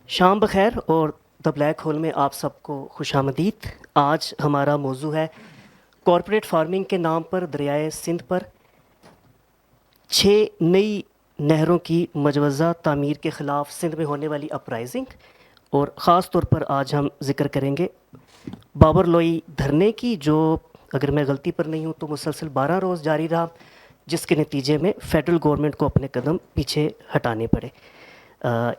شام بخیر اور دا بلیک ہول میں آپ سب کو خوش آمدید۔ آج ہمارا موضوع ہے کارپوریٹ فارمنگ کے نام پر دریائے سندھ پر 6 نئی نہروں کی مجوزہ تعمیر کے خلاف سندھ میں ہونے والی اپرائزنگ، اور خاص طور پر آج ہم ذکر کریں گے بابر لوئی دھرنے کی، جو اگر میں غلطی پر نہیں ہوں تو مسلسل 12 روز جاری رہا، جس کے نتیجے میں فیڈرل گورنمنٹ کو اپنے قدم پیچھے ہٹانے پڑے۔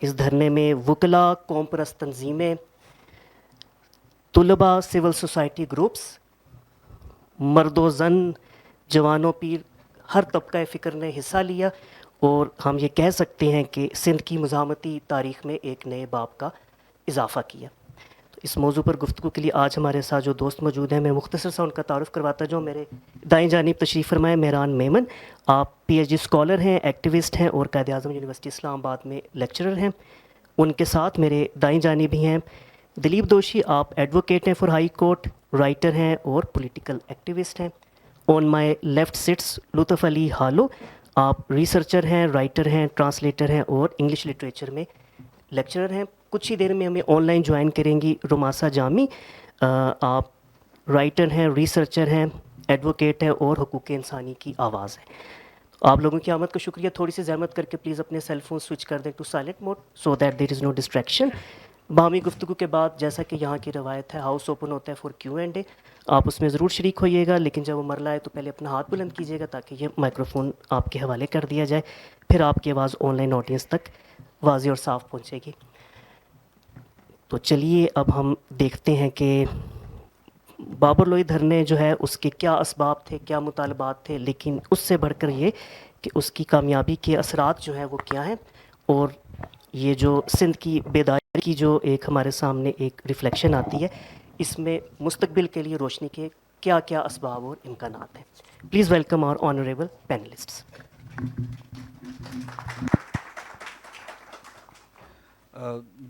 اس دھرنے میں وکلاء، قوم پرست تنظیمیں، طلباء، سول سوسائٹی گروپس، مرد و زن، جوان و پیر، ہر طبقہ فکر نے حصہ لیا، اور ہم یہ کہہ سکتے ہیں کہ سندھ کی مزاحمتی تاریخ میں ایک نئے باب کا اضافہ کیا۔ تو اس موضوع پر گفتگو کے لیے آج ہمارے ساتھ جو دوست موجود ہیں، میں مختصر سا ان کا تعارف کرواتا جاؤں۔ میرے دائیں جانب تشریف فرمائے مہران میمن، آپ پی ایچ ڈی اسکالر ہیں، ایکٹیوسٹ ہیں اور قائد اعظم یونیورسٹی اسلام آباد میں لیکچرر ہیں۔ ان کے ساتھ میرے دائیں جانب ہی ہیں دلیپ دوشی، آپ ایڈوکیٹ ہیں فار ہائی کورٹ، رائٹر ہیں اور پولیٹیکل ایکٹیوسٹ ہیں۔ آن مائی لیفٹ سٹس لطف علی ہالو، آپ ریسرچر ہیں، رائٹر ہیں، ٹرانسلیٹر ہیں اور انگلش لٹریچر میں لیکچرر ہیں۔ کچھ ہی دیر میں ہمیں آن لائن جوائن کریں گی روماسا جامی، آپ رائٹر ہیں، ریسرچر ہیں، ایڈوکیٹ ہیں اور حقوق انسانی کی آواز ہیں۔ آپ لوگوں کی آمد کا شکریہ۔ تھوڑی سی زحمت کر کے پلیز اپنے سیل فون سوئچ کر دیں to silent mode so that there is no distraction. باہمی گفتگو کے بعد، جیسا کہ یہاں کی روایت ہے، ہاؤس اوپن ہوتا ہے فار کیو اینڈ اے۔ آپ اس میں ضرور شریک ہوئیے گا، لیکن جب وہ مرلہ ہے تو پہلے اپنا ہاتھ بلند کیجیے گا تاکہ یہ مائکروفون آپ کے حوالے کر دیا جائے، پھر آپ کی آواز آن لائن آڈینس تک واضح اور صاف پہنچے گی۔ تو چلیے اب ہم دیکھتے ہیں کہ بابر لوئی دھرنے جو ہے اس کے کیا اسباب تھے، کیا مطالبات تھے، لیکن اس سے بڑھ کر یہ کہ اس کی کامیابی کے اثرات جو ہیں وہ کیا ہیں، اور یہ جو سندھ کی بیداری کی جو ایک ہمارے سامنے ایک ریفلیکشن آتی ہے، اس میں مستقبل کے لیے روشنی کے کیا کیا اسباب اور امکانات ہیں۔ Please welcome our honourable panellists.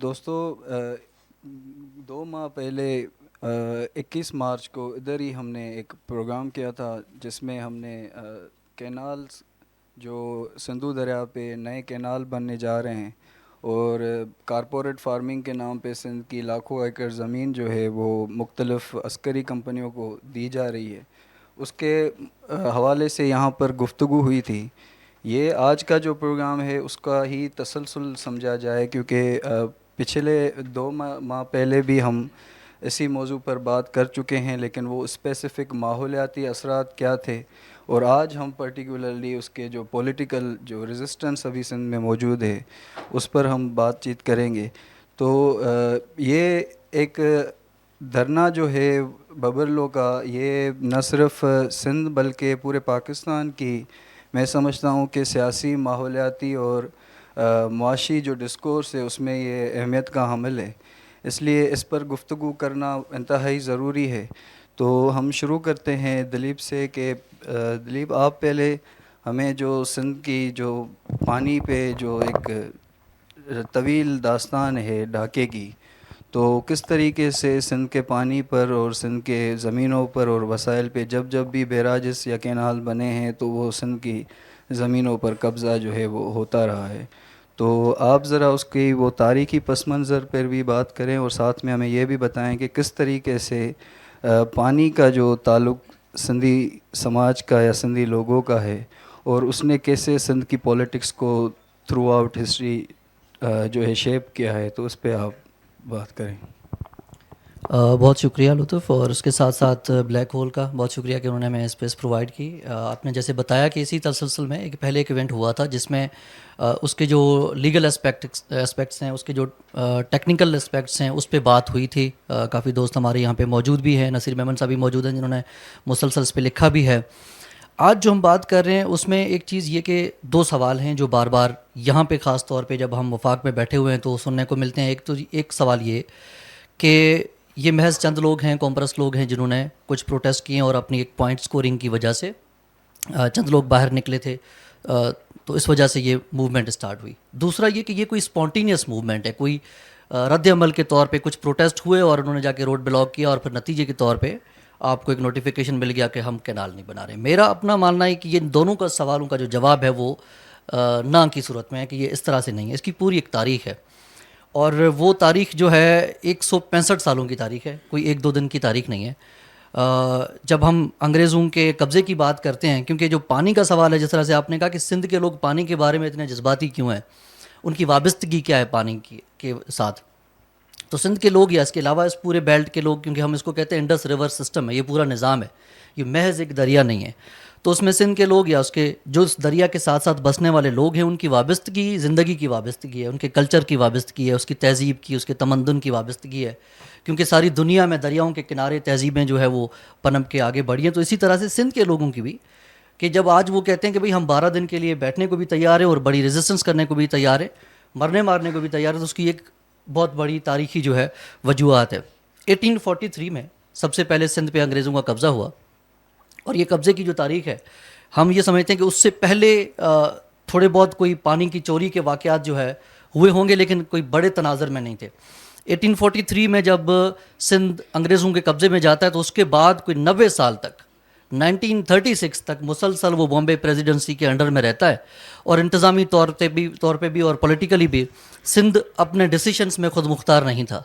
دوستو، 2 ماہ پہلے 21 مارچ کو ادھر ہی ہم نے ایک پروگرام کیا تھا جس میں ہم نے کینالز جو سندھو دریا پہ نئے کینال بننے جا رہے ہیں، اور کارپوریٹ فارمنگ کے نام پہ سندھ کی لاکھوں ایکڑ زمین جو ہے وہ مختلف عسکری کمپنیوں کو دی جا رہی ہے، اس کے حوالے سے یہاں پر گفتگو ہوئی تھی۔ یہ آج کا جو پروگرام ہے اس کا ہی تسلسل سمجھا جائے، کیونکہ پچھلے 2 ماہ پہلے بھی ہم اسی موضوع پر بات کر چکے ہیں، لیکن وہ اسپیسیفک ماحولیاتی اثرات کیا تھے، اور آج ہم پرٹیکولرلی اس کے جو پولیٹیکل جو ریزسٹنس ابھی سندھ میں موجود ہے اس پر ہم بات چیت کریں گے۔ تو یہ ایک دھرنا جو ہے ببرلو کا، یہ نہ صرف سندھ بلکہ پورے پاکستان کی، میں سمجھتا ہوں کہ سیاسی، ماحولیاتی اور معاشی جو ڈسکورس ہے اس میں یہ اہمیت کا حامل ہے، اس لیے اس پر گفتگو کرنا انتہائی ضروری ہے۔ تو ہم شروع کرتے ہیں دلیپ سے کہ دلیپ، آپ پہلے ہمیں جو سندھ کی جو پانی پہ جو ایک طویل داستان ہے ڈھاکے کی، تو کس طریقے سے سندھ کے پانی پر اور سندھ کے زمینوں پر اور وسائل پہ جب بھی بیراجز یا کینال بنے ہیں تو وہ سندھ کی زمینوں پر قبضہ جو ہے وہ ہوتا رہا ہے، تو آپ ذرا اس کی وہ تاریخی پس منظر پر بھی بات کریں، اور ساتھ میں ہمیں یہ بھی بتائیں کہ کس طریقے سے پانی کا جو تعلق سندھی سماج کا یا سندھی لوگوں کا ہے، اور اس نے کیسے سندھ کی پولیٹکس کو تھرو آؤٹ ہسٹری جو ہے شیپ کیا ہے، تو اس پہ آپ بات کریں۔ بہت شکریہ لطف، اور اس کے ساتھ ساتھ بلیک ہول کا بہت شکریہ کہ انہوں نے ہمیں اسپیس پرووائڈ کی۔ آپ نے جیسے بتایا کہ اسی تسلسل میں پہلے ایک ایونٹ ہوا تھا جس میں اس کے جو لیگل اسپیکٹس ہیں، اس کے جو ٹیکنیکل اسپیکٹس ہیں، اس پہ بات ہوئی تھی۔ کافی دوست ہمارے یہاں پہ موجود بھی ہیں، نصیر میمن صاحب بھی موجود ہیں جنہوں نے مسلسل اس پہ لکھا بھی ہے۔ آج جو ہم بات کر رہے ہیں اس میں ایک چیز یہ کہ 2 سوال ہیں جو بار بار یہاں پہ خاص طور پہ جب ہم وفاق میں بیٹھے ہوئے ہیں تو سننے کو ملتے ہیں۔ ایک سوال یہ کہ یہ محض چند لوگ ہیں، کامپرس لوگ ہیں جنہوں نے کچھ پروٹیسٹ کیے اور اپنی ایک پوائنٹ سکورنگ کی وجہ سے چند لوگ باہر نکلے تھے، تو اس وجہ سے یہ موومنٹ اسٹارٹ ہوئی۔ دوسرا یہ کہ یہ کوئی اسپونٹینیس موومنٹ ہے، کوئی رد عمل کے طور پہ کچھ پروٹیسٹ ہوئے اور انہوں نے جا کے روڈ بلاک کیا، اور پھر نتیجے کے طور پہ آپ کو ایک نوٹیفیکیشن مل گیا کہ ہم کینال نہیں بنا رہے۔ میرا اپنا ماننا ہے کہ یہ دونوں کا سوالوں کا جو جواب ہے وہ نہ کی صورت میں ہے، کہ یہ اس طرح سے نہیں ہے، اس کی پوری ایک تاریخ ہے۔ اور وہ تاریخ جو ہے 165 سالوں کی تاریخ ہے، کوئی ایک دو دن کی تاریخ نہیں ہے. جب ہم انگریزوں کے قبضے کی بات کرتے ہیں، کیونکہ جو پانی کا سوال ہے، جس طرح سے آپ نے کہا کہ سندھ کے لوگ پانی کے بارے میں اتنے جذباتی کیوں ہیں، ان کی وابستگی کیا ہے پانی کے ساتھ، تو سندھ کے لوگ یا اس کے علاوہ اس پورے بیلٹ کے لوگ، کیونکہ ہم اس کو کہتے ہیں انڈس ریور سسٹم ہے، یہ پورا نظام ہے، یہ محض ایک دریا نہیں ہے. تو اس میں سندھ کے لوگ یا اس کے جو اس دریا کے ساتھ ساتھ بسنے والے لوگ ہیں، ان کی وابستگی زندگی کی وابستگی ہے، ان کے کلچر کی وابستگی ہے، اس کی تہذیب کی، اس کے تمدن کی وابستگی ہے، کیونکہ ساری دنیا میں دریاؤں کے کنارے تہذیبیں جو ہے وہ پنپ کے آگے بڑھی ہیں. تو اسی طرح سے سندھ کے لوگوں کی بھی، کہ جب آج وہ کہتے ہیں کہ بھئی ہم 12 دن کے لیے بیٹھنے کو بھی تیار ہیں اور بڑی ریزسٹنس کرنے کو بھی تیار ہیں، مرنے مارنے کو بھی تیار ہے، تو اس کی ایک بہت بڑی تاریخی جو ہے وجوہات ہے. 1843 میں سب سے پہلے سندھ پہ انگریزوں کا قبضہ ہوا، اور یہ قبضے کی جو تاریخ ہے ہم یہ سمجھتے ہیں کہ اس سے پہلے تھوڑے بہت کوئی پانی کی چوری کے واقعات جو ہے ہوئے ہوں گے، لیکن کوئی بڑے تناظر میں نہیں تھے. 1843 میں جب سندھ انگریزوں کے قبضے میں جاتا ہے تو اس کے بعد کوئی 90 سال تک 1936 تک مسلسل وہ بامبے پریزیڈنسی کے انڈر میں رہتا ہے، اور انتظامی طور پہ بھی اور پولیٹیکلی بھی سندھ اپنے ڈیسیشنز میں خود مختار نہیں تھا.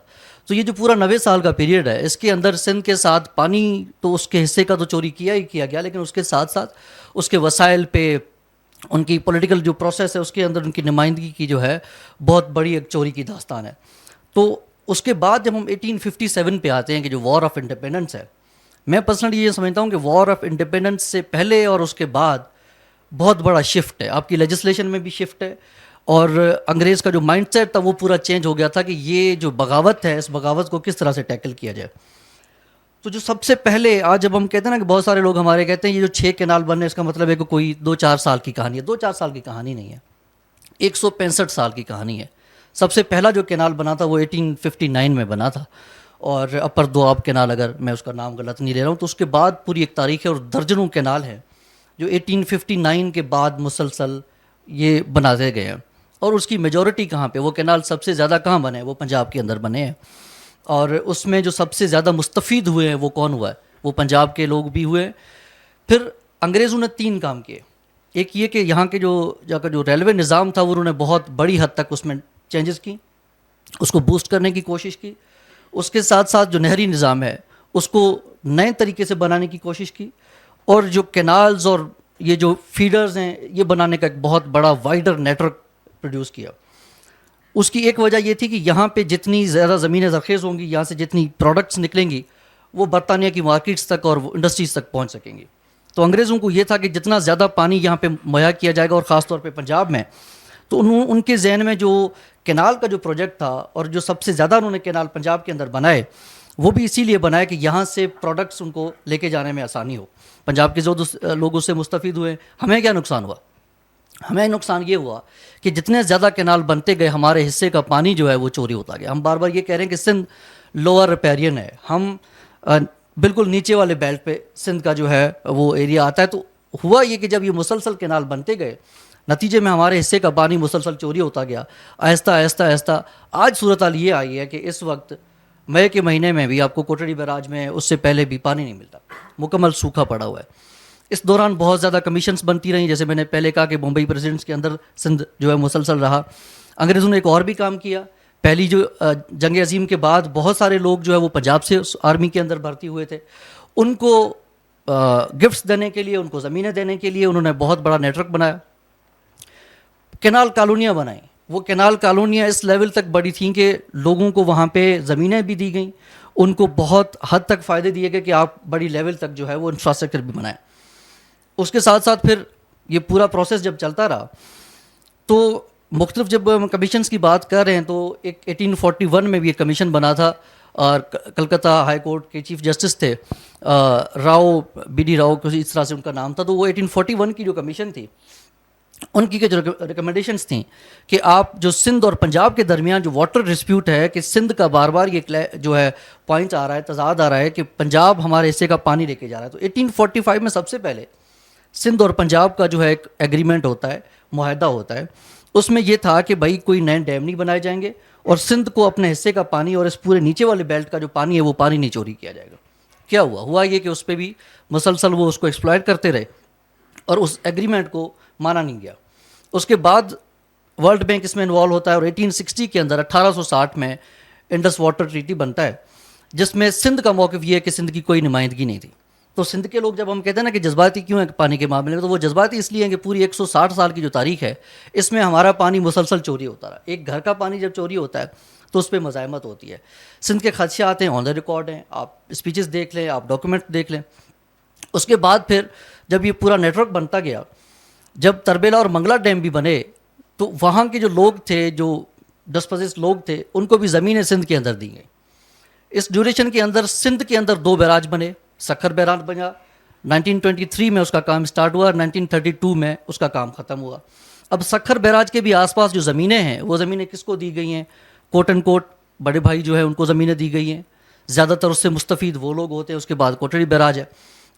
تو یہ جو پورا 90 سال کا پیریڈ ہے، اس کے اندر سندھ کے ساتھ پانی تو اس کے حصے کا تو چوری کیا ہی کیا گیا، لیکن اس کے ساتھ ساتھ اس کے وسائل پہ، ان کی پولیٹیکل جو پروسیس ہے اس کے اندر ان کی نمائندگی کی جو ہے بہت بڑی ایک چوری کی داستان ہے. تو اس کے بعد جب ہم 1857 پہ آتے ہیں کہ جو وار آف انڈیپینڈنس ہے، میں پرسنلی یہ سمجھتا ہوں کہ وار آف انڈیپینڈنس سے پہلے اور اس کے بعد بہت بڑا شفٹ ہے، آپ کی لیجسلیشن میں بھی شفٹ ہے، اور انگریز کا جو مائنڈ سیٹ تھا وہ پورا چینج ہو گیا تھا کہ یہ جو بغاوت ہے، اس بغاوت کو کس طرح سے ٹیکل کیا جائے. تو جو سب سے پہلے، آج جب ہم کہتے ہیں نا کہ بہت سارے لوگ ہمارے کہتے ہیں یہ جو 6 کینال بننے، اس کا مطلب ہے کہ کوئی 2-4 سال کی کہانی ہے. 2-4 سال کی کہانی نہیں ہے، 165 سال کی کہانی ہے. سب سے پہلا جو کینال بنا تھا وہ 1859 میں بنا تھا، اور اپر دوآب کینال، اگر میں اس کا نام غلط نہیں لے رہا ہوں. تو اس کے بعد پوری ایک تاریخ ہے، اور درجنوں کینال ہیں جو 1859 کے بعد مسلسل یہ بناتے گئے ہیں. اور اس کی میجورٹی کہاں پہ، وہ کینال سب سے زیادہ کہاں بنے ہیں؟ وہ پنجاب کے اندر بنے ہیں. اور اس میں جو سب سے زیادہ مستفید ہوئے ہیں وہ کون ہوا ہے؟ وہ پنجاب کے لوگ بھی ہوئے. پھر انگریزوں نے 3 کام کیے. ایک یہ کہ یہاں کے جو ریلوے نظام تھا وہ انہوں نے بہت بڑی حد تک اس میں چینجز کی، اس کو بوسٹ کرنے کی کوشش کی. اس کے ساتھ ساتھ جو نہری نظام ہے اس کو نئے طریقے سے بنانے کی کوشش کی، اور جو کینالز اور یہ جو فیڈرز ہیں یہ بنانے کا ایک بہت بڑا وائڈر نیٹورک پروڈیوس کیا. اس کی ایک وجہ یہ تھی کہ یہاں پہ جتنی زیادہ زمینیں زرخیز ہوں گی، یہاں سے جتنی پروڈکٹس نکلیں گی وہ برطانیہ کی مارکیٹس تک اور انڈسٹریز تک پہنچ سکیں گی. تو انگریزوں کو یہ تھا کہ جتنا زیادہ پانی یہاں پہ مہیا کیا جائے گا، اور خاص طور پہ پنجاب میں، تو ان کے ذہن میں جو کینال کا جو پروجیکٹ تھا، اور جو سب سے زیادہ انہوں نے کینال پنجاب کے اندر بنائے، وہ بھی اسی لیے بنائے کہ یہاں سے پروڈکٹس ان کو لے کے جانے میں آسانی ہو. پنجاب کے جو لوگ اس سے مستفید ہوئے. ہمیں کیا نقصان ہوا؟ ہمیں نقصان یہ ہوا کہ جتنے زیادہ کینال بنتے گئے ہمارے حصے کا پانی جو ہے وہ چوری ہوتا گیا. ہم بار بار یہ کہہ رہے ہیں کہ سندھ لوور ریپیرین ہے، ہم بالکل نیچے والے بیلٹ پہ سندھ کا جو ہے وہ ایریا آتا ہے. تو ہوا یہ کہ جب یہ مسلسل کینال بنتے گئے، نتیجے میں ہمارے حصے کا پانی مسلسل چوری ہوتا گیا. آہستہ آہستہ آہستہ آج صورتحال یہ آئی ہے کہ اس وقت مئی کے مہینے میں بھی آپ کو کوٹڑی بیراج میں اس سے پہلے بھی پانی نہیں ملتا، مکمل سوکھا پڑا ہوا ہے. اس دوران بہت زیادہ کمیشنز بنتی رہیں، جیسے میں نے پہلے کہا کہ بمبئی پریزیڈنٹس کے اندر سندھ جو ہے مسلسل رہا. انگریزوں نے ایک اور بھی کام کیا. پہلی جو جنگ عظیم کے بعد بہت سارے لوگ جو ہے وہ پنجاب سے اس آرمی کے اندر بھرتی ہوئے تھے. ان کو گفٹس دینے کے لیے، ان کو زمینیں دینے کے لیے انہوں نے بہت بڑا نیٹورک بنایا، کینال کالونیاں بنائیں. وہ کینال کالونیاں اس لیول تک بڑی تھیں کہ لوگوں کو وہاں پہ زمینیں بھی دی گئیں، ان کو بہت حد تک فائدے دیے گئے کہ آپ بڑی لیول تک جو ہے وہ انفراسٹرکچر بھی بنائیں. اس کے ساتھ ساتھ پھر یہ پورا پروسیس جب چلتا رہا تو مختلف، جب ہم کمیشنز کی بات کر رہے ہیں تو ایک 1841 میں بھی ایک کمیشن بنا تھا، اور کلکتہ ہائی کورٹ کے چیف جسٹس تھے راؤ، بی ڈی راؤ، کسی اس طرح سے ان کا نام تھا. تو وہ 1841 کی جو کمیشن تھی، ان کی جو ریکمنڈیشنز تھیں کہ آپ جو سندھ اور پنجاب کے درمیان جو واٹر ڈسپیوٹ ہے، کہ سندھ کا بار بار یہ جو ہے پوائنٹ آ رہا ہے، تضاد آ رہا ہے کہ پنجاب ہمارے حصے کا پانی لے کے جا رہا ہے. تو 1845 میں سب سے پہلے سندھ اور پنجاب کا جو ہے ایک ایگریمنٹ ہوتا ہے، معاہدہ ہوتا ہے. اس میں یہ تھا کہ بھائی کوئی نئے ڈیم نہیں بنائے جائیں گے، اور سندھ کو اپنے حصے کا پانی اور اس پورے نیچے والے بیلٹ کا جو پانی ہے وہ پانی نہیں چوری کیا جائے گا. کیا ہوا یہ کہ اس پہ بھی مسلسل وہ اس کو ایکسپلائٹ کرتے رہے، اور اس ایگریمنٹ کو مانا نہیں گیا. اس کے بعد ورلڈ بینک اس میں انوالو ہوتا ہے, اور 1860 کے اندر 1860 میں انڈس واٹر ٹریٹی بنتا ہے, جس میں سندھ کا موقف یہ ہے کہ سندھ کی کوئی نمائندگی نہیں تھی. تو سندھ کے لوگ جب ہم کہتے ہیں نا کہ جذباتی کیوں ہیں پانی کے معاملے میں, تو وہ جذباتی اس لیے ہیں کہ پوری 160 سال کی جو تاریخ ہے اس میں ہمارا پانی مسلسل چوری ہوتا رہا. ایک گھر کا پانی جب چوری ہوتا ہے تو اس پہ مزاحمت ہوتی ہے. سندھ کے خدشات ہیں, آن دا ریکارڈ ہیں, آپ اسپیچز دیکھ لیں, آپ ڈاکومنٹ دیکھ لیں. اس کے بعد پھر جب یہ پورا نیٹ ورک بنتا گیا, جب تربیلا اور منگلا ڈیم بھی بنے, تو وہاں کے جو لوگ تھے, جو ڈسپوزس لوگ تھے, ان کو بھی زمینیں سندھ کے اندر دی گئیں. اس ڈیوریشن کے اندر سندھ کے اندر 2 بیراج بنے. سکھر بیراج بنا 1923 میں, اس کا کام سٹارٹ ہوا, 1932 میں اس کا کام ختم ہوا. اب سکھر بیراج کے بھی آس پاس جو زمینیں ہیں, وہ زمینیں کس کو دی گئی ہیں؟ کوٹ اینڈ کوٹ بڑے بھائی جو ہے ان کو زمینیں دی گئی ہیں. زیادہ تر اس سے مستفید وہ لوگ ہوتے ہیں. اس کے بعد کوٹڑی بیراج ہے.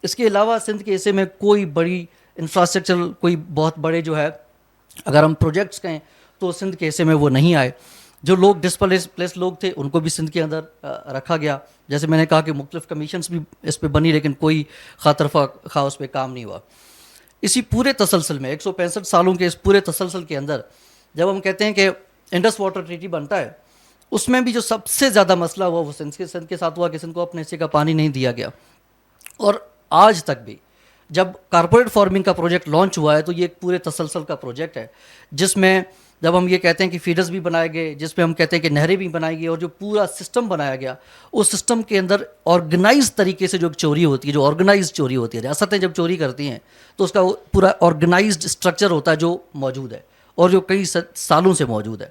اس کے علاوہ سندھ کے حصے میں کوئی بڑی انفراسٹرکچر, کوئی بہت بڑے جو ہے اگر ہم پروجیکٹس کہیں تو سندھ کے حصے میں وہ نہیں آئے. جو لوگ ڈسپلیس لوگ تھے ان کو بھی سندھ کے اندر رکھا گیا. جیسے میں نے کہا کہ مختلف کمیشنز بھی اس پہ بنی, لیکن کوئی خواہ اس پہ کام نہیں ہوا. اسی پورے تسلسل میں 165 سالوں کے اس پورے تسلسل کے اندر جب ہم کہتے ہیں کہ انڈس واٹر ٹریٹی بنتا ہے, اس میں بھی جو سب سے زیادہ مسئلہ ہوا وہ سندھ کے ساتھ ہوا کہ سندھ کو اپنے حصے کا پانی نہیں دیا گیا. اور آج تک بھی جب کارپوریٹ فارمنگ کا پروجیکٹ لانچ ہوا ہے تو یہ ایک پورے تسلسل کا پروجیکٹ ہے, جس میں جب ہم یہ کہتے ہیں کہ فیڈرز بھی بنائے گئے, جس میں ہم کہتے ہیں کہ نہریں بھی بنائی گئی, اور جو پورا سسٹم بنایا گیا, اس سسٹم کے اندر آرگنائز طریقے سے جو چوری ہوتی ہے, جو آرگنائز چوری ہوتی ہے, ریاستیں جب چوری کرتی ہیں تو اس کا پورا آرگنائزڈ اسٹرکچر ہوتا ہے جو موجود ہے اور جو کئی سالوں سے موجود ہے.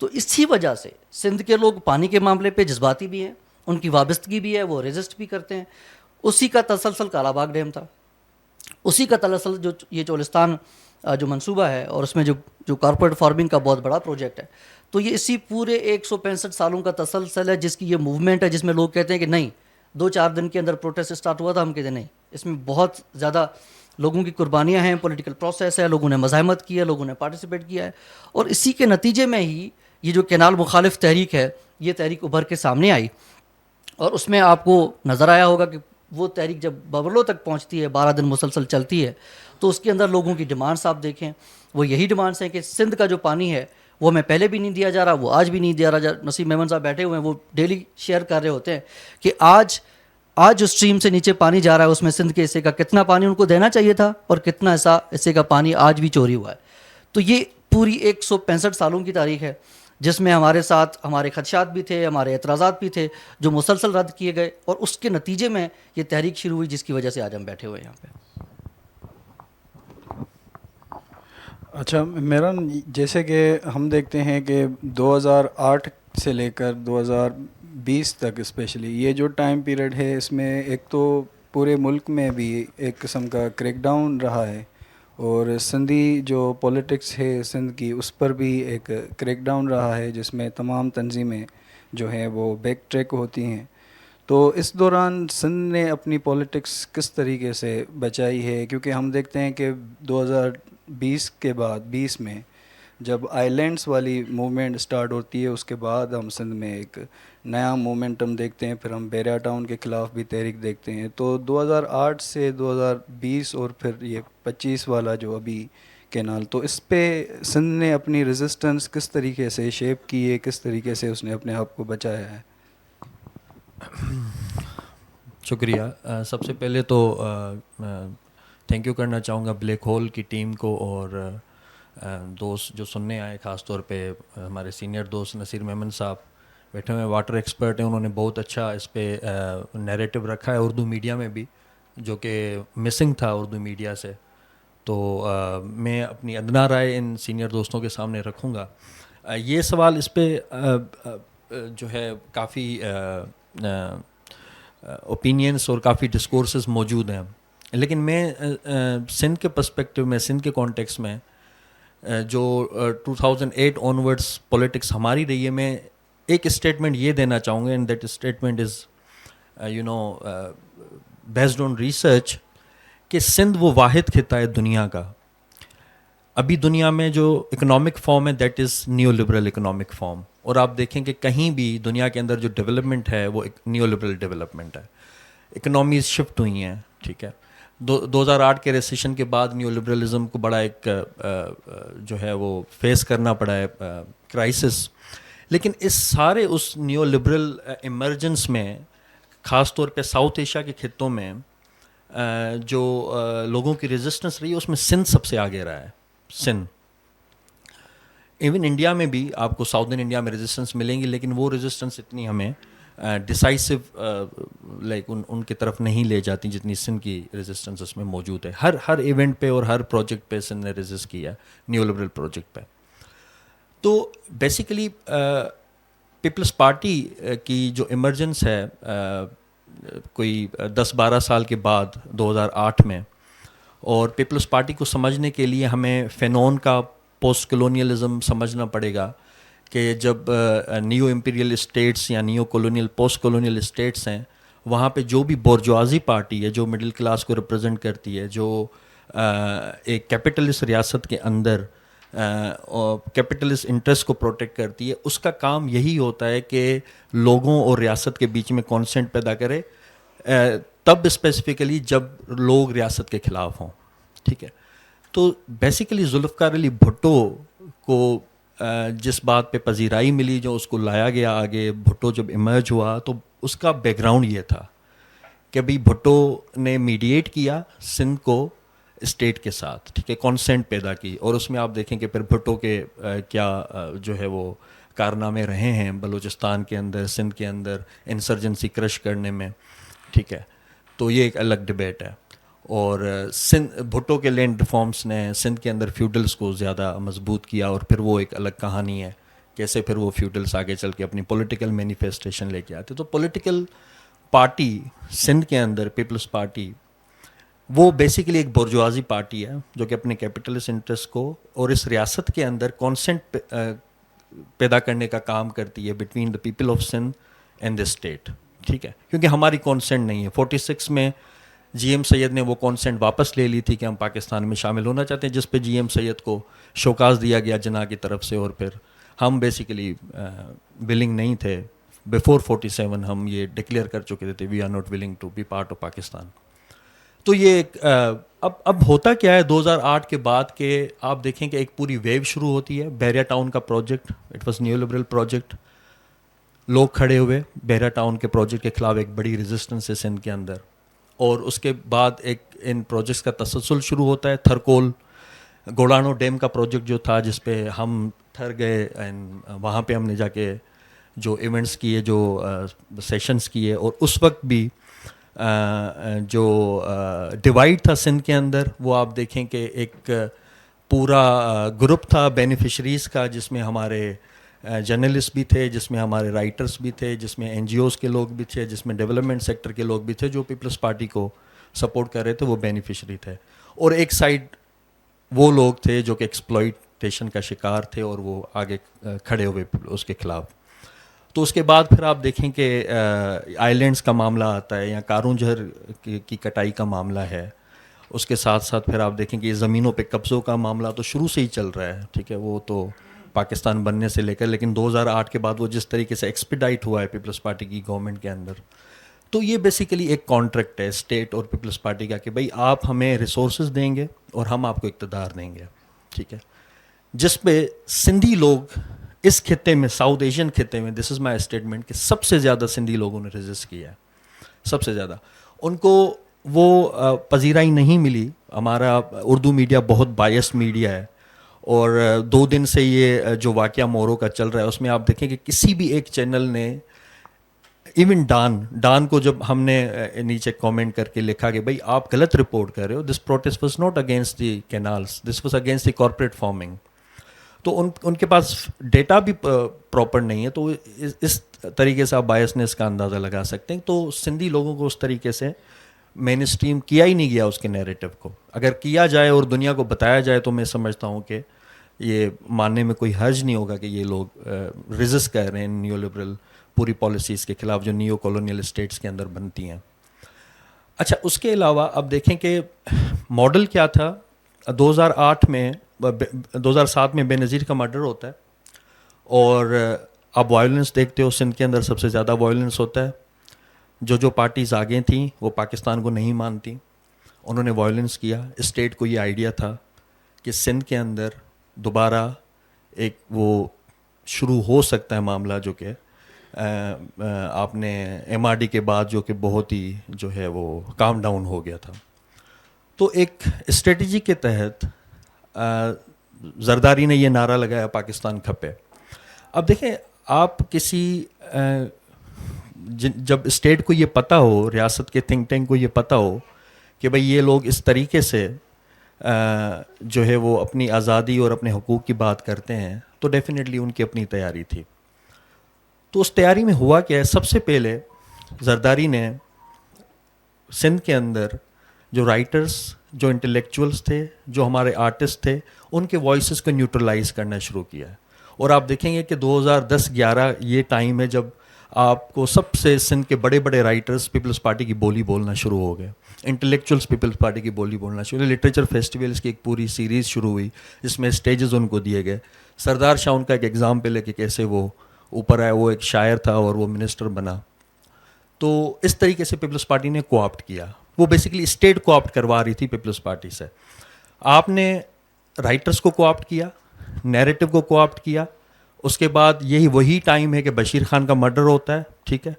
تو اسی وجہ سے سندھ کے لوگ پانی کے معاملے پہ جذباتی بھی ہیں, ان کی وابستگی بھی ہے, وہ ریزسٹ بھی کرتے ہیں. اسی کا تسلسل کالا باغ ڈیم تھا, اسی کا تسلسل جو یہ چولستان جو منصوبہ ہے, اور اس میں جو کارپوریٹ فارمنگ کا بہت بڑا پروجیکٹ ہے, تو یہ اسی پورے 165 سالوں کا تسلسل ہے, جس کی یہ موومنٹ ہے, جس میں لوگ کہتے ہیں کہ نہیں 2-4 دن کے اندر پروٹیسٹ اسٹارٹ ہوا تھا. ہم کہتے ہیں نہیں, اس میں بہت زیادہ لوگوں کی قربانیاں ہیں, پولیٹیکل پروسیس ہے, لوگوں نے مزاحمت کی ہے, لوگوں نے پارٹیسپیٹ کیا ہے, اور اسی کے نتیجے میں ہی یہ جو کینال مخالف تحریک ہے, یہ تحریک ابھر کے سامنے آئی. اور اس میں آپ کو نظر آیا ہوگا کہ وہ تحریک جب ببرلو تک پہنچتی ہے, 12 دن مسلسل چلتی ہے, تو اس کے اندر لوگوں کی ڈیمانڈس آپ دیکھیں, وہ یہی ڈیمانڈس ہیں کہ سندھ کا جو پانی ہے وہ ہمیں پہلے بھی نہیں دیا جا رہا, وہ آج بھی نہیں دیا رہا. نسیم میمن صاحب بیٹھے ہوئے ہیں, وہ ڈیلی شیئر کر رہے ہوتے ہیں کہ آج جو اسٹریم سے نیچے پانی جا رہا ہے اس میں سندھ کے حصے کا کتنا پانی ان کو دینا چاہیے تھا, اور کتنا حصے کا پانی آج بھی چوری ہوا ہے. تو یہ پوری 165 سالوں کی تاریخ ہے, جس میں ہمارے ساتھ ہمارے خدشات بھی تھے, ہمارے اعتراضات بھی تھے, جو مسلسل رد کیے گئے, اور اس کے نتیجے میں یہ تحریک شروع ہوئی, جس کی وجہ سے آج ہم بیٹھے ہوئے ہیں یہاں پہ. اچھا میرن, جیسے کہ ہم دیکھتے ہیں کہ 2008 سے لے کر 2020 تک اسپیشلی یہ جو ٹائم پیریڈ ہے, اس میں ایک تو پورے ملک میں بھی ایک قسم کا کریک ڈاؤن رہا ہے, اور سندھی جو پولیٹکس ہے سندھ کی, اس پر بھی ایک کریک ڈاؤن رہا ہے, جس میں تمام تنظیمیں جو ہیں وہ بیک ٹریک ہوتی ہیں. تو اس دوران سندھ نے اپنی پولیٹکس کس طریقے سے بچائی ہے؟ کیونکہ ہم دیکھتے ہیں کہ 2020 کے بعد 20 میں جب آئی لینڈس والی موومنٹ سٹارٹ ہوتی ہے, اس کے بعد ہم سندھ میں ایک نیا مومنٹم دیکھتے ہیں. پھر ہم بیریا ٹاؤن کے خلاف بھی تحریک دیکھتے ہیں. تو 2008 سے 2020 اور پھر یہ 25 والا جو ابھی کینال, تو اس پہ سندھ نے اپنی ریزسٹنس کس طریقے سے شیپ کی ہے, کس طریقے سے اس نے اپنے آپ کو بچایا ہے؟ شکریہ. سب سے پہلے تو تھینک یو کرنا چاہوں گا بلیک ہول کی ٹیم کو, اور دوست جو سننے آئے, خاص طور پہ ہمارے سینئر دوست نصیر میمن صاحب بیٹھے ہوئے واٹر ایکسپرٹ ہیں, انہوں نے بہت اچھا اس پہ نیریٹو رکھا ہے اردو میڈیا میں بھی, جو کہ مسنگ تھا اردو میڈیا سے. تو میں اپنی ادنا رائے ان سینئر دوستوں کے سامنے رکھوں گا. یہ سوال اس پہ جو ہے کافی اوپینینس اور کافی ڈسکورسز موجود ہیں, لیکن میں سندھ کے پرسپیکٹو میں, سندھ کے کانٹیکس میں جو 2008 آنورڈس پولیٹکس ہماری رہی ہے, میں ایک اسٹیٹمنٹ یہ دینا چاہوں گا, and that statement is based on research, کہ سندھ وہ واحد خطہ ہے دنیا کا ابھی دنیا میں جو اکنامک فارم ہے that is neo liberal economic form. اور آپ دیکھیں کہ کہیں بھی دنیا کے اندر جو ڈیولپمنٹ ہے وہ نیو لبرل ڈیولپمنٹ ہے, اکنامیز شفٹ ہوئی ہیں, ٹھیک ہے. 2008 کے ریسیشن کے بعد نیو لبرلزم کو بڑا ایک جو ہے وہ فیس کرنا پڑا ہے کرائسس. لیکن اس سارے اس نیو لبرل ایمرجنس میں خاص طور پہ ساؤتھ ایشیا کے خطوں میں جو لوگوں کی ریزسٹنس رہی ہے اس میں سندھ سب سے آگے رہا ہے. سندھ ایون انڈیا میں بھی آپ کو ساؤدرن انڈیا میں ریزسٹنس ملیں گی, لیکن وہ ریزسٹنس اتنی ہمیں ڈیسائسو لائک ان کی طرف نہیں لے جاتی جتنی سندھ کی ریزسٹنس اس میں موجود ہے. ہر ایونٹ پہ اور ہر پروجیکٹ پہ سندھ نے ریزسٹ کیا نیو لبرل پروجیکٹ پہ. تو بیسیکلی پیپلز پارٹی کی جو ایمرجنس ہے کوئی 10-12 سال کے بعد 2008 میں, اور پیپلز پارٹی کو سمجھنے کے لیے ہمیں فینون کا پوسٹ کلونیلزم سمجھنا پڑے گا کہ جب نیو امپیریل اسٹیٹس یا new colonial post colonial states ہیں وہاں پہ جو بھی بورجوازی پارٹی ہے جو مڈل کلاس کو ریپرزینٹ کرتی ہے, جو ایک کیپٹلسٹ ریاست کے اندر کیپٹلسٹ انٹرسٹ کو پروٹیکٹ کرتی ہے, اس کا کام یہی ہوتا ہے کہ لوگوں اور ریاست کے بیچ میں کانسنٹ پیدا کرے, تب اسپیسیفکلی جب لوگ ریاست کے خلاف ہوں. ٹھیک ہے, تو بیسیکلی ذوالفقار علی بھٹو کو جس بات پہ پذیرائی ملی, جو اس کو لایا گیا آگے, بھٹو جب ایمرج ہوا تو اس کا بیک گراؤنڈ یہ تھا کہ بھئی بھٹو نے میڈیٹ کیا سندھ کو اسٹیٹ کے ساتھ, ٹھیک ہے, کانسنٹ پیدا کی, اور اس میں آپ دیکھیں کہ پھر بھٹو کے کیا جو ہے وہ کارنامے رہے ہیں بلوچستان کے اندر, سندھ کے اندر انسرجنسی کرش کرنے میں. ٹھیک ہے, تو یہ ایک الگ ڈبیٹ ہے. اور سندھ بھٹو کے لینڈ ریفارمس نے سندھ کے اندر فیوڈلز کو زیادہ مضبوط کیا, اور پھر وہ ایک الگ کہانی ہے کیسے پھر وہ فیوڈلز آگے چل کے اپنی پولیٹیکل مینیفیسٹیشن لے کے آتے. تو پولیٹیکل پارٹی سندھ کے اندر پیپلز پارٹی وہ بیسیکلی ایک بورجوازی پارٹی ہے جو کہ اپنے کیپٹلسٹ انٹرسٹ کو اور اس ریاست کے اندر کانسنٹ پیدا کرنے کا کام کرتی ہے between the people of Sindh and the state. ٹھیک ہے, کیونکہ ہماری کانسنٹ نہیں ہے. 46 میں جی ایم سید نے وہ کانسنٹ واپس لے لی تھی کہ ہم پاکستان میں شامل ہونا چاہتے ہیں, جس پہ جی ایم سید کو شوکاز دیا گیا جناح کی طرف سے, اور پھر ہم بیسیکلی ولنگ نہیں تھے. بیفور 47 ہم یہ ڈکلیئر کر چکے تھے we are not willing to be part of Pakistan. تو یہ ایک اب ہوتا کیا ہے 2008 کے بعد کہ آپ دیکھیں کہ ایک پوری ویو شروع ہوتی ہے. بحریہ ٹاؤن کا project, it was neo liberal project, لوگ کھڑے ہوئے بحریہ ٹاؤن کے پروجیکٹ کے خلاف, ایک بڑی ریزسٹنس ہے سندھ کے اندر. اور اس کے بعد ایک ان پروجیکٹس کا تسلسل شروع ہوتا ہے. تھرکول گوڑانو ڈیم کا پروجیکٹ جو تھا جس پہ ہم ٹھہر گئے, اینڈ وہاں پہ ہم نے جا کے جو ایونٹس کیے, جو سیشنز کیے, اور اس وقت بھی جو ڈیوائڈ تھا سندھ کے اندر وہ آپ دیکھیں کہ ایک پورا گروپ تھا بینیفیشریز کا, جس میں ہمارے جرنلسٹ بھی تھے, جس میں ہمارے رائٹرز بھی تھے, جس میں این جی اوز کے لوگ بھی تھے, جس میں ڈیولپمنٹ سیکٹر کے لوگ بھی تھے جو پیپلز پارٹی کو سپورٹ کر رہے تھے, وہ بینیفیشری تھے. اور ایک سائڈ وہ لوگ تھے جو کہ ایکسپلائٹیشن کا شکار تھے اور وہ آگے کھڑے ہوئے اس کے خلاف. تو اس کے بعد پھر آپ دیکھیں کہ آئی لینڈس کا معاملہ آتا ہے, یا کارون جہر کی کٹائی کا معاملہ ہے. اس کے ساتھ ساتھ پھر آپ دیکھیں کہ زمینوں پہ قبضوں کا معاملہ تو شروع سے ہی چل رہا ہے. ٹھیک ہے, وہ تو پاکستان بننے سے لے کر, لیکن 2008 کے بعد وہ جس طریقے سے ایکسپیڈائٹ ہوا ہے پیپلز پارٹی کی گورنمنٹ کے اندر, تو یہ بیسیکلی ایک کانٹریکٹ ہے اسٹیٹ اور پیپلز پارٹی کا کہ بھائی آپ ہمیں ریسورسز دیں گے اور ہم آپ کو اقتدار دیں گے. ٹھیک ہے, جس پہ سندھی لوگ اس خطے میں, ساؤتھ ایشین خطے میں, دس از مائی اسٹیٹمنٹ, کہ سب سے زیادہ سندھی لوگوں نے ریزسٹ کیا ہے. سب سے زیادہ ان کو وہ پذیرائی نہیں ملی. ہمارا اردو میڈیا بہت بائسڈ میڈیا ہے, اور 2 دن سے یہ جو واقعہ مورو کا چل رہا ہے اس میں آپ دیکھیں کہ کسی بھی ایک چینل نے, ایون ڈان کو جب ہم نے نیچے کامنٹ کر کے لکھا کہ بھائی آپ غلط رپورٹ کر رہے ہو, this protest was not against the canals, this was against the corporate farming. تو ان کے پاس ڈیٹا بھی پراپر نہیں ہے, تو اس طریقے سے آپ بائسنس کا اندازہ لگا سکتے ہیں. تو سندھی لوگوں کو اس طریقے سے مین اسٹریم کیا ہی نہیں گیا اس کے نیریٹو کو. اگر کیا جائے اور دنیا کو بتایا جائے تو میں سمجھتا ہوں کہ یہ ماننے میں کوئی حرج نہیں ہوگا کہ یہ لوگ ریزسٹ کر رہے ہیں نیو لبرل پوری پالیسیز کے خلاف جو نیو کولونیل اسٹیٹس کے اندر بنتی ہیں. اچھا, اس کے علاوہ اب دیکھیں کہ ماڈل کیا تھا. 2007 میں بے نظیر کا مرڈر ہوتا ہے, اور آپ وائلنس دیکھتے ہو سندھ کے اندر سب سے زیادہ وائلنس ہوتا ہے. جو پارٹیز آگے تھیں وہ پاکستان کو نہیں مانتی, انہوں نے وائلنس کیا. اسٹیٹ کو یہ آئیڈیا تھا کہ سندھ کے اندر دوبارہ ایک وہ شروع ہو سکتا ہے معاملہ جو کہ آپ نے ایم آر ڈی کے بعد جو کہ بہت ہی جو ہے وہ کام ڈاؤن ہو گیا تھا. تو ایک اسٹریٹجی کے تحت زرداری نے یہ نعرہ لگایا پاکستان کھپے. اب دیکھیں آپ کسی جب اسٹیٹ کو یہ پتہ ہو, ریاست کے تھنک ٹینک کو یہ پتہ ہو کہ بھئی یہ لوگ اس طریقے سے جو ہے وہ اپنی آزادی اور اپنے حقوق کی بات کرتے ہیں, تو ڈیفینیٹلی ان کی اپنی تیاری تھی. تو اس تیاری میں ہوا کیا ہے, سب سے پہلے زرداری نے سندھ کے اندر جو رائٹرز, جو انٹلیکچوئلس تھے, جو ہمارے آرٹسٹ تھے, ان کے وائسز کو نیوٹرلائز کرنا شروع کیا ہے. اور آپ دیکھیں گے کہ 2010-11 یہ ٹائم ہے جب آپ کو سب سے سندھ کے بڑے بڑے رائٹرز پیپلز پارٹی کی بولی بولنا شروع ہو گئے, انٹلیکچوئلس پیپلز پارٹی کی بولی بولنا شروع ہوئی. لٹریچر فیسٹیولز کی ایک پوری سیریز شروع ہوئی جس میں اسٹیجز ان کو دیے گئے. سردار شاہ ان کا ایک ایگزامپل ہے کہ کیسے وہ اوپر آیا, وہ ایک شاعر تھا اور وہ منسٹر بنا. تو اس طریقے سے پیپلز پارٹی نے کوآپٹ کیا. وہ بیسیکلی اسٹیٹ کوآپٹ کروا رہی تھی پیپلز پارٹی سے. آپ نے رائٹرز کو کوآپٹ کیا, نیریٹو کو کوآپٹ کیا. اس کے بعد وہی ٹائم ہے کہ بشیر خان کا مرڈر ہوتا ہے, ٹھیک ہے,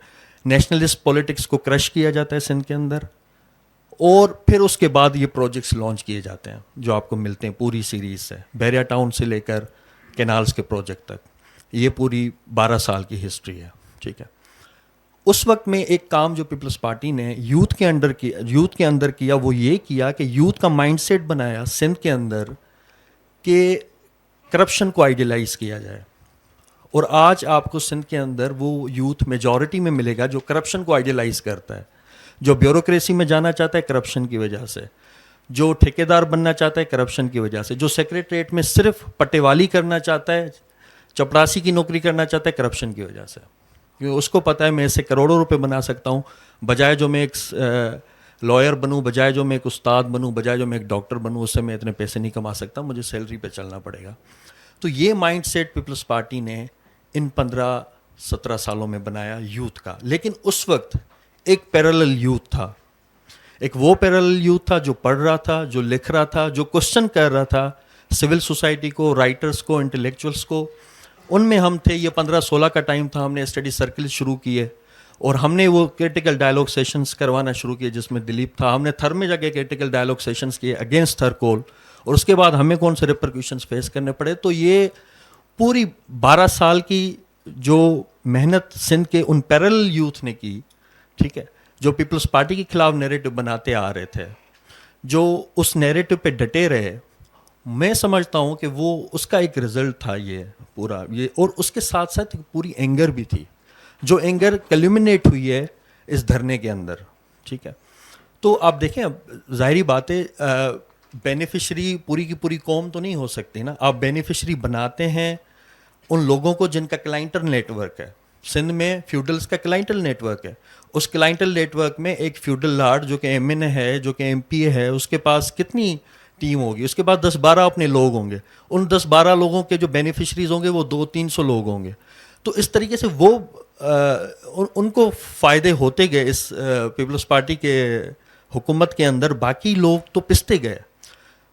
نیشنلسٹ پولیٹکس کو کرش کیا جاتا ہے سندھ کے اندر, اور پھر اس کے بعد یہ پروجیکٹس لانچ کیے جاتے ہیں جو آپ کو ملتے ہیں پوری سیریز سے, بحریہ ٹاؤن سے لے کر کینالز کے پروجیکٹ تک. یہ پوری 12 سال کی ہسٹری ہے, ٹھیک ہے. اس وقت میں ایک کام جو پیپلز پارٹی نے یوتھ کے اندر کیا وہ یہ کیا کہ یوتھ کا مائنڈ سیٹ بنایا سندھ کے اندر کہ کرپشن کو آئیڈیلائز کیا جائے. اور آج آپ کو سندھ کے اندر وہ یوتھ میجورٹی میں ملے گا جو کرپشن کو آئیڈیلائز کرتا ہے, جو بیوروکریسی میں جانا چاہتا ہے کرپشن کی وجہ سے, جو ٹھیکیدار بننا چاہتا ہے کرپشن کی وجہ سے, جو سیکریٹریٹ میں صرف پٹے والی کرنا چاہتا ہے, چپڑاسی کی نوکری کرنا چاہتا ہے کرپشن کی وجہ سے, کیونکہ اس کو پتہ ہے میں اس سے کروڑوں روپے بنا سکتا ہوں, بجائے جو میں ایک لائر بنوں, بجائے جو میں ایک استاد بنوں, بجائے جو میں ایک ڈاکٹر بنوں, اس سے میں اتنے پیسے نہیں کما سکتا, مجھے سیلری پہ چلنا پڑے گا. تو یہ مائنڈ سیٹ پیپلز پارٹی نے ان 15-17 سالوں میں بنایا یوتھ کا. لیکن اس وقت ایک پیرالل یوتھ تھا, ایک وہ پیرالل یوتھ تھا جو پڑھ رہا تھا, جو لکھ رہا تھا, جو کوشچن کر رہا تھا سول سوسائٹی کو, رائٹرز کو, انٹلیکچوئلس کو. ان میں ہم تھے. یہ 15-16 کا ٹائم تھا, ہم نے اسٹڈی سرکل شروع کیے اور ہم نے وہ کریٹیکل ڈائلاگ سیشنز کروانا شروع کیے جس میں دلیپ تھا. ہم نے تھر میں جا کے کریٹیکل ڈائلاگ سیشنز کیے اگینسٹ تھر کول, اور اس کے بعد ہمیں کون سے ریپرکیوشنز فیس کرنے پڑے. تو یہ پوری 12 سال کی جو محنت سندھ کے ان پیرالل یوتھ نے کی, ٹھیک ہے, جو پیپلز پارٹی کے خلاف نیریٹو بناتے آ رہے تھے, جو اس نیریٹو پہ ڈٹے رہے, میں سمجھتا ہوں کہ وہ اس کا ایک رزلٹ تھا یہ پورا یہ. اور اس کے ساتھ ساتھ ایک پوری اینگر بھی تھی, جو اینگر کلیمنیٹ ہوئی ہے اس دھرنے کے اندر, ٹھیک ہے. تو آپ دیکھیں, ظاہری بات ہے بینیفیشری پوری کی پوری قوم تو نہیں ہو سکتی نا. آپ بینیفیشری بناتے ہیں ان لوگوں کو جن کا کلائنٹل نیٹ ورک ہے. سندھ میں فیوڈلز کا کلائنٹل نیٹ ورک ہے. اس کلائنٹل نیٹ ورک میں ایک فیوڈل لارڈ جو کہ ایم این اے ہے, جو کہ ایم پی اے ہے, اس کے پاس کتنی ٹیم ہوگی, اس کے بعد 10-12 اپنے لوگ ہوں گے. ان 10-12 لوگوں کے جو بینیفیشریز ہوں گے وہ 200-300 لوگ ہوں گے. تو اس طریقے سے وہ ان کو فائدے ہوتے گئے اس پیپلز پارٹی کے حکومت کے اندر. باقی لوگ تو پستے گئے.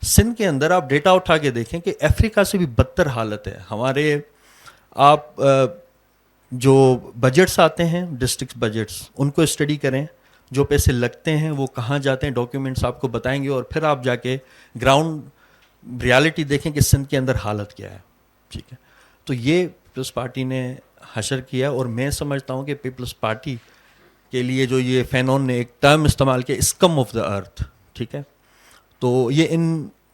سندھ کے اندر آپ ڈیٹا اٹھا کے دیکھیں کہ افریقہ سے بھی بدتر حالت ہے ہمارے. آپ جو بجٹس آتے ہیں ڈسٹرکٹ بجٹس, ان کو اسٹڈی کریں, جو پیسے لگتے ہیں وہ کہاں جاتے ہیں, ڈاکیومنٹس آپ کو بتائیں گے. اور پھر آپ جا کے گراؤنڈ ریالٹی دیکھیں کہ سندھ کے اندر حالت کیا ہے, ٹھیک ہے. تو یہ پیپلز پارٹی نے حشر کیا, اور میں سمجھتا ہوں کہ پیپلز پارٹی کے لیے جو یہ فینون نے ایک ٹرم استعمال کیا, اسکم آف دا ارتھ, ٹھیک ہے, تو یہ ان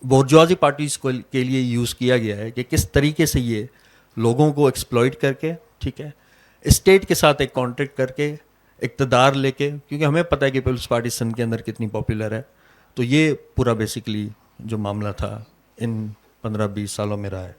بورجوازی پارٹیز کے لیے یوز کیا گیا ہے کہ کس طریقے سے یہ لوگوں کو ایکسپلائٹ کر کے, ٹھیک ہے, اسٹیٹ کے ساتھ ایک کانٹریکٹ کر کے اقتدار لے کے, کیونکہ ہمیں پتہ ہے کہ پیپلز پارٹی سندھ کے اندر کتنی پاپولر ہے. تو یہ پورا بیسیکلی جو معاملہ تھا ان 15-20 سالوں میں رہا ہے.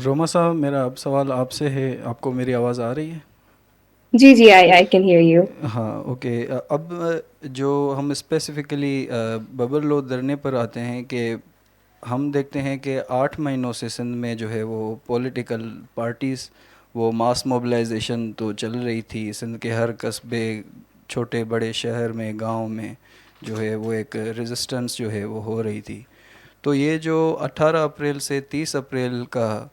روما صاحب, میرا اب سوال آپ سے ہے, آپ کو میری آواز آ رہی ہے؟ جی جی I can hear you. ہاں اوکے. اب جو ہم اسپیسیفکلی ببر لو دھرنے پر آتے ہیں کہ ہم دیکھتے ہیں کہ 8 مہینوں سے سندھ میں جو ہے وہ پولیٹیکل پارٹیز وہ ماس موبلائزیشن تو چل رہی تھی. سندھ کے ہر قصبے چھوٹے بڑے شہر میں گاؤں میں جو ہے وہ ایک ریزسٹنس جو ہے وہ ہو رہی تھی. تو یہ جو 18 اپریل سے 30 اپریل کا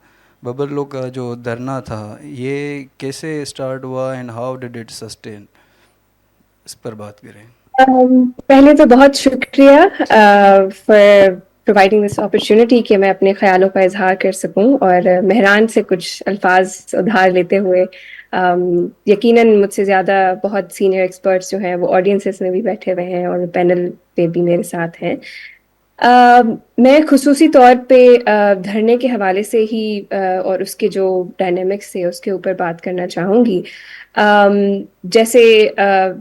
ببر لو کا جو دھرنا تھا یہ کیسے اسٹارٹ ہوا and how did it sustain, اس پر بات کریں. پہلے تو بہت شکریہ فار پرووائڈنگ دس اپرچونیٹی کہ میں اپنے خیالوں کا اظہار کر سکوں, اور مہران سے کچھ الفاظ ادھار لیتے ہوئے. یقیناً مجھ سے زیادہ بہت سینئر ایکسپرٹس جو ہیں وہ آڈینسز میں بھی بیٹھے ہوئے ہیں اور پینل پہ بھی میرے ساتھ ہیں. میں خصوصی طور پہ دھرنے کے حوالے سے ہی اور اس کے جو ڈائنامکس تھے اس کے اوپر بات کرنا چاہوں گی. جیسے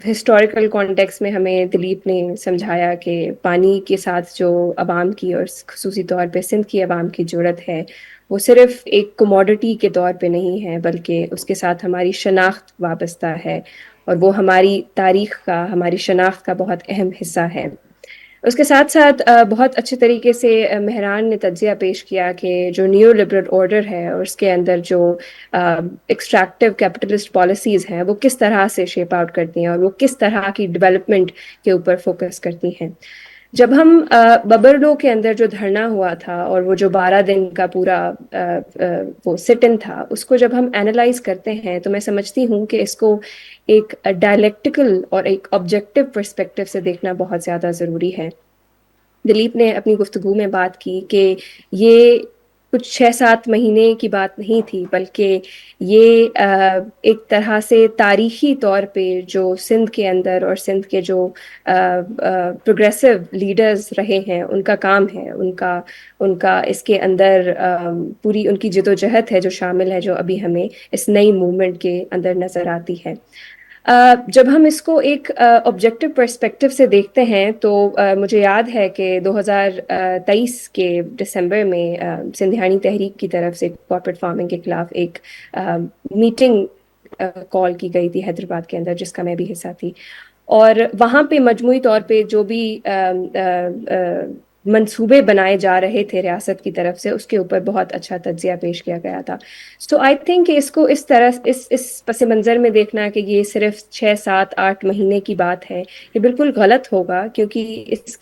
ہسٹوریکل کانٹیکس میں ہمیں دلیپ نے سمجھایا کہ پانی کے ساتھ جو عوام کی اور خصوصی طور پہ سندھ کی عوام کی جرت ہے وہ صرف ایک کموڈٹی کے طور پہ نہیں ہے بلکہ اس کے ساتھ ہماری شناخت وابستہ ہے, اور وہ ہماری تاریخ کا ہماری شناخت کا بہت اہم حصہ ہے. اس کے ساتھ ساتھ بہت اچھے طریقے سے مہران نے تجزیہ پیش کیا کہ جو نیو لبرل آرڈر ہے اور اس کے اندر جو ایکسٹریکٹیو کیپٹلسٹ پالیسیز ہیں وہ کس طرح سے شیپ آؤٹ کرتی ہیں اور وہ کس طرح کی ڈیولپمنٹ کے اوپر فوکس کرتی ہیں. جب ہم ببر لو کے اندر جو دھرنا ہوا تھا اور وہ جو 12 دن کا پورا وہ سٹ ان تھا اس کو جب ہم اینالائز کرتے ہیں تو میں سمجھتی ہوں کہ اس کو ایک ڈائلیکٹیکل اور ایک آبجیکٹیو پرسپیکٹیو سے دیکھنا بہت زیادہ ضروری ہے. دلیپ نے اپنی گفتگو میں بات کی کہ یہ کچھ 6-7 مہینے کی بات نہیں تھی بلکہ یہ ایک طرح سے تاریخی طور پہ جو سندھ کے اندر اور سندھ کے جو پروگریسو لیڈرز رہے ہیں ان کا کام ہے, ان کا اس کے اندر پوری ان کی جدوجہد ہے جو شامل ہے جو ابھی ہمیں اس نئی موومنٹ کے اندر نظر آتی ہے. جب ہم اس کو ایک آبجیکٹیو پرسپیکٹیو سے دیکھتے ہیں تو مجھے یاد ہے کہ 2023 کے دسمبر میں سندھیانی تحریک کی طرف سے کارپوریٹ فارمنگ کے خلاف ایک میٹنگ کال کی گئی تھی حیدرآباد کے اندر جس کا میں بھی حصہ تھی, اور وہاں پہ مجموعی طور پہ جو بھی منصوبے بنائے جا رہے تھے ریاست کی طرف سے اس کے اوپر بہت اچھا تجزیہ پیش کیا گیا تھا. سو آئی تھنک کہ اس کو اس طرح اس پس منظر میں دیکھنا کہ یہ صرف 6-7-8 مہینے کی بات ہے یہ بالکل غلط ہوگا, کیونکہ اس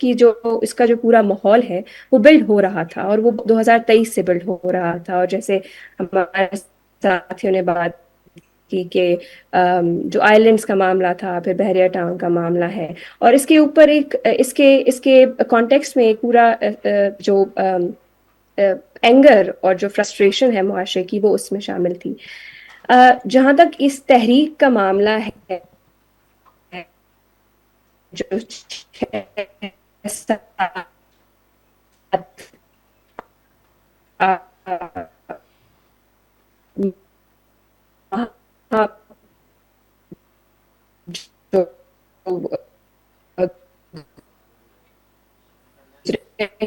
کا جو پورا ماحول ہے وہ بلڈ ہو رہا تھا اور وہ 2023 سے بلڈ ہو رہا تھا. اور جیسے ہمارے ساتھیوں نے بات کی کہ جو آئلینڈز کا معاملہ تھا, پھر بحریہ ٹاؤن کا معاملہ ہے, اور اس کے اوپر ایک اس کے کانٹیکسٹ میں ایک پورا جو اینگر اور جو فرسٹریشن ہے معاشرے کی وہ اس میں شامل تھی. جہاں تک اس تحریک کا معاملہ ہے جو 6-7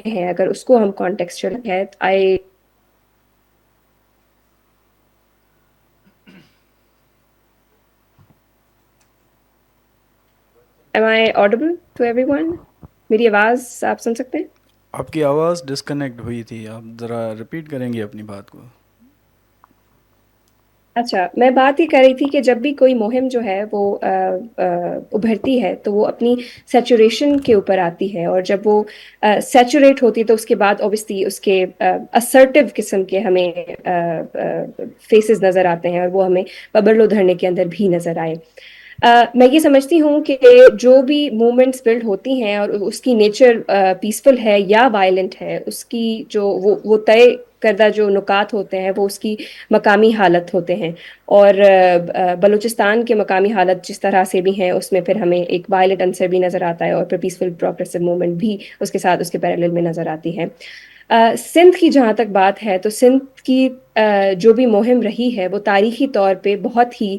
ہیں اگر اس کو ہم کانٹیکسچل ہے آئی Am I audible to everyone? میری آواز آپ سن سکتے ہیں؟ آپ کی آواز ڈسکنیکٹ ہوئی تھی, آپ ذرا ریپیٹ کریں گے اپنی بات کو. اچھا, میں بات ہی کر رہی تھی کہ جب بھی کوئی مہم جو ہے وہ ابھرتی ہے تو وہ اپنی سیچوریشن کے اوپر آتی ہے, اور جب وہ سیچوریٹ ہوتی ہے تو اس کے بعد اوبیسلی اس کے اسرٹیو قسم کے ہمیں فیسز نظر آتے ہیں, اور وہ ہمیں ببر لو دھرنے کے اندر بھی نظر آئے. میں یہ سمجھتی ہوں کہ جو بھی موومنٹس بلڈ ہوتی ہیں اور اس کی نیچر پیسفل ہے یا وائلنٹ ہے, اس کی جو وہ طے کردہ جو نکات ہوتے ہیں وہ اس کی مقامی حالت ہوتے ہیں, اور بلوچستان کے مقامی حالت جس طرح سے بھی ہیں اس میں پھر ہمیں ایک وائلنٹ عنصر بھی نظر آتا ہے, اور پھر پیسفل پروگریسو موومنٹ بھی اس کے ساتھ اس کے پیرالل میں نظر آتی ہے. سندھ کی جہاں تک بات ہے تو سندھ کی جو بھی مہم رہی ہے وہ تاریخی طور پہ بہت ہی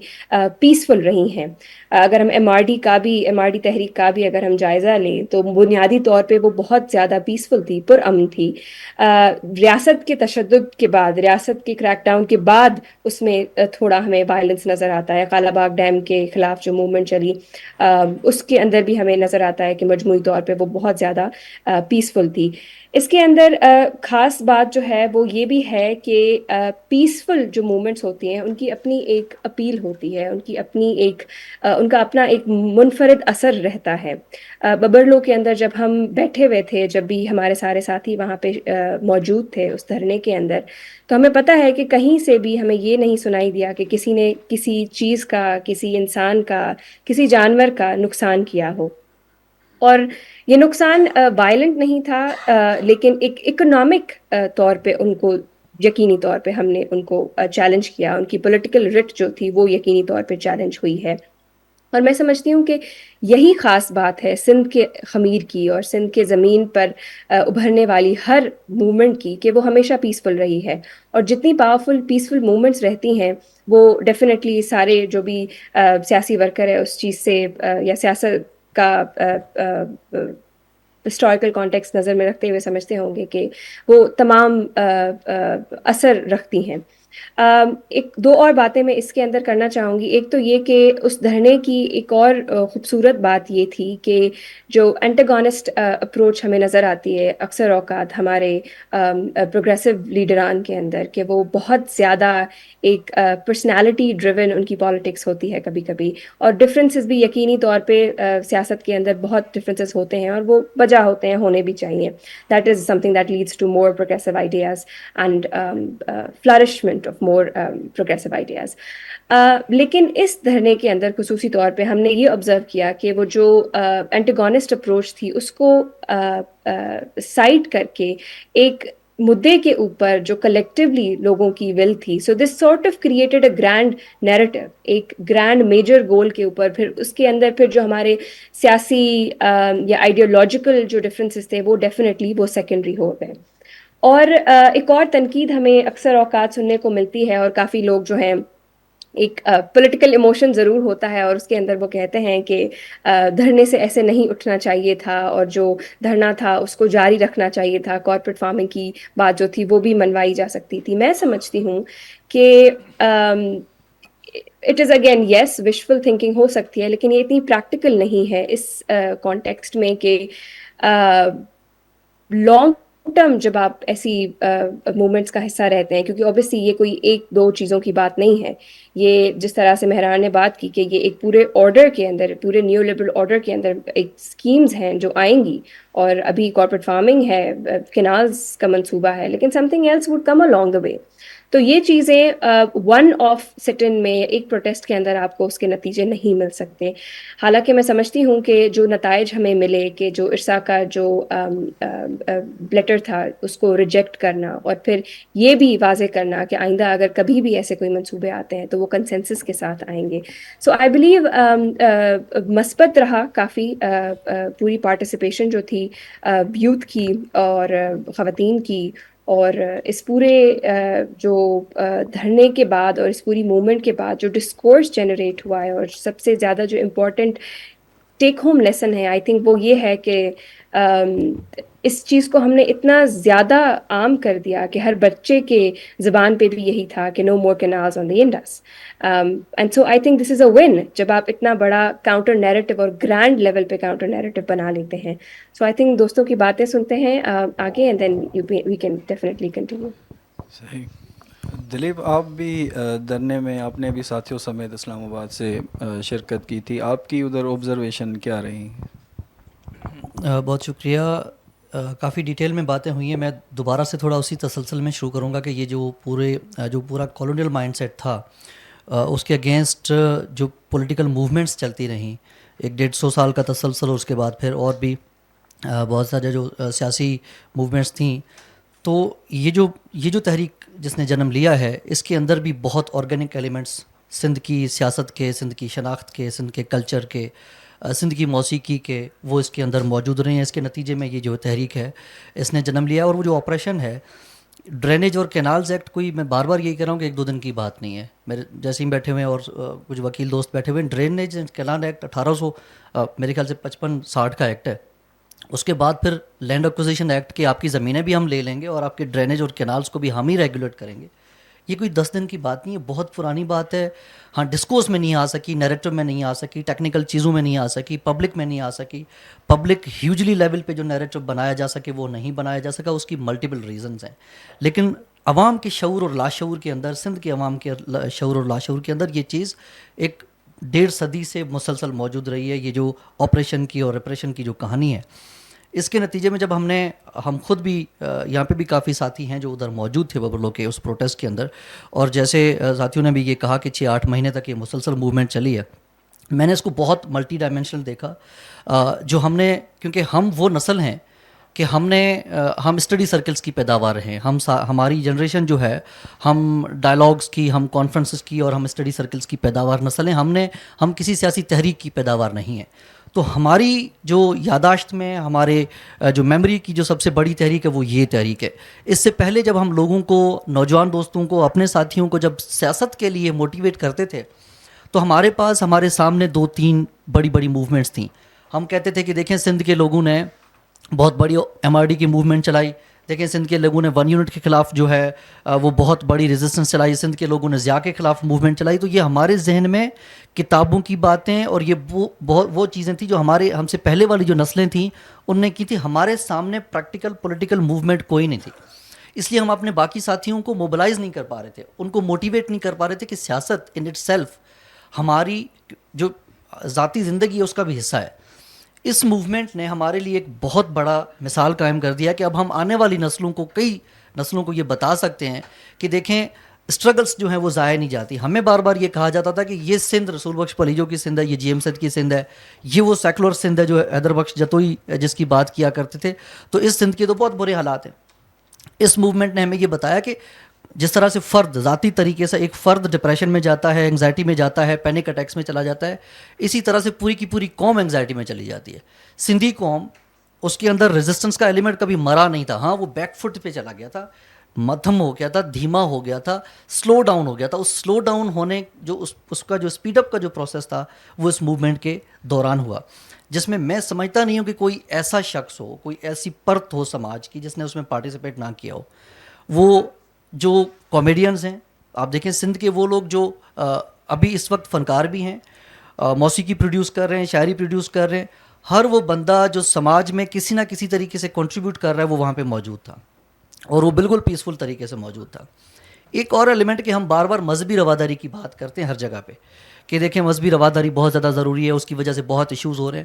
پیسفل رہی ہیں. اگر ہم ایم آر ڈی تحریک کا بھی اگر ہم جائزہ لیں تو بنیادی طور پہ وہ بہت زیادہ پیسفل تھی، پرامن تھی. ریاست کے تشدد کے بعد، ریاست کے کریک ڈاؤن کے بعد اس میں تھوڑا ہمیں وائلنس نظر آتا ہے. قالہ باغ ڈیم کے خلاف جو موومنٹ چلی اس کے اندر بھی ہمیں نظر آتا ہے کہ مجموعی طور پہ وہ بہت زیادہ پیسفل تھی. اس کے اندر خاص بات جو ہے وہ یہ بھی ہے کہ پیسفل جو موومنٹس ہوتی ہیں ان کی اپنی ایک اپیل ہوتی ہے، ان کا اپنا ایک منفرد اثر رہتا ہے. ببرلو کے اندر جب ہم بیٹھے ہوئے تھے، جب بھی ہمارے سارے ساتھی وہاں پہ موجود تھے اس دھرنے کے اندر، تو ہمیں پتہ ہے کہ کہیں سے بھی ہمیں یہ نہیں سنائی دیا کہ کسی نے کسی چیز کا، کسی انسان کا، کسی جانور کا نقصان کیا ہو. اور یہ نقصان وائلنٹ نہیں تھا، لیکن ایک اکنامک طور پہ ان کو یقینی طور پہ ہم نے ان کو چیلنج کیا. ان کی پولیٹیکل رٹ جو تھی وہ یقینی طور پہ چیلنج ہوئی ہے. اور میں سمجھتی ہوں کہ یہی خاص بات ہے سندھ کے خمیر کی اور سندھ کے زمین پر ابھرنے والی ہر موومنٹ کی، کہ وہ ہمیشہ پیسفل رہی ہے. اور جتنی پاورفل پیسفل موومنٹس رہتی ہیں وہ ڈیفینیٹلی سارے جو بھی سیاسی ورکر ہے اس چیز سے یا سیاست کا ہسٹوریکل کانٹیکس نظر میں رکھتے ہوئے سمجھتے ہوں گے کہ وہ تمام اثر رکھتی ہیں. ایک دو اور باتیں میں اس کے اندر کرنا چاہوں گی. ایک تو یہ کہ اس دھرنے کی ایک اور خوبصورت بات یہ تھی کہ جو اینٹاگونسٹ اپروچ ہمیں نظر آتی ہے اکثر اوقات ہمارے پروگریسو لیڈران کے اندر، کہ وہ بہت زیادہ ایک پرسنالٹی ڈریون ان کی پالیٹکس ہوتی ہے کبھی کبھی، اور ڈفرینسز بھی یقینی طور پہ سیاست کے اندر بہت ڈفرینسز ہوتے ہیں اور وہ وجہ ہوتے ہیں، ہونے بھی چاہیے. That is something that leads to more progressive ideas and flourishment of more progressive ideas. لیکن اس دھرنے کے اندر خصوصی طور پہ ہم نے یہ آبزرو کیا کہ وہ جو اینٹاگونسٹ اپروچ تھی اس کو سائڈ کر کے ایک مدعے کے اوپر جو کلیکٹیولی لوگوں کی ول تھی، so this sort of created a grand narrative, ایک گرینڈ میجر گول کے اوپر. پھر اس کے اندر پھر جو ہمارے سیاسی یا آئیڈیولوجیکل جو ڈفرینسز تھے وہ ڈیفینیٹلی وہ سیکنڈری ہو گئے. اور ایک اور تنقید ہمیں اکثر اوقات سننے کو ملتی ہے، اور کافی لوگ جو ہیں ایک پولیٹیکل ایموشن ضرور ہوتا ہے اور اس کے اندر وہ کہتے ہیں کہ دھرنے سے ایسے نہیں اٹھنا چاہیے تھا، اور جو دھرنا تھا اس کو جاری رکھنا چاہیے تھا. کارپوریٹ فارمنگ کی بات جو تھی وہ بھی منوائی جا سکتی تھی. میں سمجھتی ہوں کہ it is again yes wishful thinking ہو سکتی ہے، لیکن یہ اتنی پریکٹیکل نہیں ہے اس کانٹیکسٹ میں کہ لانگ ٹرم جب آپ ایسی موومنٹس کا حصہ رہتے ہیں، کیونکہ اوبیسلی یہ کوئی ایک دو چیزوں کی بات نہیں ہے. یہ جس طرح سے مہران نے بات کی کہ یہ ایک پورے آرڈر کے اندر، پورے نیو لبرل آرڈر کے اندر ایک اسکیمز ہیں جو آئیں گی، اور ابھی کارپوریٹ فارمنگ ہے، کینالز کا منصوبہ ہے، لیکن something else would come along the way. تو یہ چیزیں ون آف سٹن میں ایک پروٹیسٹ کے اندر آپ کو اس کے نتیجے نہیں مل سکتے. حالانکہ میں سمجھتی ہوں کہ جو نتائج ہمیں ملے کہ جو ارسا کا جو لیٹر تھا اس کو ریجیکٹ کرنا، اور پھر یہ بھی واضح کرنا کہ آئندہ اگر کبھی بھی ایسے کوئی منصوبے آتے ہیں تو وہ کنسنسس کے ساتھ آئیں گے. سو آئی بلیو مثبت رہا کافی پوری پارٹیسپیشن جو تھی یوتھ کی اور خواتین کی. اور اس پورے جو دھرنے کے بعد اور اس پوری موومنٹ کے بعد جو ڈسکورس جنریٹ ہوا ہے، اور سب سے زیادہ جو امپورٹنٹ ٹیک ہوم لیسن ہے آئی تھنک وہ یہ ہے کہ اس چیز کو ہم نے اتنا زیادہ عام کر دیا کہ ہر بچے کے زبان پہ بھی یہی تھا کہ no more canals on the Indus. And so I think this is a one جب آپ اتنا بڑا کاؤنٹر نیریٹو اور گرینڈ لیول پہ کاؤنٹر نیریٹو بنا لیتے ہیں. سو آئی تھنک دوستوں کی باتیں سنتے ہیں آگے، and then we can definitely continue. صحیح. دلیپ، آپ بھی دھرنے میں آپ نے بھی ساتھیوں سمیت اسلام آباد سے شرکت کی تھی، آپ کی ادھر آبزرویشن کیا رہی؟ بہت شکریہ. کافی ڈیٹیل میں باتیں ہوئی ہیں. میں دوبارہ سے تھوڑا اسی تسلسل میں شروع کروں گا کہ یہ جو پورا کالونیل مائنڈ سیٹ تھا اس کے اگینسٹ جو پولیٹیکل موومنٹس چلتی رہیں، 150 سال کا تسلسل، اور اس کے بعد پھر اور بھی بہت سارے جو سیاسی موومنٹس تھیں. تو یہ جو تحریک جس نے جنم لیا ہے اس کے اندر بھی بہت آرگینک ایلیمنٹس سندھ کی سیاست کے، سندھ کی شناخت کے، سندھ کے کلچر کے، سندھ کی موسیقی کے، وہ اس کے اندر موجود رہے ہیں. اس کے نتیجے میں یہ جو تحریک ہے اس نے جنم لیا. اور وہ جو آپریشن ہے ڈرینیج اور کینالز ایکٹ کوئی میں بار بار یہی کہہ رہا ہوں کہ 1-2 دن کی بات نہیں ہے. میرے جیسے ہی بیٹھے ہوئے ہیں اور کچھ وکیل دوست بیٹھے ہوئے ہیں, ڈرینیج اینڈ کینال ایکٹ 1800 میرے خیال سے 55-60 کا ایکٹ ہے. اس کے بعد پھر لینڈ ایکوزیشن ایکٹ کہ آپ کی زمینیں بھی ہم لے لیں گے اور آپ کے ڈرینیج اور کینالز کو بھی ہم ہی ریگولیٹ کریں گے. یہ کوئی 10 دن کی بات نہیں ہے, بہت پرانی بات ہے. ہاں ڈسکورس میں نہیں آ سکی, نیریٹو میں نہیں آ سکی, ٹیکنیکل چیزوں میں نہیں آ سکی, پبلک میں نہیں آ سکی. پبلک ہیوجلی لیول پہ جو نیریٹو بنایا جا سکے وہ نہیں بنایا جا سکا. اس کی ملٹیپل ریزنز ہیں, لیکن عوام کے شعور اور لاشعور کے اندر, سندھ کے عوام کے شعور اور لاشعور کے اندر یہ چیز ایک 1.5 صدی سے مسلسل موجود رہی ہے. یہ جو آپریشن کی اور ریپریشن کی جو کہانی ہے, اس کے نتیجے میں جب ہم خود بھی یہاں پہ بھی کافی ساتھی ہیں جو ادھر موجود تھے ببلو کے اس پروٹیسٹ کے اندر, اور جیسے ساتھیوں نے بھی یہ کہا کہ 6-8 مہینے تک یہ مسلسل موومنٹ چلی ہے. میں نے اس کو بہت ملٹی ڈائمینشنل دیکھا. جو ہم نے, کیونکہ ہم وہ نسل ہیں کہ ہم اسٹڈی سرکلز کی پیداوار ہیں. ہماری جنریشن جو ہے, ہم ڈائلاگس کی, ہم کانفرنسز کی اور ہم اسٹڈی سرکلز کی پیداوار نسل ہیں. ہم کسی سیاسی تحریک کی پیداوار نہیں ہیں. تو ہماری جو یاداشت میں, ہمارے جو میموری کی جو سب سے بڑی تحریک ہے وہ یہ تحریک ہے. اس سے پہلے جب ہم لوگوں کو, نوجوان دوستوں کو, اپنے ساتھیوں کو جب سیاست کے لیے موٹیویٹ کرتے تھے تو ہمارے سامنے 2-3 بڑی بڑی موومنٹس تھیں. ہم کہتے تھے کہ دیکھیں سندھ کے لوگوں نے بہت بڑی MRD کی موومنٹ چلائی, دیکھیں سندھ کے لوگوں نے 1 یونٹ کے خلاف جو ہے وہ بہت بڑی ریزسٹنس چلائی, سندھ کے لوگوں نے ضیاء کے خلاف موومنٹ چلائی. تو یہ ہمارے ذہن میں کتابوں کی باتیں اور یہ وہ چیزیں تھیں جو ہم سے پہلے والی جو نسلیں تھیں ان نے کی تھی. ہمارے سامنے پریکٹیکل پولیٹیکل موومنٹ کوئی نہیں تھی, اس لیے ہم اپنے باقی ساتھیوں کو موبلائز نہیں کر پا رہے تھے, ان کو موٹیویٹ نہیں کر پا رہے تھے کہ سیاست ان اٹ سیلف ہماری جو ذاتی زندگی ہے اس کا بھی حصہ ہے. اس موومنٹ نے ہمارے لیے ایک بہت بڑا مثال قائم کر دیا کہ اب ہم آنے والی نسلوں کو, کئی نسلوں کو یہ بتا سکتے ہیں کہ دیکھیں اسٹرگلس جو ہیں وہ ضائع نہیں جاتی. ہمیں بار بار یہ کہا جاتا تھا کہ یہ سندھ رسول بخش پلیجو کی سندھ ہے, یہ GM سندھ کی سندھ ہے, یہ وہ سیکولر سندھ ہے جو حیدر بخش جتوئی جس کی بات کیا کرتے تھے. تو اس سندھ کے تو بہت برے حالات ہیں. اس موومنٹ نے ہمیں یہ بتایا کہ جس طرح سے فرد ذاتی طریقے سے ایک فرد ڈپریشن میں جاتا ہے, انگزائٹی میں جاتا ہے, پینک اٹیکس میں چلا جاتا ہے, اسی طرح سے پوری کی پوری قوم انگزائٹی میں چلی جاتی ہے. سندھی قوم, اس کے اندر ریزسٹنس کا ایلیمنٹ کبھی مرا نہیں تھا. ہاں وہ بیک فٹ پہ چلا گیا تھا, مدھم ہو گیا تھا, دھیما ہو گیا تھا, سلو ڈاؤن ہو گیا تھا. اس سلو ڈاؤن ہونے جو اس کا جو اسپیڈ اپ کا جو پروسیس تھا وہ اس موومنٹ کے دوران ہوا, جس میں سمجھتا نہیں ہوں کہ کوئی ایسا شخص ہو, کوئی ایسی پرت ہو سماج کی جس نے اس میں پارٹیسپیٹ نہ کیا ہو. وہ جو کامیڈینز ہیں, آپ دیکھیں سندھ کے وہ لوگ جو ابھی اس وقت فنکار بھی ہیں, موسیقی پروڈیوس کر رہے ہیں, شاعری پروڈیوس کر رہے ہیں, ہر وہ بندہ جو سماج میں کسی نہ کسی طریقے سے کنٹریبیوٹ کر رہا ہے وہ وہاں پہ موجود تھا, اور وہ بالکل پیسفل طریقے سے موجود تھا. ایک اور ایلیمنٹ کہ ہم بار بار مذہبی رواداری کی بات کرتے ہیں ہر جگہ پہ کہ دیکھیں مذہبی رواداری بہت زیادہ ضروری ہے, اس کی وجہ سے بہت ایشوز ہو رہے ہیں.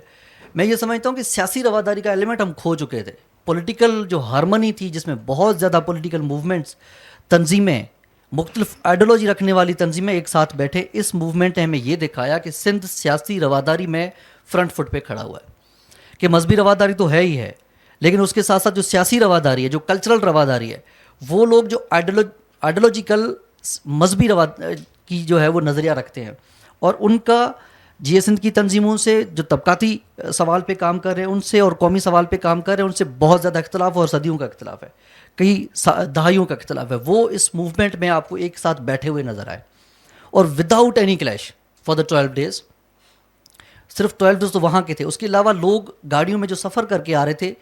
میں یہ سمجھتا ہوں کہ سیاسی رواداری کا ایلیمنٹ ہم کھو چکے تھے. پولیٹیکل جو ہارمنی تھی جس میں بہت زیادہ پولیٹیکل موومنٹس, تنظیمیں, مختلف آئیڈیالوجی رکھنے والی تنظیمیں ایک ساتھ بیٹھے, اس موومنٹ نے ہمیں یہ دکھایا کہ سندھ سیاسی رواداری میں فرنٹ فٹ پہ کھڑا ہوا ہے. کہ مذہبی رواداری تو ہے ہی ہے, لیکن اس کے ساتھ ساتھ جو سیاسی رواداری ہے, جو کلچرل رواداری ہے, وہ لوگ جو آئیڈیالوجیکل مذہبی کی جو ہے وہ نظریہ رکھتے ہیں, اور ان کا جی سندھ کی تنظیموں سے جو طبقاتی سوال پہ کام کر رہے ہیں ان سے, اور قومی سوال پہ کام کر رہے ہیں ان سے بہت زیادہ اختلاف اور صدیوں کا اختلاف ہے, کئی دہائیوں کا اختلاف ہے. وہ اس موومنٹ میں آپ کو ایک ساتھ بیٹھے ہوئے نظر آئے, اور without any clash for the 12 days. صرف 12 days تو وہاں کے تھے, اس کے علاوہ لوگ گاڑیوں میں جو سفر کر کے آ رہے تھے,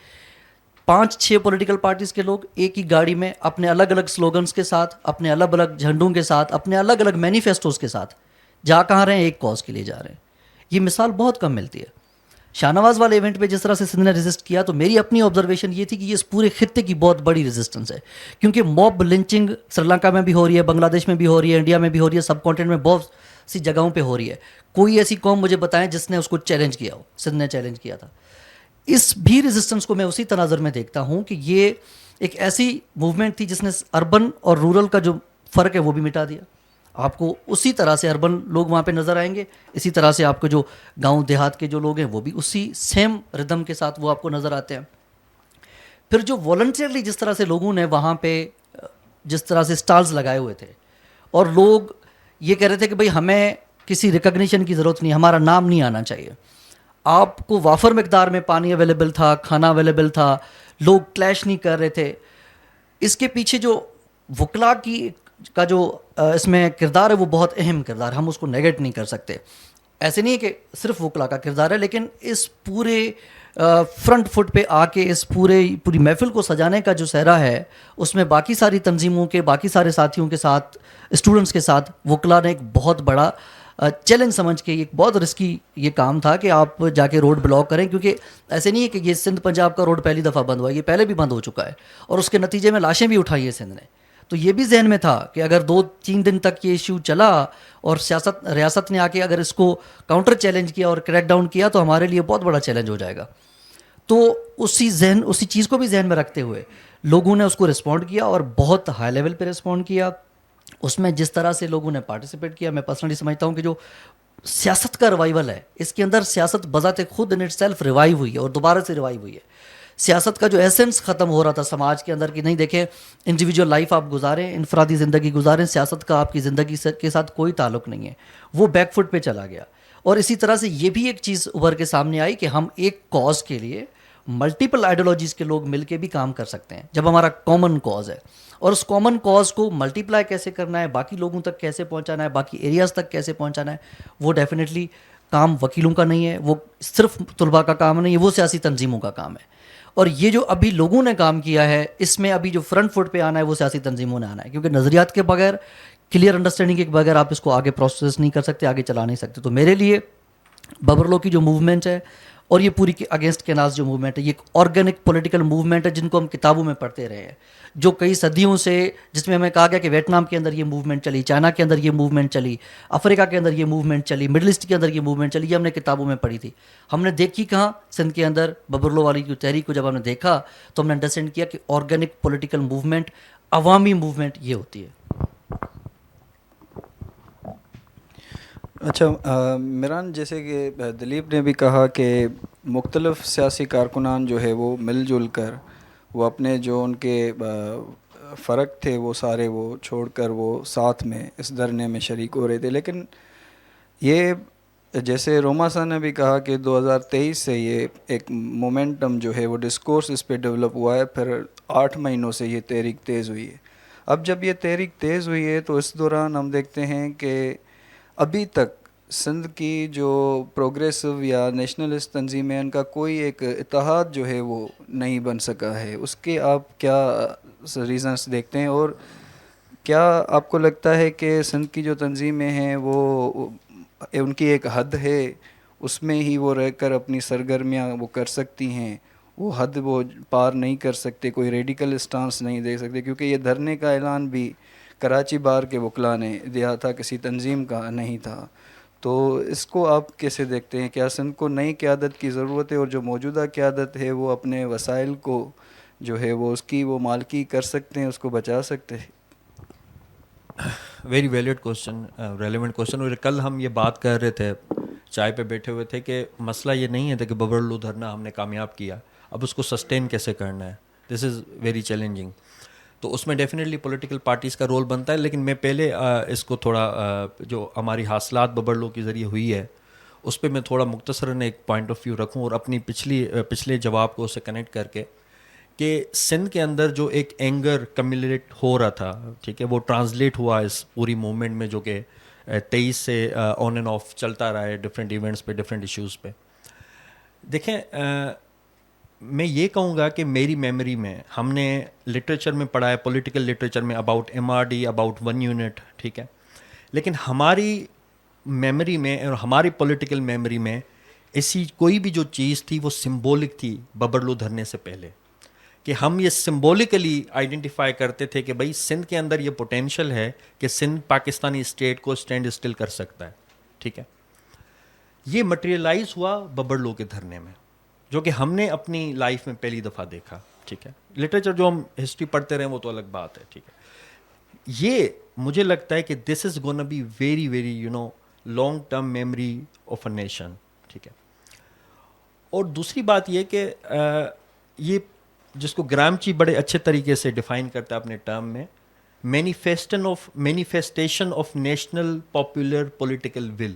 5-6 پولیٹیکل پارٹیز کے لوگ ایک ہی گاڑی میں اپنے الگ الگ سلوگنز کے ساتھ, اپنے الگ الگ جھنڈوں کے ساتھ, اپنے الگ الگ مینیفیسٹوز کے ساتھ جا کہاں رہے ہیں, ایک کاز کے لیے جا رہے ہیں. یہ مثال بہت کم ملتی ہے. شاہ نواز والے ایونٹ پہ جس طرح سے سندھ نے ریزسٹ کیا, تو میری اپنی آبزرویشن یہ تھی کہ یہ اس پورے خطے کی بہت بڑی ریزسٹنس ہے, کیونکہ موب لنچنگ سری لنکا میں بھی ہو رہی ہے, بنگلہ دیش میں بھی ہو رہی ہے, انڈیا میں بھی ہو رہی ہے, سب کانٹیننٹ میں بہت سی جگہوں پہ ہو رہی ہے. کوئی ایسی قوم مجھے بتائیں جس نے اس کو چیلنج کیا ہو. سندھ نے چیلنج کیا تھا. اس بھی ریزسٹنس کو میں اسی تناظر میں دیکھتا ہوں کہ یہ ایک ایسی موومنٹ تھی جس نے اربن اور رورل کا جو فرق ہے وہ بھی مٹا دیا. آپ کو اسی طرح سے اربن لوگ وہاں پہ نظر آئیں گے, اسی طرح سے آپ کو جو گاؤں دیہات کے جو لوگ ہیں وہ بھی اسی سیم ردم کے ساتھ وہ آپ کو نظر آتے ہیں. پھر جو والنٹیئرلی جس طرح سے لوگوں نے وہاں پہ جس طرح سے سٹالز لگائے ہوئے تھے, اور لوگ یہ کہہ رہے تھے کہ بھئی ہمیں کسی ریکگنیشن کی ضرورت نہیں, ہمارا نام نہیں آنا چاہیے. آپ کو وافر مقدار میں پانی اویلیبل تھا, کھانا اویلیبل تھا, لوگ کلیش نہیں کر رہے تھے. اس کے پیچھے جو وکلا کا جو اس میں کردار ہے وہ بہت اہم کردار ہے, ہم اس کو نیگیٹ نہیں کر سکتے. ایسے نہیں ہے کہ صرف وکلا کا کردار ہے, لیکن اس پورے فرنٹ فٹ پہ آ کے اس پوری محفل کو سجانے کا جو سہرا ہے اس میں باقی ساری تنظیموں کے, باقی سارے ساتھیوں کے ساتھ, اسٹوڈنٹس کے ساتھ وکلا نے ایک بہت بڑا چیلنج سمجھ کے, ایک بہت رسکی یہ کام تھا کہ آپ جا کے روڈ بلاک کریں, کیونکہ ایسے نہیں ہے کہ یہ سندھ پنجاب کا روڈ پہلی دفعہ بند ہوا ہے, یہ پہلے بھی بند ہو چکا ہے اور اس کے نتیجے میں لاشیں بھی اٹھائی ہے سندھ نے. تو یہ بھی ذہن میں تھا کہ اگر 2-3 دن تک یہ ایشو چلا اور ریاست نے آ کے اگر اس کو کاؤنٹر چیلنج کیا اور کریک ڈاؤن کیا تو ہمارے لیے بہت بڑا چیلنج ہو جائے گا. تو اسی چیز کو بھی ذہن میں رکھتے ہوئے لوگوں نے اس کو رسپونڈ کیا اور بہت ہائی لیول پہ رسپونڈ کیا. اس میں جس طرح سے لوگوں نے پارٹیسپیٹ کیا, میں پرسنلی سمجھتا ہوں کہ جو سیاست کا ریوائول ہے, اس کے اندر سیاست بذات خود ان اٹ سیلف ریوائیو ہوئی ہے اور دوبارہ سے ریوائیو ہوئی ہے. سیاست کا جو ایسنس ختم ہو رہا تھا سماج کے اندر کہ نہیں دیکھیں انڈیویجول لائف آپ گزاریں, انفرادی زندگی گزاریں, سیاست کا آپ کی زندگی کے ساتھ کوئی تعلق نہیں ہے, وہ بیک فٹ پہ چلا گیا. اور اسی طرح سے یہ بھی ایک چیز ابھر کے سامنے آئی کہ ہم ایک کاز کے لیے ملٹیپل آئیڈیالوجیز کے لوگ مل کے بھی کام کر سکتے ہیں جب ہمارا کامن کاز ہے. اور اس کامن کاز کو ملٹیپلائی کیسے کرنا ہے, باقی لوگوں تک کیسے پہنچانا ہے, باقی ایریاز تک کیسے پہنچانا ہے, وہ ڈیفینیٹلی کام وکیلوں کا نہیں ہے, وہ صرف طلباء کا کام نہیں ہے, وہ سیاسی تنظیموں کا کام ہے. اور یہ جو ابھی لوگوں نے کام کیا ہے اس میں ابھی جو فرنٹ فٹ پہ آنا ہے وہ سیاسی تنظیموں نے آنا ہے, کیونکہ نظریات کے بغیر, کلیئر انڈرسٹینڈنگ کے بغیر آپ اس کو آگے پروسیس نہیں کر سکتے, آگے چلا نہیں سکتے. تو میرے لیے ببرلو کی جو موومنٹ ہے اور یہ پوری اگینسٹ کینالز جو موومنٹ ہے, یہ ایک آرگینک پولیٹیکل موومنٹ ہے جن کو ہم کتابوں میں پڑھتے رہے ہیں, جو کئی صدیوں سے, جس میں ہمیں کہا گیا کہ ویتنام کے اندر یہ موومنٹ چلی, چائنا کے اندر یہ موومنٹ چلی, افریقہ کے اندر یہ موومنٹ چلی, مڈل ایسٹ کے اندر یہ موومنٹ چلی, یہ ہم نے کتابوں میں پڑھی تھی. ہم نے دیکھی کہاں سندھ کے اندر ببرلو والی کی تحریک کو جب ہم نے دیکھا تو ہم نے انڈرسٹینڈ کیا کہ آرگینک پولیٹیکل موومنٹ, عوامی موومنٹ یہ ہوتی ہے. اچھا میران, جیسے کہ دلیپ نے بھی کہا کہ مختلف سیاسی کارکنان جو ہے وہ مل جل کر وہ اپنے جو ان کے فرق تھے وہ سارے وہ چھوڑ کر وہ ساتھ میں اس دھرنے میں شریک ہو رہے تھے. لیکن یہ جیسے روما صاحب نے بھی کہا کہ 2023 سے یہ ایک مومنٹم جو ہے وہ ڈسکورس اس پہ ڈیولپ ہوا ہے, پھر 8 مہینوں سے یہ تحریک تیز ہوئی ہے. اب جب یہ تحریک تیز ہوئی ہے تو اس دوران ہم دیکھتے ہیں کہ ابھی تک سندھ کی جو پروگریسو یا نیشنلسٹ تنظیمیں ان کا کوئی ایک اتحاد جو ہے وہ نہیں بن سکا ہے. اس کے آپ کیا ریزنس دیکھتے ہیں, اور کیا آپ کو لگتا ہے کہ سندھ کی جو تنظیمیں ہیں وہ ان کی ایک حد ہے, اس میں ہی وہ رہ کر اپنی سرگرمیاں وہ کر سکتی ہیں, وہ حد وہ پار نہیں کر سکتے, کوئی ریڈیکل اسٹانس نہیں دے سکتے؟ کیونکہ یہ دھرنے کا اعلان بھی کراچی بار کے وکلاء نے دیا تھا, کسی تنظیم کا نہیں تھا. تو اس کو آپ کیسے دیکھتے ہیں؟ کیا سندھ کو نئی قیادت کی ضرورت ہے, اور جو موجودہ قیادت ہے وہ اپنے وسائل کو جو ہے وہ اس کی وہ مالکی کر سکتے ہیں, اس کو بچا سکتے ہیں؟ Very valid question, relevant question. اور کل ہم یہ بات کر رہے تھے, چائے پہ بیٹھے ہوئے تھے, کہ مسئلہ یہ نہیں ہے کہ ببرلو دھرنا ہم نے کامیاب کیا, اب اس کو سسٹین کیسے کرنا ہے. دس از ویری چیلنجنگ. تو اس میں ڈیفینیٹلی پولیٹیکل پارٹیز کا رول بنتا ہے. لیکن میں پہلے اس کو تھوڑا جو ہماری حاصلات ببرلو کے ذریعے ہوئی ہے اس پہ میں تھوڑا مختصراً ایک پوائنٹ آف ویو رکھوں, اور اپنی پچھلے جواب کو اس سے کنیکٹ کر کے, کہ سندھ کے اندر جو ایک اینگر کمیولیٹ ہو رہا تھا, ٹھیک ہے, وہ ٹرانسلیٹ ہوا اس پوری موومنٹ میں, جو کہ 23 سے آن اینڈ آف چلتا رہا ہے ڈفرینٹ ایونٹس پہ, ڈفرینٹ ایشوز پہ. دیکھیں, میں یہ کہوں گا کہ میری میموری میں ہم نے لٹریچر میں پڑھا ہے, پولیٹیکل لٹریچر میں, اباؤٹ MRD, اباؤٹ 1 یونٹ, ٹھیک ہے, لیکن ہماری میموری میں اور ہماری پولیٹیکل میموری میں ایسی کوئی بھی جو چیز تھی وہ سمبولک تھی ببرلو دھرنے سے پہلے, کہ ہم یہ سمبولکلی آئیڈینٹیفائی کرتے تھے کہ بھائی سندھ کے اندر یہ پوٹینشیل ہے کہ سندھ پاکستانی اسٹیٹ کو اسٹینڈ اسٹل کر سکتا ہے, ٹھیک ہے. یہ مٹیریلائز ہوا ببرلو کے دھرنے میں, جو کہ ہم نے اپنی لائف میں پہلی دفعہ دیکھا, ٹھیک ہے. لٹریچر جو ہم ہسٹری پڑھتے رہے وہ تو الگ بات ہے, ٹھیک ہے. یہ مجھے لگتا ہے کہ this is gonna be very very long term memory of a nation, ٹھیک ہے. اور دوسری بات یہ کہ یہ جس کو گرامچی بڑے اچھے طریقے سے ڈیفائن کرتا ہے اپنے ٹرم میں, manifestation of national popular political will.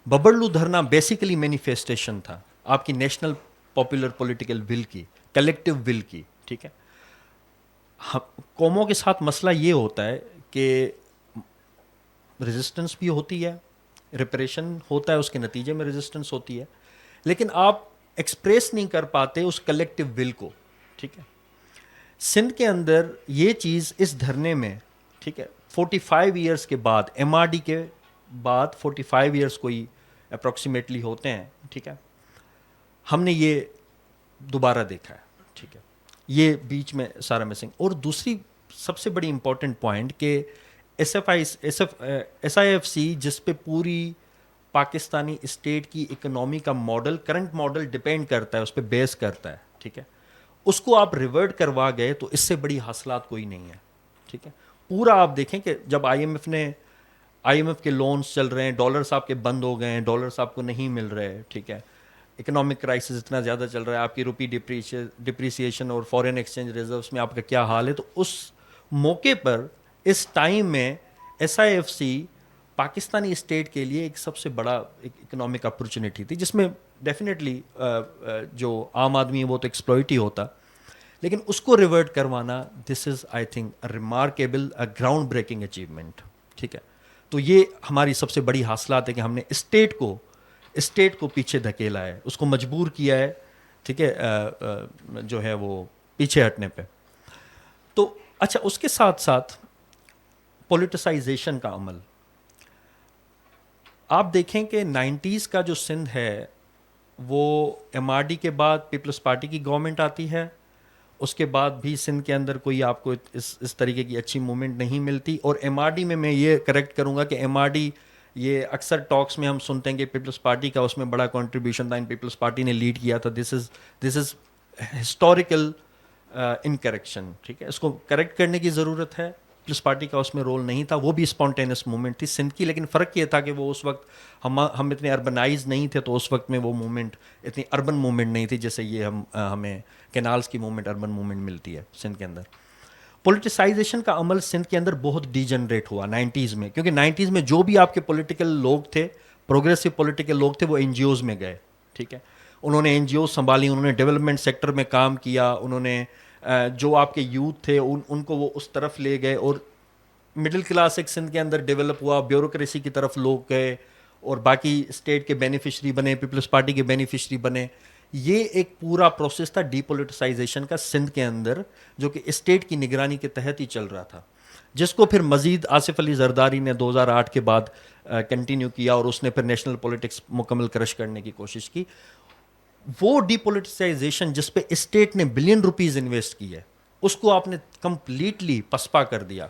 Babarloo دھرنا بیسیکلی مینیفیسٹیشن تھا آپ کی نیشنل پاپولر پولیٹیکل ول کی, کلیکٹیو ول کی, ٹھیک ہے. اور اس کے بعد یہ کہ جس کو گرامچی بڑے اچھے طریقے سے ڈیفائن کرتا ہے اپنے ٹرم میں, manifestation of national popular political will. Babarloo دھرنا بیسیکلی مینیفیسٹیشن تھا آپ کی نیشنل پاپولر پولیٹیکل ول کی, کلیکٹیو ول کی, ٹھیک ہے. قوموں کے ساتھ مسئلہ یہ ہوتا ہے کہ ریزسٹنس بھی ہوتی ہے, ریپریشن ہوتا ہے, اس کے نتیجے میں ریزسٹنس ہوتی ہے, لیکن آپ ایکسپریس نہیں کر پاتے اس کلیکٹیو ول کو. ٹھیک ہے, سندھ کے اندر یہ چیز اس دھرنے میں, ٹھیک ہے, 45 ایئرس کے بعد, ایم آر ڈی کے بعد 45 ایئرس کوئی اپروکسیمیٹلی ہوتے ہیں, ٹھیک ہے, ہم نے یہ دوبارہ دیکھا ہے. ٹھیک ہے, یہ بیچ میں سارا مسنگ. اور دوسری سب سے بڑی امپورٹنٹ پوائنٹ کہ ایس آئی ایف سی جس پہ پوری پاکستانی اسٹیٹ کی اکنامی کا ماڈل, کرنٹ ماڈل ڈپینڈ کرتا ہے, اس پہ بیس کرتا ہے, ٹھیک ہے, اس کو آپ ریورٹ کروا گئے تو اس سے بڑی حاصلات کوئی نہیں ہے. ٹھیک ہے, پورا آپ دیکھیں کہ جب آئی ایم ایف کے لونز چل رہے ہیں, ڈالرز آپ کے بند ہو گئے ہیں, ڈالرز آپ کو نہیں مل رہے, ٹھیک ہے, اکنامک کرائسس اتنا زیادہ چل رہا ہے, آپ کی روپی ڈپریسیشن اور فارن ایکسچینج ریزروز میں آپ کا کیا حال ہے, تو اس موقع پر اس ٹائم میں S I F C Pakistani state کے لیے ایک سب سے بڑا اکنامک اپرچونیٹی تھی, جس میں ڈیفینیٹلی جو عام آدمی ہے وہ تو ایکسپلوئٹ ہی ہوتا, لیکن اس کو ریورٹ کروانا, this is I think remarkable, groundbreaking achievement. ٹھیک ہے, تو یہ ہماری سب سے بڑی حاصلات ہے کہ ہم نے اسٹیٹ کو پیچھے دھکیلا ہے, اس کو مجبور کیا ہے, ٹھیک ہے, جو ہے وہ پیچھے ہٹنے پہ. تو اچھا, اس کے ساتھ ساتھ پولیٹیسائزیشن کا عمل آپ دیکھیں کہ 90s کا جو سندھ ہے وہ ایم آر ڈی کے بعد پیپلز پارٹی کی گورنمنٹ آتی ہے, اس کے بعد بھی سندھ کے اندر کوئی آپ کو اس طریقے کی اچھی موومنٹ نہیں ملتی. اور ایم آر ڈی میں یہ کریکٹ کروں گا کہ ایم آر ڈی, یہ اکثر ٹاکس میں ہم سنتے ہیں کہ پیپلز پارٹی کا اس میں بڑا کنٹریبیوشن تھا, پیپلز پارٹی نے لیڈ کیا تھا. دس از ہسٹوریکل انکریکشن. ٹھیک ہے, اس کو کریکٹ کرنے کی ضرورت ہے. پیپلز پارٹی کا اس میں رول نہیں تھا, وہ بھی اسپونٹینس موومنٹ تھی سندھ کی, لیکن فرق یہ تھا کہ وہ اس وقت ہم اتنے اربنائز نہیں تھے, تو اس وقت میں وہ موومنٹ اتنی اربن موومنٹ نہیں تھی جیسے یہ ہمیں کینالز کی موومنٹ, اربن موومنٹ ملتی ہے سندھ کے اندر. پولیٹیسائزیشن کا عمل سندھ کے اندر بہت ڈی جنریٹ ہوا 90s میں, کیونکہ 90s میں جو بھی آپ کے پولیٹیکل لوگ تھے, پروگریسو پولیٹیکل لوگ تھے, وہ این جی اوز میں گئے. ٹھیک ہے, انہوں نے این جی اوز سنبھالی, انہوں نے ڈیولپمنٹ سیکٹر میں کام کیا, انہوں نے جو آپ کے یوتھ تھے ان کو وہ اس طرف لے گئے, اور مڈل کلاس ایک سندھ کے اندر ڈیولپ ہوا, بیوروکریسی کی طرف لوگ گئے, اور باقی اسٹیٹ کے بینیفیشری بنے, پیپلز پارٹی کے بینیفیشری بنے. یہ ایک پورا پروسیس تھا ڈی پولیٹیسائزیشن کا سندھ کے اندر, جو کہ اسٹیٹ کی نگرانی کے تحت ہی چل رہا تھا, جس کو پھر مزید آصف علی زرداری نے 2008 کے بعد کنٹینیو کیا, اور اس نے پھر نیشنل پولیٹکس مکمل کرش کرنے کی کوشش کی. وہ ڈی پولیٹیسائزیشن جس پہ اسٹیٹ نے بلین روپیز انویسٹ کی ہے, اس کو آپ نے کمپلیٹلی پسپا کر دیا.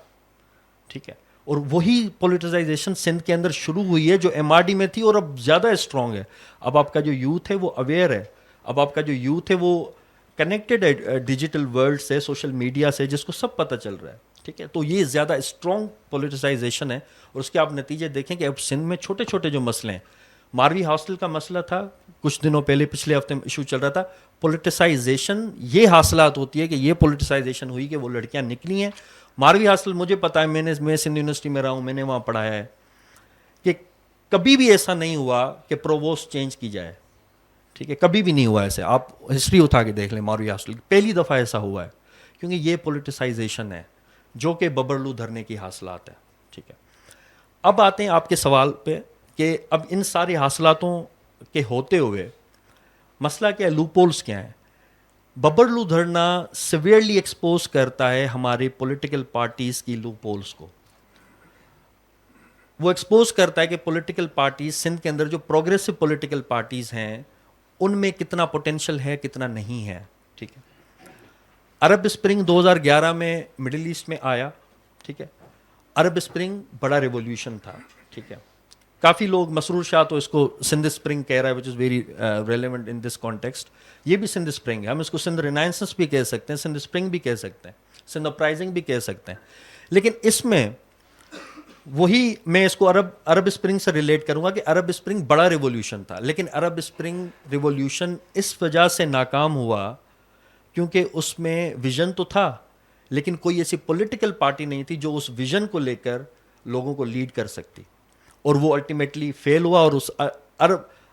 ٹھیک ہے, اور وہی پولیٹیسائزیشن سندھ کے اندر شروع ہوئی ہے جو ایم آر ڈی میں تھی, اور اب زیادہ اسٹرانگ ہے. اب آپ کا جو یوتھ ہے وہ اویئر ہے, اب آپ کا جو یوتھ ہے وہ کنیکٹڈ ہے ڈیجیٹل ورلڈ سے, سوشل میڈیا سے, جس کو سب پتہ چل رہا ہے. ٹھیک ہے, تو یہ زیادہ اسٹرانگ پولیٹیسائزیشن ہے, اور اس کے آپ نتیجے دیکھیں کہ اب سندھ میں چھوٹے چھوٹے جو مسئلے ہیں, ماروی ہاسٹل کا مسئلہ تھا کچھ دنوں پہلے, پچھلے ہفتے میں ایشو چل رہا تھا. پولیٹیسائزیشن یہ حاصلات ہوتی ہے کہ یہ پولیٹیسائزیشن ہوئی کہ وہ لڑکیاں نکلی ہیں. ماروی ہاسٹل مجھے پتا ہے, میں سندھ یونیورسٹی میں رہا ہوں, میں نے وہاں پڑھایا ہے, کہ کبھی بھی ایسا نہیں ہوا کہ پروووسٹ چینج کی جائے. ٹھیک ہے, کبھی بھی نہیں ہوا ایسے, آپ ہسٹری اٹھا کے دیکھ لیں ماروی ہاسٹل کی, پہلی دفعہ ایسا ہوا ہے, کیونکہ یہ پولیٹیسائزیشن ہے جو کہ ببرلو دھرنے کی حاصلات ہے. ٹھیک ہے, اب آتے ہیں آپ کے سوال پہ کہ اب ان سارے حاصلاتوں کے ہوتے ہوئے مسئلہ کیا ہے, لوپولز کیا ہیں. ببرلو دھرنا سیویئرلی ایکسپوز کرتا ہے ہمارے پولیٹیکل پارٹیز کی لوپولز کو. وہ ایکسپوز کرتا ہے کہ پولیٹیکل پارٹیز سندھ کے اندر جو پروگریسو پولیٹیکل پارٹیز ہیں ان میں کتنا پوٹینشیل ہے, کتنا نہیں ہے. ٹھیک ہے, عرب اسپرنگ 2011 میں مڈل ایسٹ میں آیا. ٹھیک ہے, عرب اسپرنگ بڑا ریولیوشن تھا. ٹھیک ہے, کافی لوگ, مسرور شاہ تو اس کو سندھ اسپرنگ کہہ رہا ہے, which is very relevant in this context. یہ بھی سندھ اسپرنگ ہے, ہم اس کو سندھ رینائنسنس بھی کہہ سکتے ہیں, سندھ اسپرنگ بھی کہہ سکتے ہیں, سندھ اپرائزنگ بھی کہہ سکتے ہیں. لیکن اس میں وہی میں اس کو عرب اسپرنگ سے ریلیٹ کروں گا کہ عرب اسپرنگ بڑا ریولیوشن تھا, لیکن عرب اسپرنگ ریولیوشن اس وجہ سے ناکام ہوا کیونکہ اس میں ویژن تو تھا, لیکن کوئی ایسی پولیٹیکل پارٹی نہیں تھی جو اس ویژن کو لے کر لوگوں کو لیڈ کر سکتی, اور وہ الٹیمیٹلی فیل ہوا. اور اس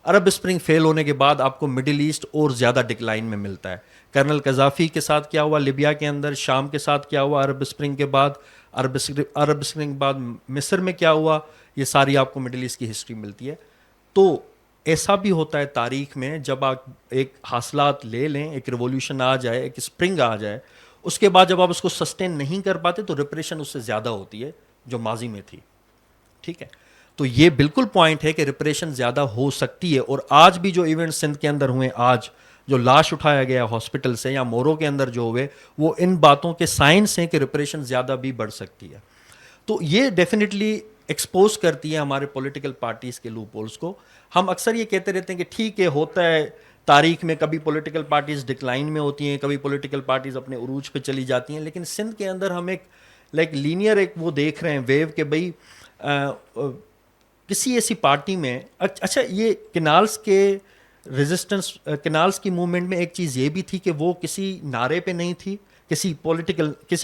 عرب اسپرنگ فیل ہونے کے بعد آپ کو مڈل ایسٹ اور زیادہ ڈکلائن میں ملتا ہے. کرنل قذافی کے ساتھ کیا ہوا لیبیا کے اندر, شام کے ساتھ کیا ہوا عرب اسپرنگ کے بعد, عرب اسپرنگ کے بعد مصر میں کیا ہوا, یہ ساری آپ کو مڈل ایسٹ کی ہسٹری ملتی ہے. تو ایسا بھی ہوتا ہے تاریخ میں, جب آپ ایک حاصلات لے لیں, ایک ریولیوشن آ جائے, ایک اسپرنگ آ جائے, اس کے بعد جب آپ اس کو سسٹین نہیں کر پاتے تو ریپریشن اس سے زیادہ ہوتی ہے جو ماضی میں تھی. ٹھیک ہے, تو یہ بالکل پوائنٹ ہے کہ ریپریشن زیادہ ہو سکتی ہے. اور آج بھی جو ایونٹ سندھ کے اندر ہوئے, آج جو لاش اٹھایا گیا ہاسپٹل سے یا مورو کے اندر جو ہوئے, وہ ان باتوں کے سائنس ہیں کہ ریپریشن زیادہ بھی بڑھ سکتی ہے. تو یہ ڈیفینیٹلی ایکسپوز کرتی ہے ہمارے پولیٹیکل پارٹیز کے لوپ ہولز کو. ہم اکثر یہ کہتے رہتے ہیں کہ ٹھیک ہے, ہوتا ہے تاریخ میں, کبھی پولیٹیکل پارٹیز ڈکلائن میں ہوتی ہیں, کبھی پولیٹیکل پارٹیز اپنے عروج پہ چلی جاتی ہیں, لیکن سندھ کے اندر ہم ایک لینئر ایک وہ دیکھ رہے ہیں ویو کہ بھئی کسی ایسی پارٹی میں, اچھا یہ کنالز کے ریزسٹنس, کنالز کی موومنٹ میں ایک چیز یہ بھی تھی کہ وہ کسی نعرے پہ نہیں تھی, کسی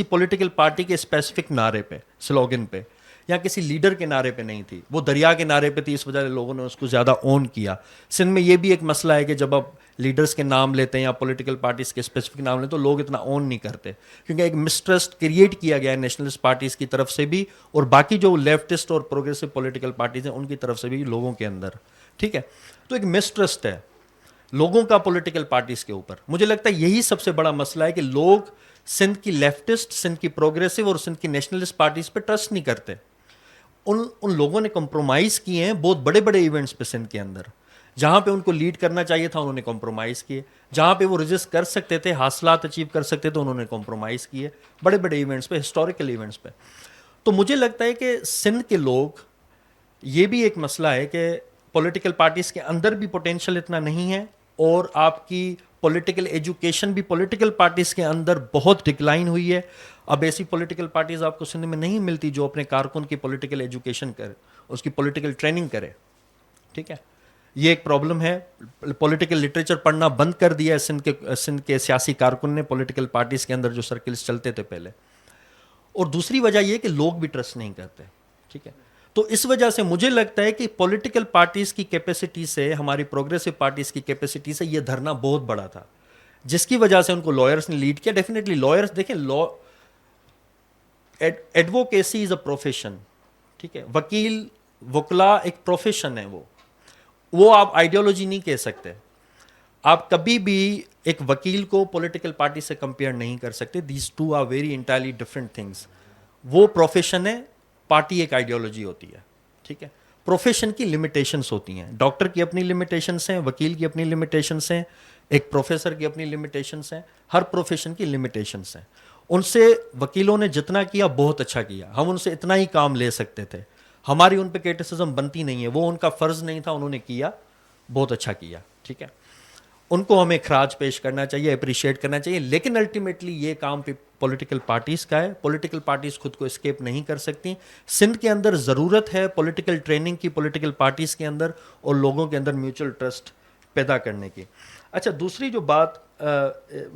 پولیٹیکل پارٹی کے اسپیسیفک نعرے پہ, سلوگن پہ, یا کسی لیڈر کے نعرے پہ نہیں تھی, وہ دریا کے نعرے پہ تھی, اس وجہ سے لوگوں نے اس کو زیادہ اون کیا. سندھ میں یہ بھی ایک مسئلہ ہے کہ جب آپ لیڈرز کے نام لیتے ہیں یا پولیٹیکل پارٹیز کے اسپیسیفک نام لیتے ہیں تو لوگ اتنا اون نہیں کرتے, کیونکہ ایک مسٹرسٹ کریٹ کیا گیا ہے نیشنلسٹ پارٹیز کی طرف سے بھی, اور باقی جو لیفٹسٹ اور پروگریسو پولیٹیکل پارٹیز ہیں ان کی طرف سے بھی لوگوں کے اندر. ٹھیک ہے, تو ایک مسٹرسٹ ہے لوگوں کا پولیٹیکل پارٹیز کے اوپر. مجھے لگتا ہے یہی سب سے بڑا مسئلہ ہے کہ لوگ سندھ کی لیفٹسٹ, سندھ کی پروگریسو اور سندھ کی نیشنلسٹ پارٹیز پہ ٹرسٹ نہیں کرتے. ان لوگوں نے کمپرومائز کیے ہیں بہت بڑے بڑے ایونٹس پہ سندھ کے اندر, جہاں پہ ان کو لیڈ کرنا چاہیے تھا انہوں نے کمپرومائز کیے, جہاں پہ وہ ریزسٹ کر سکتے تھے, حاصلات اچیو کر سکتے تھے, انہوں نے کمپرومائز کیے بڑے بڑے ایونٹس پہ, ہسٹوریکل ایونٹس پہ. تو مجھے لگتا ہے کہ سندھ کے لوگ, یہ بھی ایک مسئلہ ہے کہ پولیٹیکل پارٹیز کے اندر بھی پوٹینشیل اتنا نہیں ہے, اور آپ کی پولیٹیکل ایجوکیشن بھی پولیٹیکل پارٹیز کے اندر بہت ڈکلائن ہوئی ہے. اب ایسی پولیٹیکل پارٹیز آپ کو سندھ میں نہیں ملتی جو اپنے کارکن کی پولیٹیکل ایجوکیشن کرے, اس کی پولیٹیکل ٹریننگ کرے. ٹھیک ہے, یہ ایک پرابلم ہے. پولیٹیکل لٹریچر پڑھنا بند کر دیا ہے سندھ کے سیاسی کارکن نے پولیٹیکل پارٹیز کے اندر جو سرکلز چلتے تھے پہلے. اور دوسری وجہ یہ کہ لوگ بھی ٹرسٹ نہیں کرتے. ٹھیک ہے, تو اس وجہ سے مجھے لگتا ہے کہ پولیٹیکل پارٹیز کی کیپیسٹی سے, ہماری پروگریسو پارٹیز کی کیپیسٹی سے یہ دھرنا بہت بڑا تھا, جس کی وجہ سے ان کو لائرس نے لیڈ کیا. ڈیفینیٹلی لائرس, دیکھیں ایڈوکیسی از اے پروفیشن. ٹھیک ہے, وکلا ایک پروفیشن ہے, وہ آپ آئیڈیالوجی نہیں کہہ سکتے. آپ کبھی بھی ایک وکیل کو پولیٹیکل پارٹی سے کمپیئر نہیں کر سکتے. These two are very entirely different things. وہ پروفیشن ہے, پارٹی ایک آئیڈیالوجی ہوتی ہے. ٹھیک ہے, پروفیشن کی لمیٹیشنس ہوتی ہیں, ڈاکٹر کی اپنی لمیٹیشنس ہیں, وکیل کی اپنی لمیٹیشنس ہیں, ایک پروفیسر کی اپنی لمیٹیشنس ہیں, ہر پروفیشن کی لمیٹیشنس ہیں. ان سے وکیلوں نے جتنا کیا بہت اچھا کیا, ہم ان سے اتنا ہی کام لے سکتے تھے, ہماری ان پہ کرٹیسزم بنتی نہیں ہے, وہ ان کا فرض نہیں تھا, انہوں نے کیا, بہت اچھا کیا. ٹھیک ہے, ان کو ہمیں خراج پیش کرنا چاہیے, اپریشیٹ کرنا چاہیے. لیکن الٹیمیٹلی یہ کام پولیٹیکل پارٹیز کا ہے. پولیٹیکل پارٹیز خود کو اسکیپ نہیں کر سکتی. سندھ کے اندر ضرورت ہے پولیٹیکل ٹریننگ کی, پولیٹیکل پارٹیز کے اندر, اور لوگوں کے اندر میوچل ٹرسٹ پیدا کرنے کی. اچھا, دوسری جو بات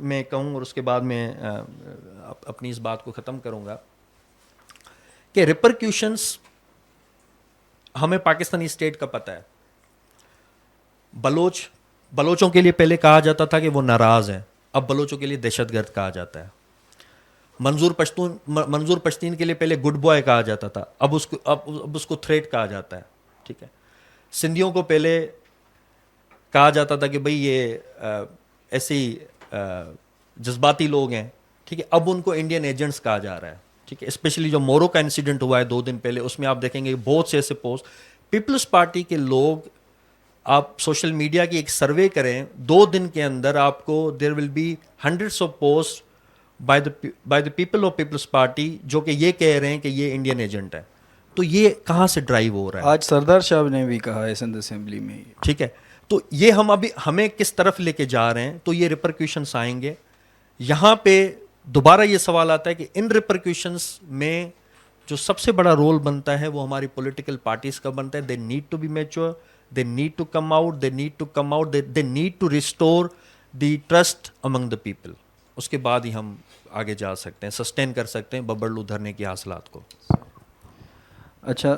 میں کہوں اور اس کے بعد میں اپنی اس بات کو ختم کروں گا کہ ریپرکیوشنس ہمیں پاکستانی اسٹیٹ کا پتہ ہے. بلوچوں کے لیے پہلے کہا جاتا تھا کہ وہ ناراض ہیں, اب بلوچوں کے لیے دہشت گرد کہا جاتا ہے. منظور پشتین کے لیے پہلے گڈ بوائے کہا جاتا تھا, اب اس کو تھریٹ کہا جاتا ہے. ٹھیک ہے, سندھیوں کو پہلے کہا جاتا تھا کہ بھئی یہ ایسی جذباتی لوگ ہیں. ٹھیک ہے, اب ان کو انڈین ایجنٹس کہا جا رہا ہے. ٹھیک ہے, اسپیشلی جو مورو کا انسیڈنٹ ہوا ہے 2 دن پہلے, اس میں آپ دیکھیں گے بہت سے ایسے پوسٹ پیپلز پارٹی کے لوگ, آپ سوشل میڈیا کی ایک سروے کریں, 2 دن کے اندر آپ کو there will be hundreds of post by the people of Peoples Party جو کہ یہ کہہ رہے ہیں کہ یہ انڈین ایجنٹ ہے. تو یہ کہاں سے ڈرائیو ہو رہا ہے؟ آج سردار صاحب نے بھی کہا ہے سندھ اسمبلی میں. ٹھیک ہے, تو یہ ہمیں کس طرف لے کے جا رہے ہیں, تو یہ ریپرکیوشنس آئیں گے. یہاں پہ دوبارہ یہ سوال آتا ہے کہ ان ریپرکیوشنس میں جو سب سے بڑا رول بنتا ہے وہ ہماری پولیٹیکل پارٹیز کا بنتا ہے. They need to be mature, they need to come out, they need to restore the trust among the people. اس کے بعد ہی ہم آگے جا سکتے ہیں, سسٹین کر سکتے ہیں ببرلو دھرنے کی حاصلات کو. اچھا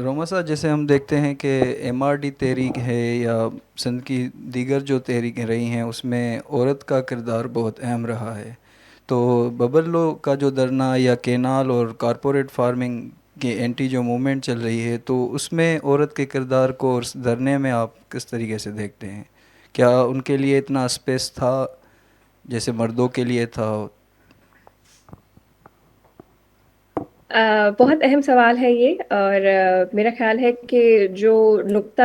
روما صاحب، جیسے ہم دیکھتے ہیں کہ ایم آر ڈی تحریک ہے یا سندھ کی دیگر جو تحریکیں رہی ہیں اس میں عورت کا کردار بہت اہم رہا ہے، تو ببر لو کا جو دھرنا یا کینال اور کارپوریٹ فارمنگ کی اینٹی جو موومنٹ چل رہی ہے، تو اس میں عورت کے کردار کو اور اس دھرنے میں آپ کس طریقے سے دیکھتے ہیں؟ کیا ان کے لیے اتنا اسپیس تھا جیسے مردوں کے لیے تھا؟ بہت اہم سوال ہے یہ، اور میرا خیال ہے کہ جو نقطہ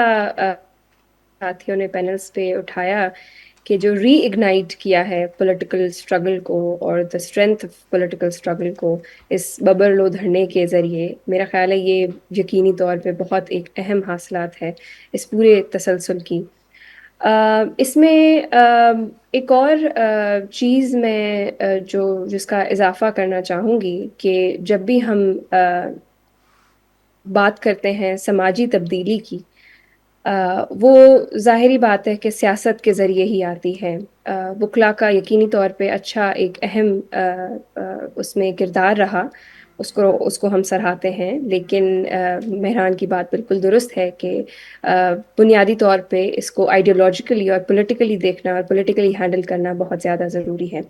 ساتھیوں نے پینلز پہ اٹھایا کہ جو ری اگنائٹ کیا ہے پولیٹیکل اسٹرگل کو اور the strength of political struggle کو اس ببر لو دھرنے کے ذریعے، میرا خیال ہے یہ یقینی طور پہ بہت ایک اہم حاصلات ہے اس پورے تسلسل کی۔ اس میں ایک اور چیز میں جس کا اضافہ کرنا چاہوں گی کہ جب بھی ہم بات کرتے ہیں سماجی تبدیلی کی، وہ ظاہری بات ہے کہ سیاست کے ذریعے ہی آتی ہے۔ وکلا کا یقینی طور پہ اچھا ایک اہم اس میں کردار رہا، اس کو ہم سراہتے ہیں، لیکن مہران کی بات بالکل درست ہے کہ بنیادی طور پہ اس کو آئیڈیولوجیکلی اور پولیٹیکلی دیکھنا اور پولیٹیکلی ہینڈل کرنا بہت زیادہ ضروری ہے۔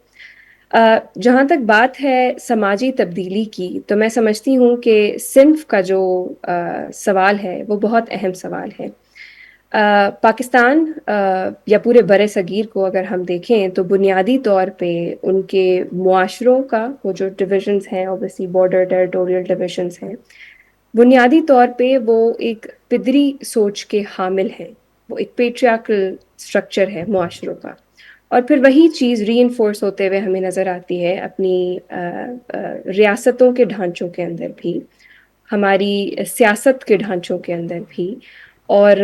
جہاں تک بات ہے سماجی تبدیلی کی، تو میں سمجھتی ہوں کہ صنف کا جو سوال ہے وہ بہت اہم سوال ہے۔ پاکستان یا پورے بر صغیر کو اگر ہم دیکھیں تو بنیادی طور پہ ان کے معاشروں کا وہ جو ڈویژنز ہیں، اوبویسلی بارڈر ٹیریٹوریل ڈویژنز ہیں، بنیادی طور پہ وہ ایک پدری سوچ کے حامل ہیں، وہ ایک پیٹریارکل اسٹرکچر ہے معاشروں کا، اور پھر وہی چیز ری انفورس ہوتے ہوئے ہمیں نظر آتی ہے اپنی ریاستوں کے ڈھانچوں کے اندر بھی، ہماری سیاست کے ڈھانچوں کے اندر بھی، اور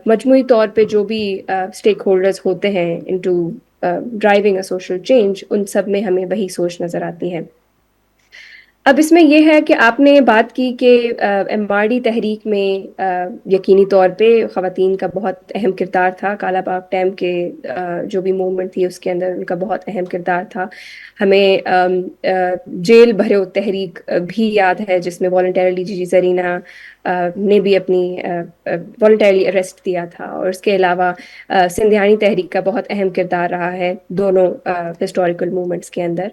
مجموعی طور پہ جو بھی اسٹیک ہولڈرز ہوتے ہیں into driving a social change, ان سب میں ہمیں وہی سوچ نظر آتی ہے۔ اب اس میں یہ ہے کہ آپ نے بات کی کہ ایم آر ڈی تحریک میں یقینی طور پہ خواتین کا بہت اہم کردار تھا، کالا باغ ڈیم کے جو بھی موومنٹ تھی اس کے اندر ان کا بہت اہم کردار تھا۔ ہمیں جیل بھرو تحریک بھی یاد ہے جس میں والنٹیرلی جی زرینہ نے بھی اپنی والنٹیرلی اریسٹ دیا تھا، اور اس کے علاوہ سندھیانی تحریک کا بہت اہم کردار رہا ہے دونوں ہسٹوریکل موومنٹس کے اندر۔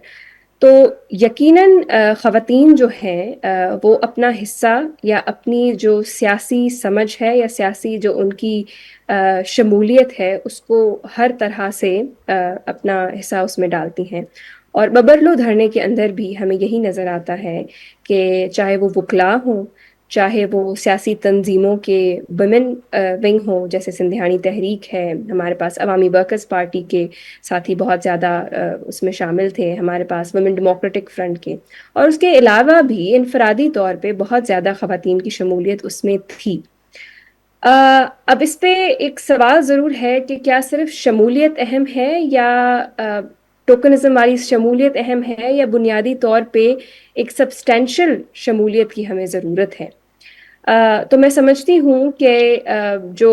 تو یقیناً خواتین جو ہیں وہ اپنا حصہ یا اپنی جو سیاسی سمجھ ہے یا سیاسی جو ان کی شمولیت ہے اس کو ہر طرح سے اپنا حصہ اس میں ڈالتی ہیں، اور ببرلو دھرنے کے اندر بھی ہمیں یہی نظر آتا ہے کہ چاہے وہ وکلاء ہوں، چاہے وہ سیاسی تنظیموں کے ویمن ونگ ہوں جیسے سندھیانی تحریک ہے، ہمارے پاس عوامی ورکرز پارٹی کے ساتھی بہت زیادہ اس میں شامل تھے، ہمارے پاس ویمن ڈیموکریٹک فرنٹ کے، اور اس کے علاوہ بھی انفرادی طور پہ بہت زیادہ خواتین کی شمولیت اس میں تھی۔ اب اس پہ ایک سوال ضرور ہے کہ کیا صرف شمولیت اہم ہے یا ٹوکنزم والی شمولیت اہم ہے، یا بنیادی طور پہ ایک سبسٹینشل شمولیت کی ہمیں ضرورت ہے۔ تو میں سمجھتی ہوں کہ جو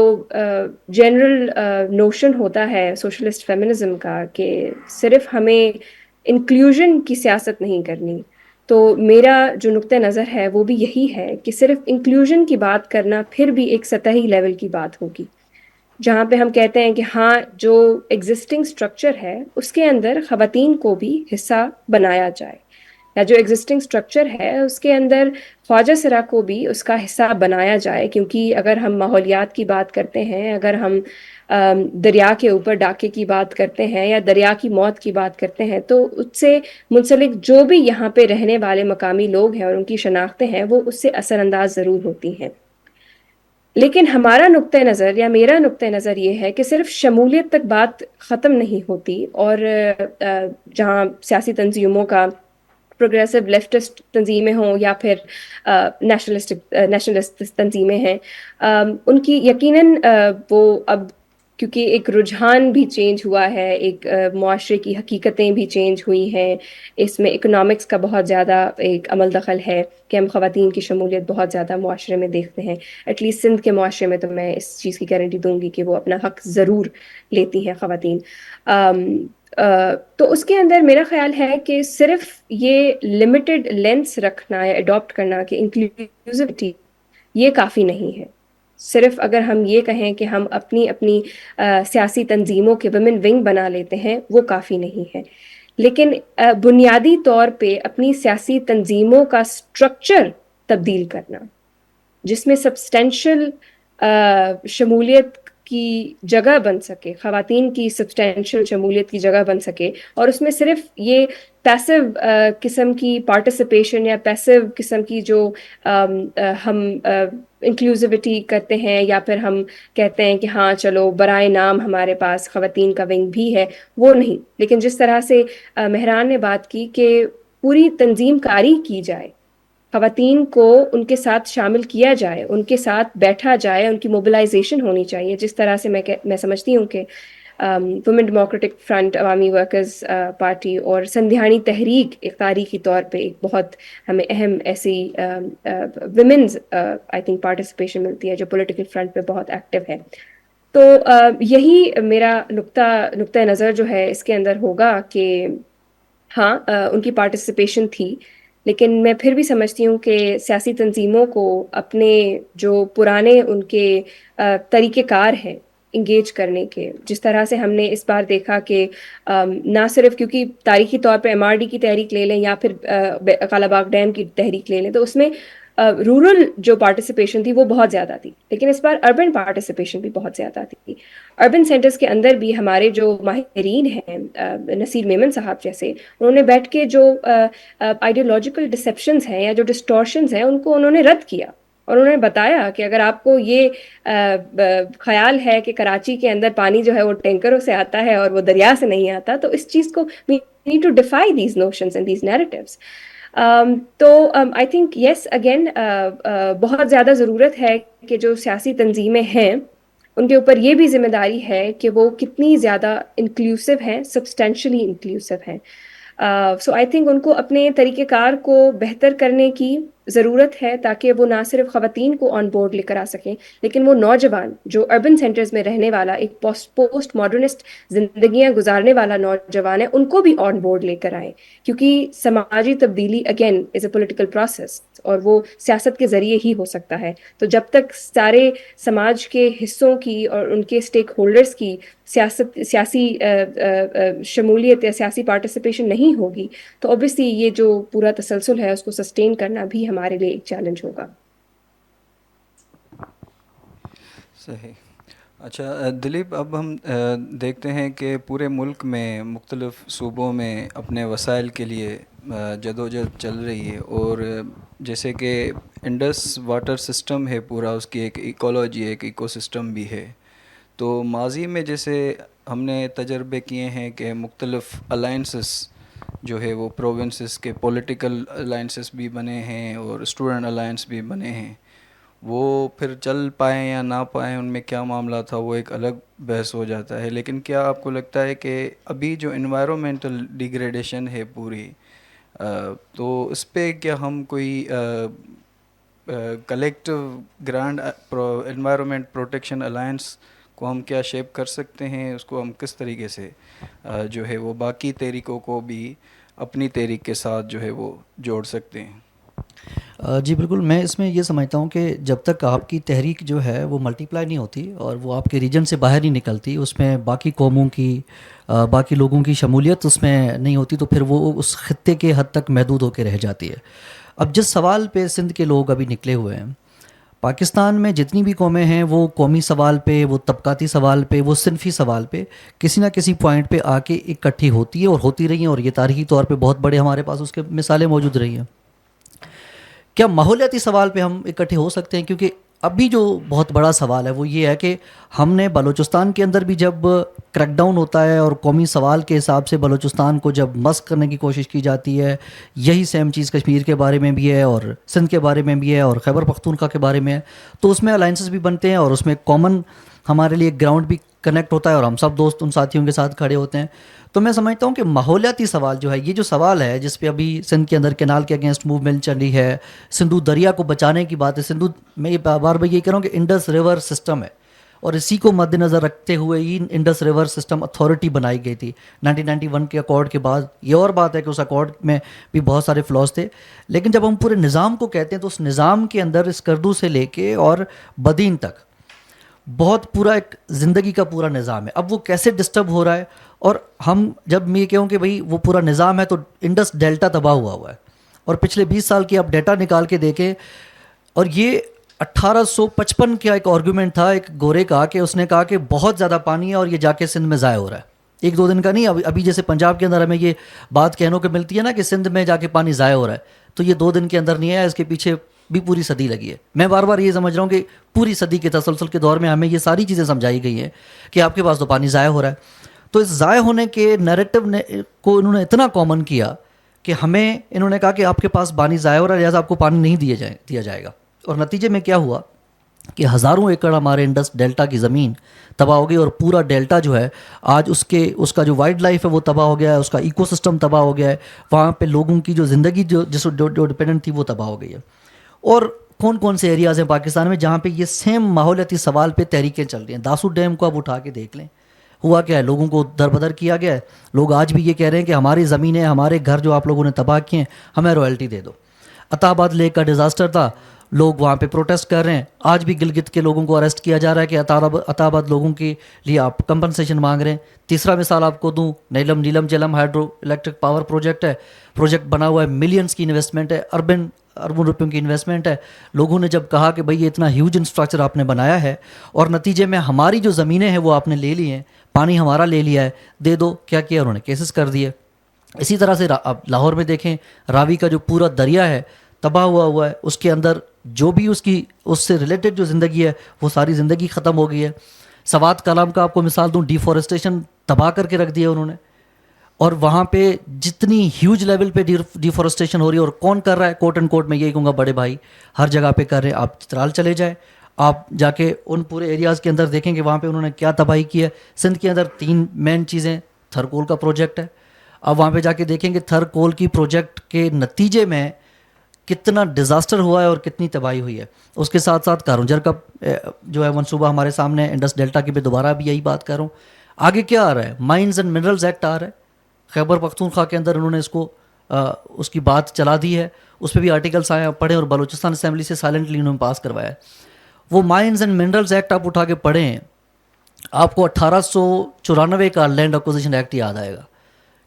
جنرل نوشن ہوتا ہے سوشلسٹ فیمنزم کا کہ صرف ہمیں انکلیوژن کی سیاست نہیں کرنی، تو میرا جو نقطہ نظر ہے وہ بھی یہی ہے کہ صرف انکلیوژن کی بات کرنا پھر بھی ایک سطحی لیول کی بات ہوگی، جہاں پہ ہم کہتے ہیں کہ ہاں جو ایگزسٹنگ سٹرکچر ہے اس کے اندر خواتین کو بھی حصہ بنایا جائے، یا جو ایگزسٹنگ سٹرکچر ہے اس کے اندر خواجہ سرا کو بھی اس کا حصہ بنایا جائے، کیونکہ اگر ہم ماحولیات کی بات کرتے ہیں، اگر ہم دریا کے اوپر ڈاکے کی بات کرتے ہیں یا دریا کی موت کی بات کرتے ہیں، تو اس سے منسلک جو بھی یہاں پہ رہنے والے مقامی لوگ ہیں اور ان کی شناختیں ہیں وہ اس سے اثر انداز ضرور ہوتی ہیں۔ لیکن ہمارا نقطہ نظر یا میرا نقطہ نظر یہ ہے کہ صرف شمولیت تک بات ختم نہیں ہوتی، اور جہاں سیاسی تنظیموں کا پروگریسو لیفٹسٹ تنظیمیں ہوں یا پھر نیشنلسٹ تنظیمیں ہیں، ان کی یقیناً وہ اب کیونکہ ایک رجحان بھی چینج ہوا ہے، ایک معاشرے کی حقیقتیں بھی چینج ہوئی ہیں، اس میں اکنامکس کا بہت زیادہ ایک عمل دخل ہے کہ ہم خواتین کی شمولیت بہت زیادہ معاشرے میں دیکھتے ہیں، ایٹ لیسٹ سندھ کے معاشرے میں تو میں اس چیز کی گارنٹی دوں گی کہ وہ اپنا حق ضرور لیتی ہیں خواتین۔ تو اس کے اندر میرا خیال ہے کہ صرف یہ لمیٹڈ لینس رکھنا یا اڈاپٹ کرنا کہ انکلوزیوٹی یہ کافی نہیں ہے. صرف اگر ہم یہ کہیں کہ ہم اپنی سیاسی تنظیموں کے ویمن ونگ بنا لیتے ہیں وہ کافی نہیں ہے. لیکن بنیادی طور پہ اپنی سیاسی تنظیموں کا اسٹرکچر تبدیل کرنا جس میں سبسٹینشل شمولیت کی جگہ بن سکے, خواتین کی سبسٹینشل شمولیت کی جگہ بن سکے, اور اس میں صرف یہ پیسو قسم کی پارٹیسپیشن یا پیسو قسم کی جو ہم انکلوزیوٹی کرتے ہیں یا پھر ہم کہتے ہیں کہ ہاں چلو برائے نام ہمارے پاس خواتین کا ونگ بھی ہے, وہ نہیں. لیکن جس طرح سے مہران نے بات کی کہ پوری تنظیم کاری کی جائے, خواتین کو ان کے ساتھ شامل کیا جائے, ان کے ساتھ بیٹھا جائے, ان کی موبلائزیشن ہونی چاہیے. جس طرح سے میں سمجھتی ہوں کہ وومن ڈیموکریٹک فرنٹ, عوامی ورکرز پارٹی اور سندھیانی تحریک ایک تاریخی طور پہ ایک بہت ہمیں اہم ایسی ویمنز آئی تھنک پارٹیسپیشن ملتی ہے جو پولیٹیکل فرنٹ پہ بہت ایکٹیو ہے. تو یہی میرا نقطۂ نظر جو ہے اس کے اندر ہوگا کہ ہاں ان کی پارٹیسپیشن تھی, لیکن میں پھر بھی سمجھتی ہوں کہ سیاسی تنظیموں کو اپنے جو پرانے ان کے طریقہ کار ہیں انگیج کرنے کے, جس طرح سے ہم نے اس بار دیکھا کہ نہ صرف کیونکہ تاریخی طور پہ MRD کی تحریک لے لیں یا پھر کالا باغ ڈیم کی تحریک لے لیں تو اس میں رورل جو پارٹیسپیشن تھی وہ بہت زیادہ تھی, لیکن اس بار اربن پارٹیسپیشن بھی بہت زیادہ تھی. اربن سینٹرز کے اندر بھی ہمارے جو ماہرین ہیں نصیر میمن صاحب جیسے, انہوں نے بیٹھ کے جو آئیڈیولوجیکل ڈسیپشنز ہیں یا جو ڈسٹورشنز ہیں ان کو انہوں نے رد کیا, اور انہوں نے بتایا کہ اگر آپ کو یہ خیال ہے کہ کراچی کے اندر پانی جو ہے وہ ٹینکروں سے آتا ہے اور وہ دریا سے نہیں آتا, تو اس چیز کو we need to defy these notions and these narratives. تو آئی تھنک یس اگین بہت زیادہ ضرورت ہے کہ جو سیاسی تنظیمیں ہیں ان کے اوپر یہ بھی ذمہ داری ہے کہ وہ کتنی زیادہ انکلوسیو ہیں, سبسٹینشلی انکلوسیو ہیں. سو آئی تھنک ان کو اپنے طریقہ کار کو بہتر کرنے کی ضرورت ہے تاکہ وہ نہ صرف خواتین کو آن بورڈ لے کر آ سکیں, لیکن وہ نوجوان جو اربن سینٹرز میں رہنے والا ایک پوسٹ ماڈرنسٹ زندگیاں گزارنے والا نوجوان ہے ان کو بھی آن بورڈ لے کر آئیں, کیونکہ سماجی تبدیلی again is a political process اور وہ سیاست کے ذریعے ہی ہو سکتا ہے. تو جب تک سارے سماج کے حصوں کی اور ان کے اسٹیک ہولڈرز کی سیاسی شمولیت یا سیاسی پارٹیسپیشن نہیں ہوگی تو اوبیسلی یہ جو پورا تسلسل ہے اس کو سسٹین کرنا بھی ہمارے لیے ایک چیلنج ہوگا. صحیح. اچھا دلیپ, اب ہم دیکھتے ہیں کہ پورے ملک میں مختلف صوبوں میں اپنے وسائل کے لیے جدوجہد چل رہی ہے, اور جیسے کہ انڈس واٹر سسٹم ہے پورا, اس کی ایک ایکولوجی ایک ایکو سسٹم بھی ہے. تو ماضی میں جیسے ہم نے تجربے کیے ہیں کہ مختلف الائنسز جو ہے وہ پروونسز کے پولیٹیکل الائنسز بھی بنے ہیں اور اسٹوڈنٹ الائنس بھی بنے ہیں, وہ پھر چل پائیں یا نہ پائیں ان میں کیا معاملہ تھا وہ ایک الگ بحث ہو جاتا ہے. لیکن کیا آپ کو لگتا ہے کہ ابھی جو انوائرمنٹل ڈیگریڈیشن ہے پوری, تو اس پہ کیا ہم کوئی collective grand environment protection alliance کو ہم کیا شیپ کر سکتے ہیں, اس کو ہم کس طریقے سے جو ہے وہ باقی تحریکوں کو بھی اپنی تحریک کے ساتھ جو ہے وہ جوڑ سکتے ہیں؟ جی بالکل, میں اس میں یہ سمجھتا ہوں کہ جب تک آپ کی تحریک جو ہے وہ ملٹیپلائی نہیں ہوتی اور وہ آپ کے ریجن سے باہر نہیں نکلتی, اس میں باقی قوموں کی باقی لوگوں کی شمولیت اس میں نہیں ہوتی, تو پھر وہ اس خطے کے حد تک محدود ہو کے رہ جاتی ہے. اب جس سوال پہ سندھ کے لوگ ابھی نکلے ہوئے ہیں, پاکستان میں جتنی بھی قومیں ہیں وہ قومی سوال پہ, وہ طبقاتی سوال پہ, وہ صنفی سوال پہ کسی نہ کسی پوائنٹ پہ آ کے اکٹھی ہوتی ہے اور ہوتی رہی ہیں, اور یہ تاریخی طور پہ بہت بڑے ہمارے پاس اس کے مثالیں موجود رہی ہیں. کیا ماحولیاتی سوال پہ ہم اکٹھے ہو سکتے ہیں؟ کیونکہ ابھی جو بہت بڑا سوال ہے وہ یہ ہے کہ ہم نے بلوچستان کے اندر بھی جب کریک ڈاؤن ہوتا ہے اور قومی سوال کے حساب سے بلوچستان کو جب مسک کرنے کی کوشش کی جاتی ہے, یہی سیم چیز کشمیر کے بارے میں بھی ہے اور سندھ کے بارے میں بھی ہے اور خیبر پختونخوا کے بارے میں ہے, تو اس میں الائنسز بھی بنتے ہیں اور اس میں کامن ہمارے لیے گراؤنڈ بھی کنیکٹ ہوتا ہے اور ہم سب دوست ان ساتھیوں کے ساتھ کھڑے ہوتے ہیں. تو میں سمجھتا ہوں کہ ماحولیاتی سوال جو ہے, یہ جو سوال ہے جس پہ ابھی سندھ کے اندر کینال کے اگینسٹ موومنٹ چل رہی ہے, سندھو دریا کو بچانے کی بات ہے, سندھو میں یہ بار بار یہ کہہ رہا ہوں کہ انڈس ریور سسٹم ہے اور اسی کو مد نظر رکھتے ہوئے ہی انڈس ریور سسٹم اتھارٹی بنائی گئی تھی 1991 کے اکارڈ کے بعد. یہ اور بات ہے کہ اس اکارڈ میں بھی بہت سارے فلاز تھے, لیکن جب ہم پورے نظام کو کہتے ہیں تو اس نظام کے اندر اسکردو سے لے کے اور بدین تک بہت پورا ایک زندگی کا پورا نظام ہے. اب وہ کیسے ڈسٹرب ہو رہا ہے, اور ہم جب میں یہ کہوں کہ بھائی وہ پورا نظام ہے تو انڈس ڈیلٹا تباہ ہوا ہے, اور پچھلے 20 سال کی آپ ڈیٹا نکال کے دیکھیں, اور یہ 1855 کا ایک آرگومنٹ تھا ایک گورے کا, کہ اس نے کہا کہ بہت زیادہ پانی ہے اور یہ جا کے سندھ میں ضائع ہو رہا ہے. ایک دو دن کا نہیں, ابھی جیسے پنجاب کے اندر ہمیں یہ بات کہنے کو ملتی ہے نا کہ سندھ میں جا کے پانی ضائع ہو رہا ہے, تو یہ 2 دن کے اندر نہیں ہے, اس کے پیچھے بھی پوری صدی لگی ہے. میں بار بار یہ سمجھ رہا ہوں کہ پوری صدی کے تسلسل کے دور میں ہمیں یہ ساری چیزیں سمجھائی گئی ہیں کہ آپ کے پاس تو پانی ضائع ہو رہا ہے. تو اس ضائع ہونے کے نیریٹو کو انہوں نے اتنا کامن کیا کہ ہمیں انہوں نے کہا کہ آپ کے پاس پانی ضائع ہو رہا ہے, لہٰذا آپ کو پانی نہیں دیا جائے گا. اور نتیجے میں کیا ہوا کہ ہزاروں ایکڑ ہمارے انڈس ڈیلٹا کی زمین تباہ ہو گئی, اور پورا ڈیلٹا جو ہے آج اس کا جو وائلڈ لائف ہے وہ تباہ ہو گیا ہے, اس کا ایکو سسٹم تباہ ہو گیا ہے, وہاں پہ لوگوں کی جو زندگی جو ڈپینڈنٹ تھی وہ تباہ ہو گئی ہے. اور کون کون سے ایریاز ہیں پاکستان میں جہاں پہ یہ سیم ماحولیاتی سوال پہ تحریکیں چل رہی ہیں. داسو ڈیم کو آپ اٹھا کے دیکھ لیں, ہوا کیا ہے, لوگوں کو در بدر کیا گیا ہے. لوگ آج بھی یہ کہہ رہے ہیں کہ ہماری زمینیں, ہمارے گھر جو آپ لوگوں نے تباہ کیے ہیں, ہمیں رائلٹی دے دو. عطا آباد لیک کا ڈیزاسٹر تھا, لوگ وہاں پہ پروٹیسٹ کر رہے ہیں. آج بھی گلگت کے لوگوں کو اریسٹ کیا جا رہا ہے کہ عطا آباد لوگوں کے لیے آپ کمپنسیشن مانگ رہے ہیں. تیسرا مثال آپ کو دوں, نیلم جلم ہائیڈرو الیکٹرک پاور پروجیکٹ ہے. پروجیکٹ بنا ہوا ہے, ملینز کی انویسٹمنٹ ہے, اربوں روپیوں کی انویسٹمنٹ ہے. لوگوں نے جب کہا کہ بھائی یہ اتنا ہیوج انفراسٹرکچر آپ نے بنایا ہے اور نتیجے میں ہماری جو زمینیں ہیں وہ آپ نے لے لی ہیں, پانی ہمارا لے لیا ہے, دے دو. کیا کیا انہوں نے, کیسز کر دیے. اسی طرح سے آپ لاہور میں دیکھیں, راوی کا جو پورا دریا ہے تباہ ہوا ہے, اس کے اندر جو بھی اس سے ریلیٹڈ جو زندگی ہے وہ ساری زندگی ختم ہو گئی ہے. سوات کلام کا آپ کو مثال دوں, ڈیفورسٹیشن تباہ کر کے رکھ دیا انہوں نے, اور وہاں پہ جتنی ہیوج لیول پہ ڈیفورسٹیشن ہو رہی ہے, اور کون کر رہا ہے, کوٹ اینڈ کوٹ میں یہی کہوں گا بڑے بھائی ہر جگہ پہ کر رہے ہیں. آپ چترال چلے جائیں, آپ جا کے ان پورے ایریاز کے اندر دیکھیں کہ وہاں پہ انہوں نے کیا تباہی کی ہے. سندھ کے اندر 3 مین چیزیں, تھر کول کا پروجیکٹ ہے. اب وہاں پہ جا کے دیکھیں کہ تھر کول کی پروجیکٹ کے نتیجے میں کتنا ڈیزاسٹر ہوا ہے اور کتنی تباہی ہوئی ہے. اس کے ساتھ ساتھ کارونجر کا جو ہے منصوبہ ہمارے سامنے انڈس ڈیلٹا کے پہ دوبارہ بھی یہی بات کر رہا ہوں. آگے کیا آ رہا ہے, مائنز اینڈ منرلز ایکٹ آ رہا ہے. خیبر پختونخوا کے اندر انہوں نے اس کی بات چلا دی ہے, اس پہ بھی آرٹیکلس آئے ہیں, پڑھیں, اور بلوچستان اسمبلی سے سائلنٹلی انہوں نے پاس کروایا ہے. وہ مائنز اینڈ منرلز ایکٹ آپ اٹھا کے پڑھیں, آپ کو 1894 کا لینڈ ایکوزیشن ایکٹ یاد آئے گا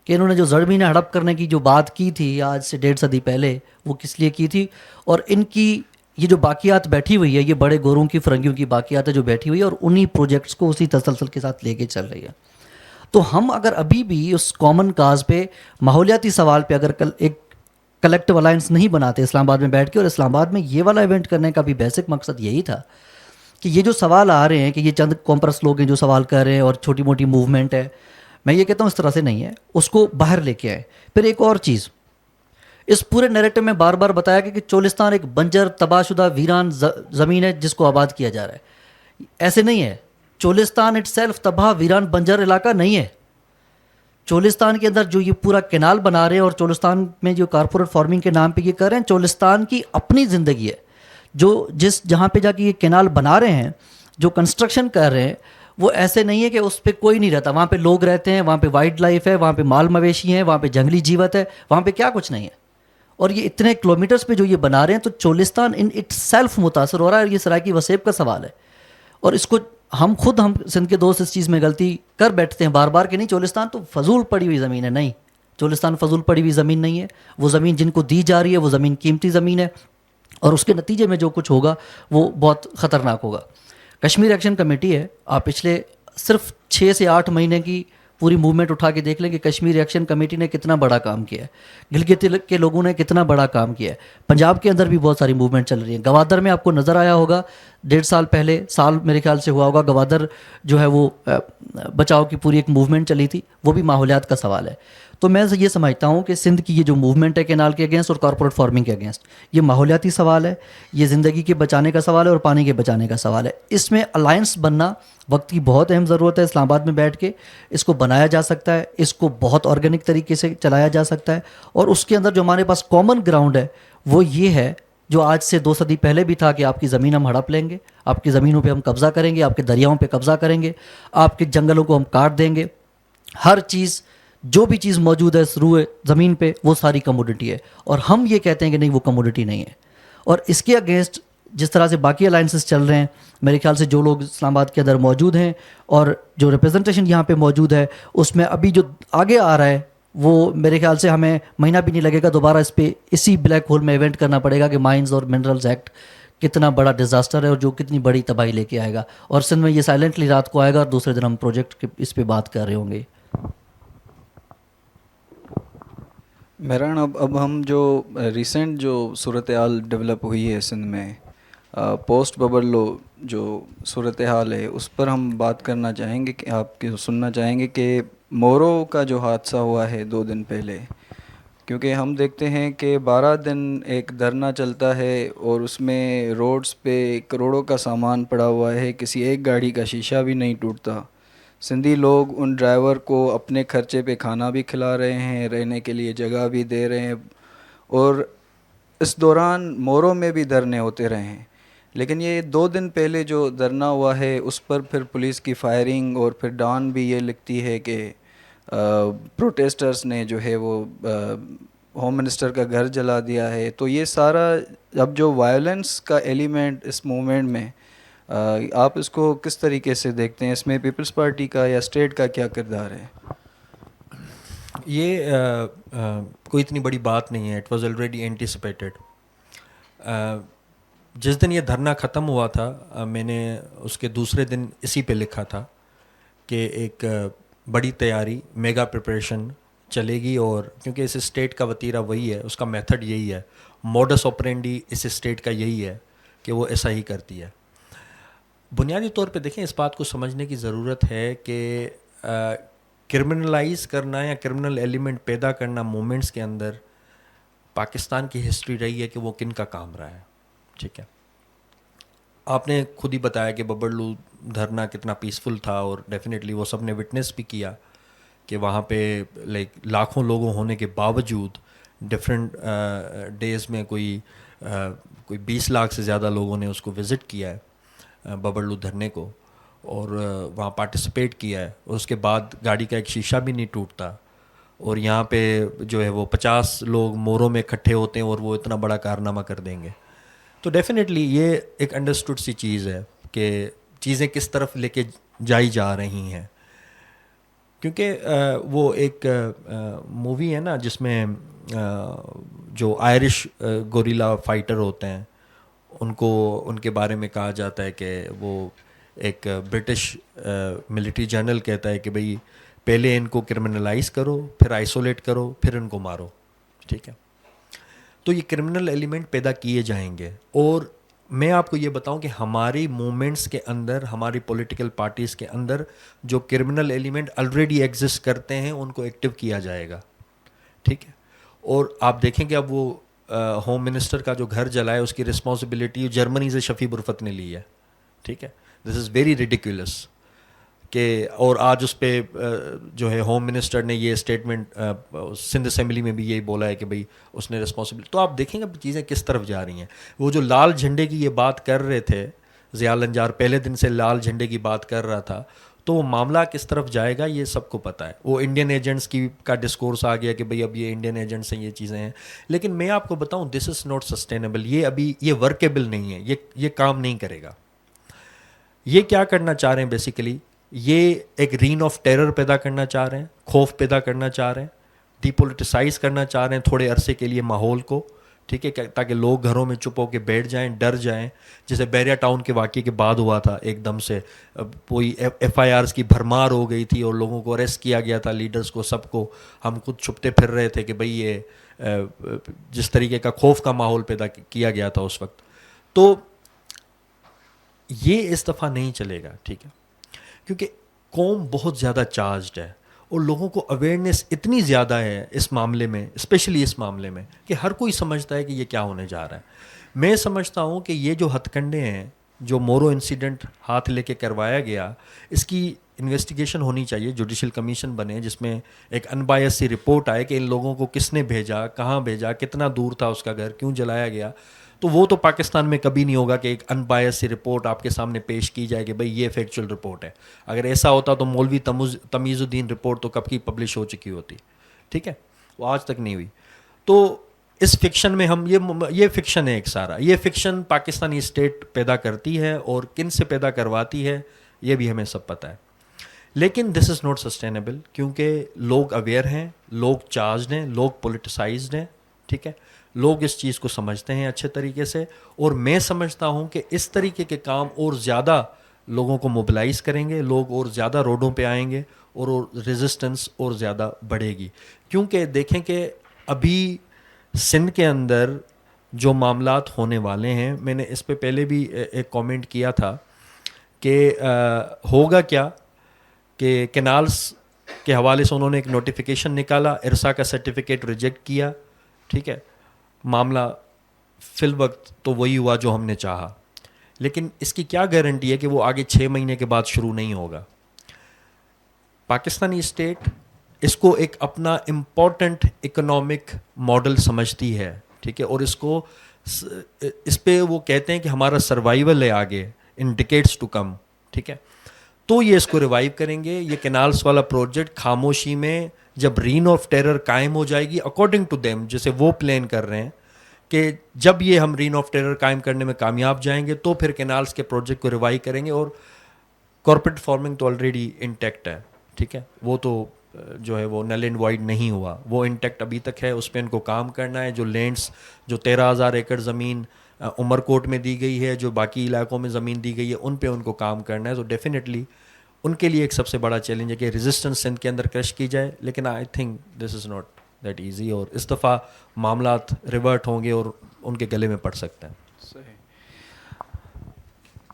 کہ انہوں نے جو زمینیں ہڑپ کرنے کی جو بات کی تھی آج سے 1.5 صدی پہلے, وہ کس لیے کی تھی. اور ان کی یہ جو باقیات بیٹھی ہوئی ہے, یہ بڑے گوروں کی فرنگیوں کی باقیات ہے جو بیٹھی ہوئی ہے, اور انہی پروجیکٹس کو اسی تسلسل کے ساتھ لے کے چل رہی ہے. تو ہم اگر ابھی بھی اس کامن کاز پہ, ماحولیاتی سوال پہ اگر ایک کلیکٹیو الائنس نہیں بناتے اسلام آباد میں بیٹھ کے, اور اسلام آباد میں یہ والا ایونٹ کرنے کا بھی بیسک مقصد یہی تھا کہ یہ جو سوال آ رہے ہیں کہ یہ چند کمپرس لوگ ہیں جو سوال کر رہے ہیں اور چھوٹی موٹی موومنٹ ہے, میں یہ کہتا ہوں اس طرح سے نہیں ہے, اس کو باہر لے کے آئے. پھر ایک اور چیز, اس پورے نیریٹو میں بار بار بتایا کہ چولستان ایک بنجر تباہ شدہ ویران زمین ہے جس کو آباد کیا جا رہا ہے. ایسے نہیں ہے, چولستان اٹ سیلف تباہ ویران بنجر علاقہ نہیں ہے. چولستان کے اندر جو یہ پورا کینال بنا رہے ہیں, اور چولستان میں جو کارپوریٹ فارمنگ کے نام پہ یہ کر رہے ہیں, چولستان کی اپنی زندگی ہے. جہاں پہ جا کے یہ کینال بنا رہے ہیں, جو کنسٹرکشن کر رہے ہیں, وہ ایسے نہیں ہے کہ اس پہ کوئی نہیں رہتا. وہاں پہ لوگ رہتے ہیں, وہاں پہ وائلڈ لائف ہے, وہاں پہ مال مویشی ہیں, وہاں پہ جنگلی جیوت ہے, وہاں پہ کیا کچھ نہیں ہے. اور یہ اتنے کلومیٹرز پہ جو یہ بنا رہے ہیں, تو چولستان ان اٹ سیلف متاثر ہو رہا ہے. اور یہ سرائیکی وسیب کا سوال ہے, اور اس کو ہم سندھ کے دوست اس چیز میں غلطی کر بیٹھتے ہیں بار بار کہ نہیں چولستان تو فضول پڑی ہوئی زمین ہے. نہیں, چولستان فضول پڑی ہوئی زمین نہیں ہے. وہ زمین جن کو دی جا رہی ہے وہ زمین قیمتی زمین ہے, اور اس کے نتیجے میں جو کچھ ہوگا وہ بہت خطرناک ہوگا. کشمیر ایکشن کمیٹی ہے, آپ پچھلے صرف 6 سے 8 مہینے کی پوری موومنٹ اٹھا کے دیکھ لیں کہ کشمیر ایکشن کمیٹی نے کتنا بڑا کام کیا ہے, گلگت کے لوگوں نے کتنا بڑا کام کیا ہے. پنجاب کے اندر بھی بہت ساری موومنٹ چل رہی ہیں. گوادر میں آپ کو نظر آیا ہوگا 1.5 سال پہلے, سال میرے خیال سے ہوا ہوگا, گوادر جو ہے وہ بچاؤ کی پوری ایک موومنٹ چلی تھی, وہ بھی ماحولیات کا سوال ہے. تو میں یہ سمجھتا ہوں کہ سندھ کی یہ جو موومنٹ ہے کینال کے اگینسٹ اور کارپوریٹ فارمنگ کے اگینسٹ, یہ ماحولیاتی سوال ہے, یہ زندگی کے بچانے کا سوال ہے, اور پانی کے بچانے کا سوال ہے. اس میں الائنس بننا وقت کی بہت اہم ضرورت ہے. اسلام آباد میں بیٹھ کے اس کو بنایا جا سکتا ہے, اس کو بہت آرگینک طریقے سے چلایا جا سکتا ہے, اور اس کے اندر جو ہمارے پاس کامن گراؤنڈ ہے وہ یہ ہے جو آج سے 2 صدی پہلے بھی تھا کہ آپ کی زمین ہم ہڑپ لیں گے, آپ کی زمینوں پہ ہم قبضہ کریں گے, آپ کے دریاؤں پہ قبضہ کریں گے, آپ کے جنگلوں کو ہم کاٹ دیں گے. ہر چیز, جو بھی چیز موجود ہے اس روئے زمین پہ, وہ ساری کموڈٹی ہے, اور ہم یہ کہتے ہیں کہ نہیں وہ کموڈٹی نہیں ہے. اور اس کے اگینسٹ جس طرح سے باقی الائنسز چل رہے ہیں, میرے خیال سے جو لوگ اسلام آباد کے اندر موجود ہیں اور جو ریپرزنٹیشن یہاں پہ موجود ہے, اس میں ابھی جو آگے آ رہا ہے وہ میرے خیال سے ہمیں مہینہ بھی نہیں لگے گا دوبارہ اس پہ اسی بلیک ہول میں ایونٹ کرنا پڑے گا کہ مائنز اور منرلز ایکٹ کتنا بڑا ڈیزاسٹر ہے اور جو کتنی بڑی تباہی لے کے آئے گا. اور سندھ میں یہ سائلنٹلی رات کو آئے گا اور دوسرے دن ہم پروجیکٹ اس پہ بات کر رہے ہوں گے. مہران, اب ہم جو ریسنٹ جو صورتحال ڈیولپ ہوئی ہے سندھ میں پوسٹ ببرلو جو صورتحال ہے, اس پر ہم بات کرنا چاہیں گے کہ آپ کے سننا چاہیں گے کہ مورو کا جو حادثہ ہوا ہے 2 دن پہلے, کیونکہ ہم دیکھتے ہیں کہ 12 دن ایک دھرنا چلتا ہے اور اس میں روڈز پہ کروڑوں کا سامان پڑا ہوا ہے, کسی ایک گاڑی کا شیشہ بھی نہیں ٹوٹتا. سندھی لوگ ان ڈرائیور کو اپنے خرچے پہ کھانا بھی کھلا رہے ہیں, رہنے کے لیے جگہ بھی دے رہے ہیں, اور اس دوران مورو میں بھی دھرنے ہوتے رہے ہیں. لیکن یہ 2 دن پہلے جو دھرنا ہوا ہے اس پر پھر پولیس کی فائرنگ, اور پھر ڈان بھی یہ لکھتی ہے کہ پروٹیسٹرز نے جو ہے وہ ہوم منسٹر کا گھر جلا دیا ہے. تو یہ سارا اب جو وائلنس کا ایلیمنٹ اس موومنٹ میں, آپ اس کو کس طریقے سے دیکھتے ہیں؟ اس میں پیپلز پارٹی کا یا اسٹیٹ کا کیا کردار ہے؟ یہ کوئی اتنی بڑی بات نہیں ہے. It was already anticipated. جس دن یہ دھرنا ختم ہوا تھا میں نے اس کے دوسرے دن اسی پہ لکھا تھا کہ ایک بڑی تیاری, میگا پریپریشن چلے گی, اور کیونکہ اس اسٹیٹ کا وتیرہ وہی ہے, اس کا میتھڈ یہی ہے, موڈس آپرینڈی اس اسٹیٹ کا یہی ہے کہ وہ ایسا ہی کرتی ہے. بنیادی طور پہ دیکھیں, اس بات کو سمجھنے کی ضرورت ہے کہ کرمنلائز کرنا یا کرمنل ایلیمنٹ پیدا کرنا مومنٹس کے اندر پاکستان کی ہسٹری رہی ہے کہ وہ کن کا کام رہا ہے. ٹھیک ہے, آپ نے خود ہی بتایا کہ ببرلو دھرنا کتنا پیسفل تھا, اور ڈیفینیٹلی وہ سب نے وٹنس بھی کیا کہ وہاں پہ لائک لاکھوں لوگوں ہونے کے باوجود ڈفرینٹ ڈیز میں کوئی 20 لاکھ سے زیادہ لوگوں نے اس کو وزٹ کیا ہے ببرلو دھرنے کو, اور وہاں پارٹیسپیٹ کیا ہے. اس کے بعد گاڑی کا ایک شیشہ بھی نہیں ٹوٹتا, اور یہاں پہ جو ہے وہ 50 لوگ موروں میں اکٹھے ہوتے ہیں اور وہ اتنا بڑا کارنامہ کر دیں گے. تو ڈیفینیٹلی یہ ایک انڈرسٹوڈ سی چیز ہے کہ چیزیں کس طرف لے کے جائی جا رہی ہیں. کیونکہ وہ ایک مووی ہے نا جس میں جو آئرش گوریلا فائٹر ہوتے ہیں ان کے بارے میں کہا جاتا ہے کہ وہ ایک برٹش ملٹری جنرل کہتا ہے کہ بھئی پہلے ان کو کرمنلائز کرو, پھر آئسولیٹ کرو, پھر ان کو مارو. ٹھیک ہے, تو یہ کرمنل ایلیمنٹ پیدا کیے جائیں گے. اور میں آپ کو یہ بتاؤں کہ ہماری موومنٹس کے اندر, ہماری پولیٹیکل پارٹیز کے اندر جو کرمنل ایلیمنٹ آلریڈی ایگزسٹ کرتے ہیں ان کو ایکٹیو کیا جائے گا. ٹھیک ہے, اور آپ دیکھیں کہ اب وہ ہوم منسٹر کا جو گھر جلا ہے اس کی رسپانسبلٹی جرمنی سے شفیع برفت نے لی ہے. ٹھیک ہے, دس از ویری ریڈیکولس کہ, اور آج اس پہ جو ہے ہوم منسٹر نے یہ اسٹیٹمنٹ سندھ اسمبلی میں بھی یہی بولا ہے کہ بھئی اس نے رسپانسبلٹی. تو آپ دیکھیں گے چیزیں کس طرف جا رہی ہیں. وہ جو لال جھنڈے کی یہ بات کر رہے تھے, ضیاء النجار پہلے دن سے لال جھنڈے کی بات کر رہا تھا, تو وہ معاملہ کس طرف جائے گا یہ سب کو پتہ ہے. وہ انڈین ایجنٹس کا ڈسکورس آ گیا کہ بھئی اب یہ انڈین ایجنٹس ہیں, یہ چیزیں ہیں. لیکن میں آپ کو بتاؤں دس از ناٹ سسٹینیبل. یہ ابھی یہ ورکیبل نہیں ہے, یہ کام نہیں کرے گا. یہ کیا کرنا چاہ رہے ہیں بیسیکلی, یہ ایک رین آف ٹیرر پیدا کرنا چاہ رہے ہیں, خوف پیدا کرنا چاہ رہے ہیں, ڈی پولیٹیسائز کرنا چاہ رہے ہیں تھوڑے عرصے کے لیے ماحول کو. ٹھیک ہے, تاکہ لوگ گھروں میں چپ ہو کے بیٹھ جائیں, ڈر جائیں. جیسے بیریا ٹاؤن کے واقعے کے بعد ہوا تھا, ایک دم سے کوئی FIRs کی بھرمار ہو گئی تھی اور لوگوں کو اریسٹ کیا گیا تھا, لیڈرز کو, سب کو. ہم خود چھپتے پھر رہے تھے کہ بھئی یہ جس طریقے کا خوف کا ماحول پیدا کیا گیا تھا اس وقت. تو یہ اس دفعہ نہیں چلے گا. ٹھیک ہے, کیونکہ قوم بہت زیادہ چارجڈ ہے اور لوگوں کو اویئرنیس اتنی زیادہ ہے اس معاملے میں, اسپیشلی اس معاملے میں, کہ ہر کوئی سمجھتا ہے کہ یہ کیا ہونے جا رہا ہے. میں سمجھتا ہوں کہ یہ جو ہتھ کنڈے ہیں, جو مورو انسیڈنٹ ہاتھ لے کے کروایا گیا, اس کی انویسٹیگیشن ہونی چاہیے. جوڈیشل کمیشن بنے جس میں ایک انبائس سی رپورٹ آئے کہ ان لوگوں کو کس نے بھیجا, کہاں بھیجا, کتنا دور تھا اس کا گھر, کیوں جلایا گیا. تو وہ تو پاکستان میں کبھی نہیں ہوگا کہ ایک ان بائس سی رپورٹ آپ کے سامنے پیش کی جائے کہ بھئی یہ فیکچوئل رپورٹ ہے. اگر ایسا ہوتا تو مولوی تمیز الدین رپورٹ تو کب کی پبلش ہو چکی ہوتی. ٹھیک ہے, وہ آج تک نہیں ہوئی. تو اس فکشن میں ہم یہ فکشن ہے ایک سارا, یہ فکشن پاکستانی اسٹیٹ پیدا کرتی ہے, اور کن سے پیدا کرواتی ہے یہ بھی ہمیں سب پتہ ہے. لیکن دس از ناٹ سسٹینیبل, کیونکہ لوگ اویئر ہیں, لوگ چارجڈ ہیں, لوگ پولیٹیسائزڈ ہیں. ٹھیک ہے, لوگ اس چیز کو سمجھتے ہیں اچھے طریقے سے, اور میں سمجھتا ہوں کہ اس طریقے کے کام اور زیادہ لوگوں کو موبلائز کریں گے, لوگ اور زیادہ روڈوں پہ آئیں گے, اور ریزسٹنس اور زیادہ بڑھے گی. کیونکہ دیکھیں کہ ابھی سندھ کے اندر جو معاملات ہونے والے ہیں, میں نے اس پہ پہلے بھی ایک کامنٹ کیا تھا کہ ہوگا کیا کہ کینالز کے حوالے سے انہوں نے ایک نوٹیفیکیشن نکالا, ارسا کا سرٹیفکیٹ ریجیکٹ کیا. ٹھیک ہے, معاملہ فی الوقت تو وہی ہوا جو ہم نے چاہا, لیکن اس کی کیا گارنٹی ہے کہ وہ آگے 6 مہینے کے بعد شروع نہیں ہوگا. پاکستانی اسٹیٹ اس کو ایک اپنا امپورٹنٹ اکنامک ماڈل سمجھتی ہے. ٹھیک ہے, اور اس پہ وہ کہتے ہیں کہ ہمارا سروائیول ہے آگے ان ڈیکیڈز ٹو کم. ٹھیک ہے, تو یہ اس کو ریوائیو کریں گے. یہ کینالس والا پروجیکٹ خاموشی میں جب رین آف ٹیرر قائم ہو جائے گی, اکارڈنگ ٹو دیم, جیسے وہ پلان کر رہے ہیں کہ جب یہ ہم رین آف ٹیرر قائم کرنے میں کامیاب جائیں گے تو پھر کینالس کے پروجیکٹ کو ریوائیو کریں گے. اور کارپوریٹ فارمنگ تو آلریڈی انٹیکٹ ہے. ٹھیک ہے, وہ تو جو ہے وہ نل اینڈ وائڈ نہیں ہوا, وہ انٹیکٹ ابھی تک ہے. اس پہ ان کو کام کرنا ہے. جو لینڈس, جو 13,000 ایکڑ زمین عمر کوٹ میں دی گئی ہے, جو باقی علاقوں میں زمین دی گئی ہے, ان پہ ان کو کام کرنا ہے. تو ڈیفینیٹلی ان کے لیے ایک سب سے بڑا چیلنج ہے کہ ریزسٹنس سندھ کے اندر کرش کی جائے. لیکن آئی think this is not that easy, اور اس دفعہ معاملات ریورٹ ہوں گے اور ان کے گلے میں پڑ سکتے ہیں. صحیح.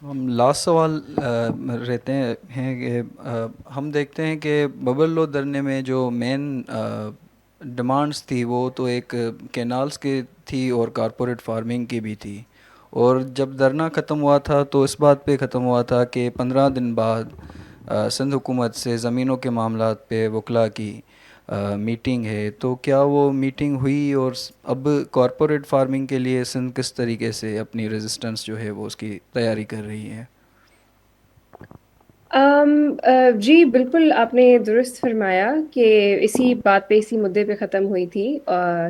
ہم لاسٹ سوال رہتے ہیں کہ ہم دیکھتے ہیں کہ ببر لو دھرنے میں جو مین ڈیمانڈس تھی وہ تو ایک کینالس کی تھی اور کارپوریٹ فارمنگ کی بھی تھی. اور جب دھرنا ختم ہوا تھا تو اس بات پہ ختم ہوا تھا کہ 15 دن بعد سندھ حکومت سے زمینوں کے معاملات پہ وکلا کی میٹنگ ہے. تو کیا وہ میٹنگ ہوئی, اور اب کارپوریٹ فارمنگ کے لیے سندھ کس طریقے سے اپنی ریزسٹنس جو ہے وہ اس کی تیاری کر رہی ہے؟ جی بالکل, آپ نے درست فرمایا کہ اسی بات پہ, اسی مدعے پہ ختم ہوئی تھی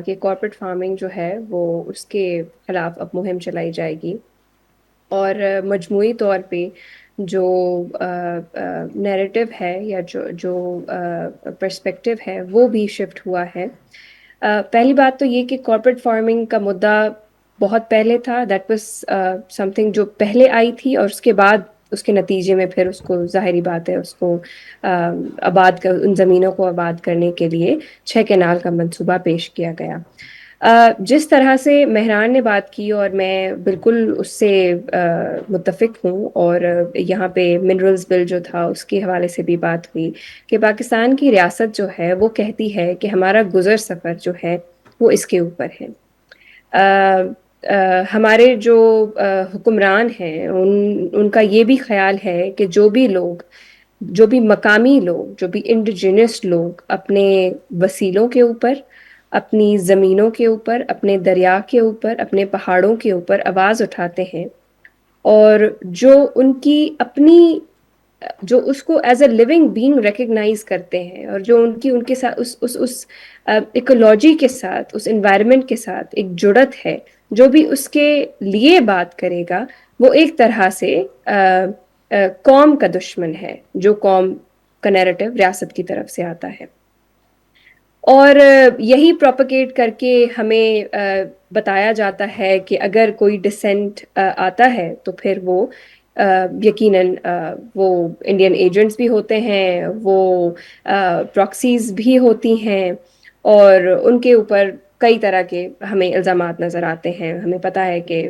کہ کارپوریٹ فارمنگ جو ہے وہ اس کے خلاف اب مہم چلائی جائے گی. اور مجموعی طور پہ جو نیریٹو ہے یا جو پرسپیکٹیو ہے وہ بھی شفٹ ہوا ہے. پہلی بات تو یہ کہ کارپوریٹ فارمنگ کا مدعا بہت پہلے تھا. دیٹ واز سم تھنگ جو پہلے آئی تھی, اور اس کے بعد اس کے نتیجے میں پھر اس کو, ظاہری بات ہے, اس کو ان زمینوں کو آباد کرنے کے لیے 6 کینال کا منصوبہ پیش کیا گیا. جس طرح سے مہران نے بات کی, اور میں بالکل اس سے متفق ہوں, اور یہاں پہ منرلز بل جو تھا اس کے حوالے سے بھی بات ہوئی کہ پاکستان کی ریاست جو ہے وہ کہتی ہے کہ ہمارا گزر سفر جو ہے وہ اس کے اوپر ہے. ہمارے جو حکمران ہیں ان کا یہ بھی خیال ہے کہ جو بھی لوگ, جو بھی مقامی لوگ, جو بھی انڈیجینس لوگ اپنے وسیلوں کے اوپر, اپنی زمینوں کے اوپر, اپنے دریا کے اوپر, اپنے پہاڑوں کے اوپر آواز اٹھاتے ہیں, اور جو ان کی اپنی, جو اس کو as a living being recognise کرتے ہیں, اور جو ان کے ساتھ اس ایکولوجی کے ساتھ, اس انوائرمنٹ کے ساتھ ایک جڑت ہے, جو بھی اس کے لیے بات کرے گا وہ ایک طرح سے قوم کا دشمن ہے, جو قوم کا نیریٹو ریاست کی طرف سے آتا ہے. اور یہی پروپیگیٹ کر کے ہمیں بتایا جاتا ہے کہ اگر کوئی ڈسینٹ آتا ہے تو پھر وہ یقیناً وہ انڈین ایجنٹس بھی ہوتے ہیں, وہ پراکسیز بھی ہوتی ہیں, اور ان کے اوپر کئی طرح کے ہمیں الزامات نظر آتے ہیں. ہمیں پتہ ہے کہ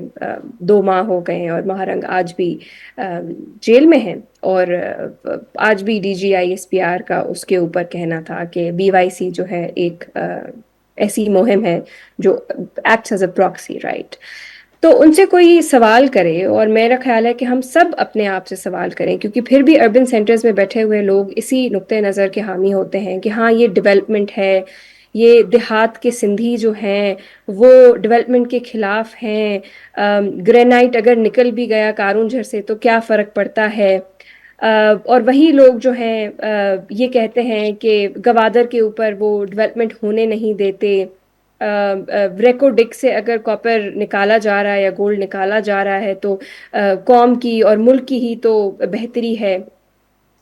2 ماہ ہو گئے ہیں اور مہارنگ آج بھی جیل میں ہیں, اور آج بھی DGI-SPR کا اس کے اوپر کہنا تھا کہ BYC جو ہے ایک ایسی مہم ہے جو acts as a proxy, right. تو ان سے کوئی سوال کرے, اور میرا خیال ہے کہ ہم سب اپنے آپ سے سوال کریں, کیونکہ پھر بھی اربن سینٹرز میں بیٹھے ہوئے لوگ اسی نقطۂ نظر کے حامی ہوتے ہیں کہ ہاں یہ ڈیولپمنٹ ہے, یہ دیہات کے سندھی جو ہیں وہ ڈیولپمنٹ کے خلاف ہیں. گرینائٹ اگر نکل بھی گیا کارون جھر سے تو کیا فرق پڑتا ہے. اور وہی لوگ جو ہیں یہ کہتے ہیں کہ گوادر کے اوپر وہ ڈیولپمنٹ ہونے نہیں دیتے. ریکو ڈک سے اگر کاپر نکالا جا رہا ہے یا گولڈ نکالا جا رہا ہے تو قوم کی اور ملک کی ہی تو بہتری ہے.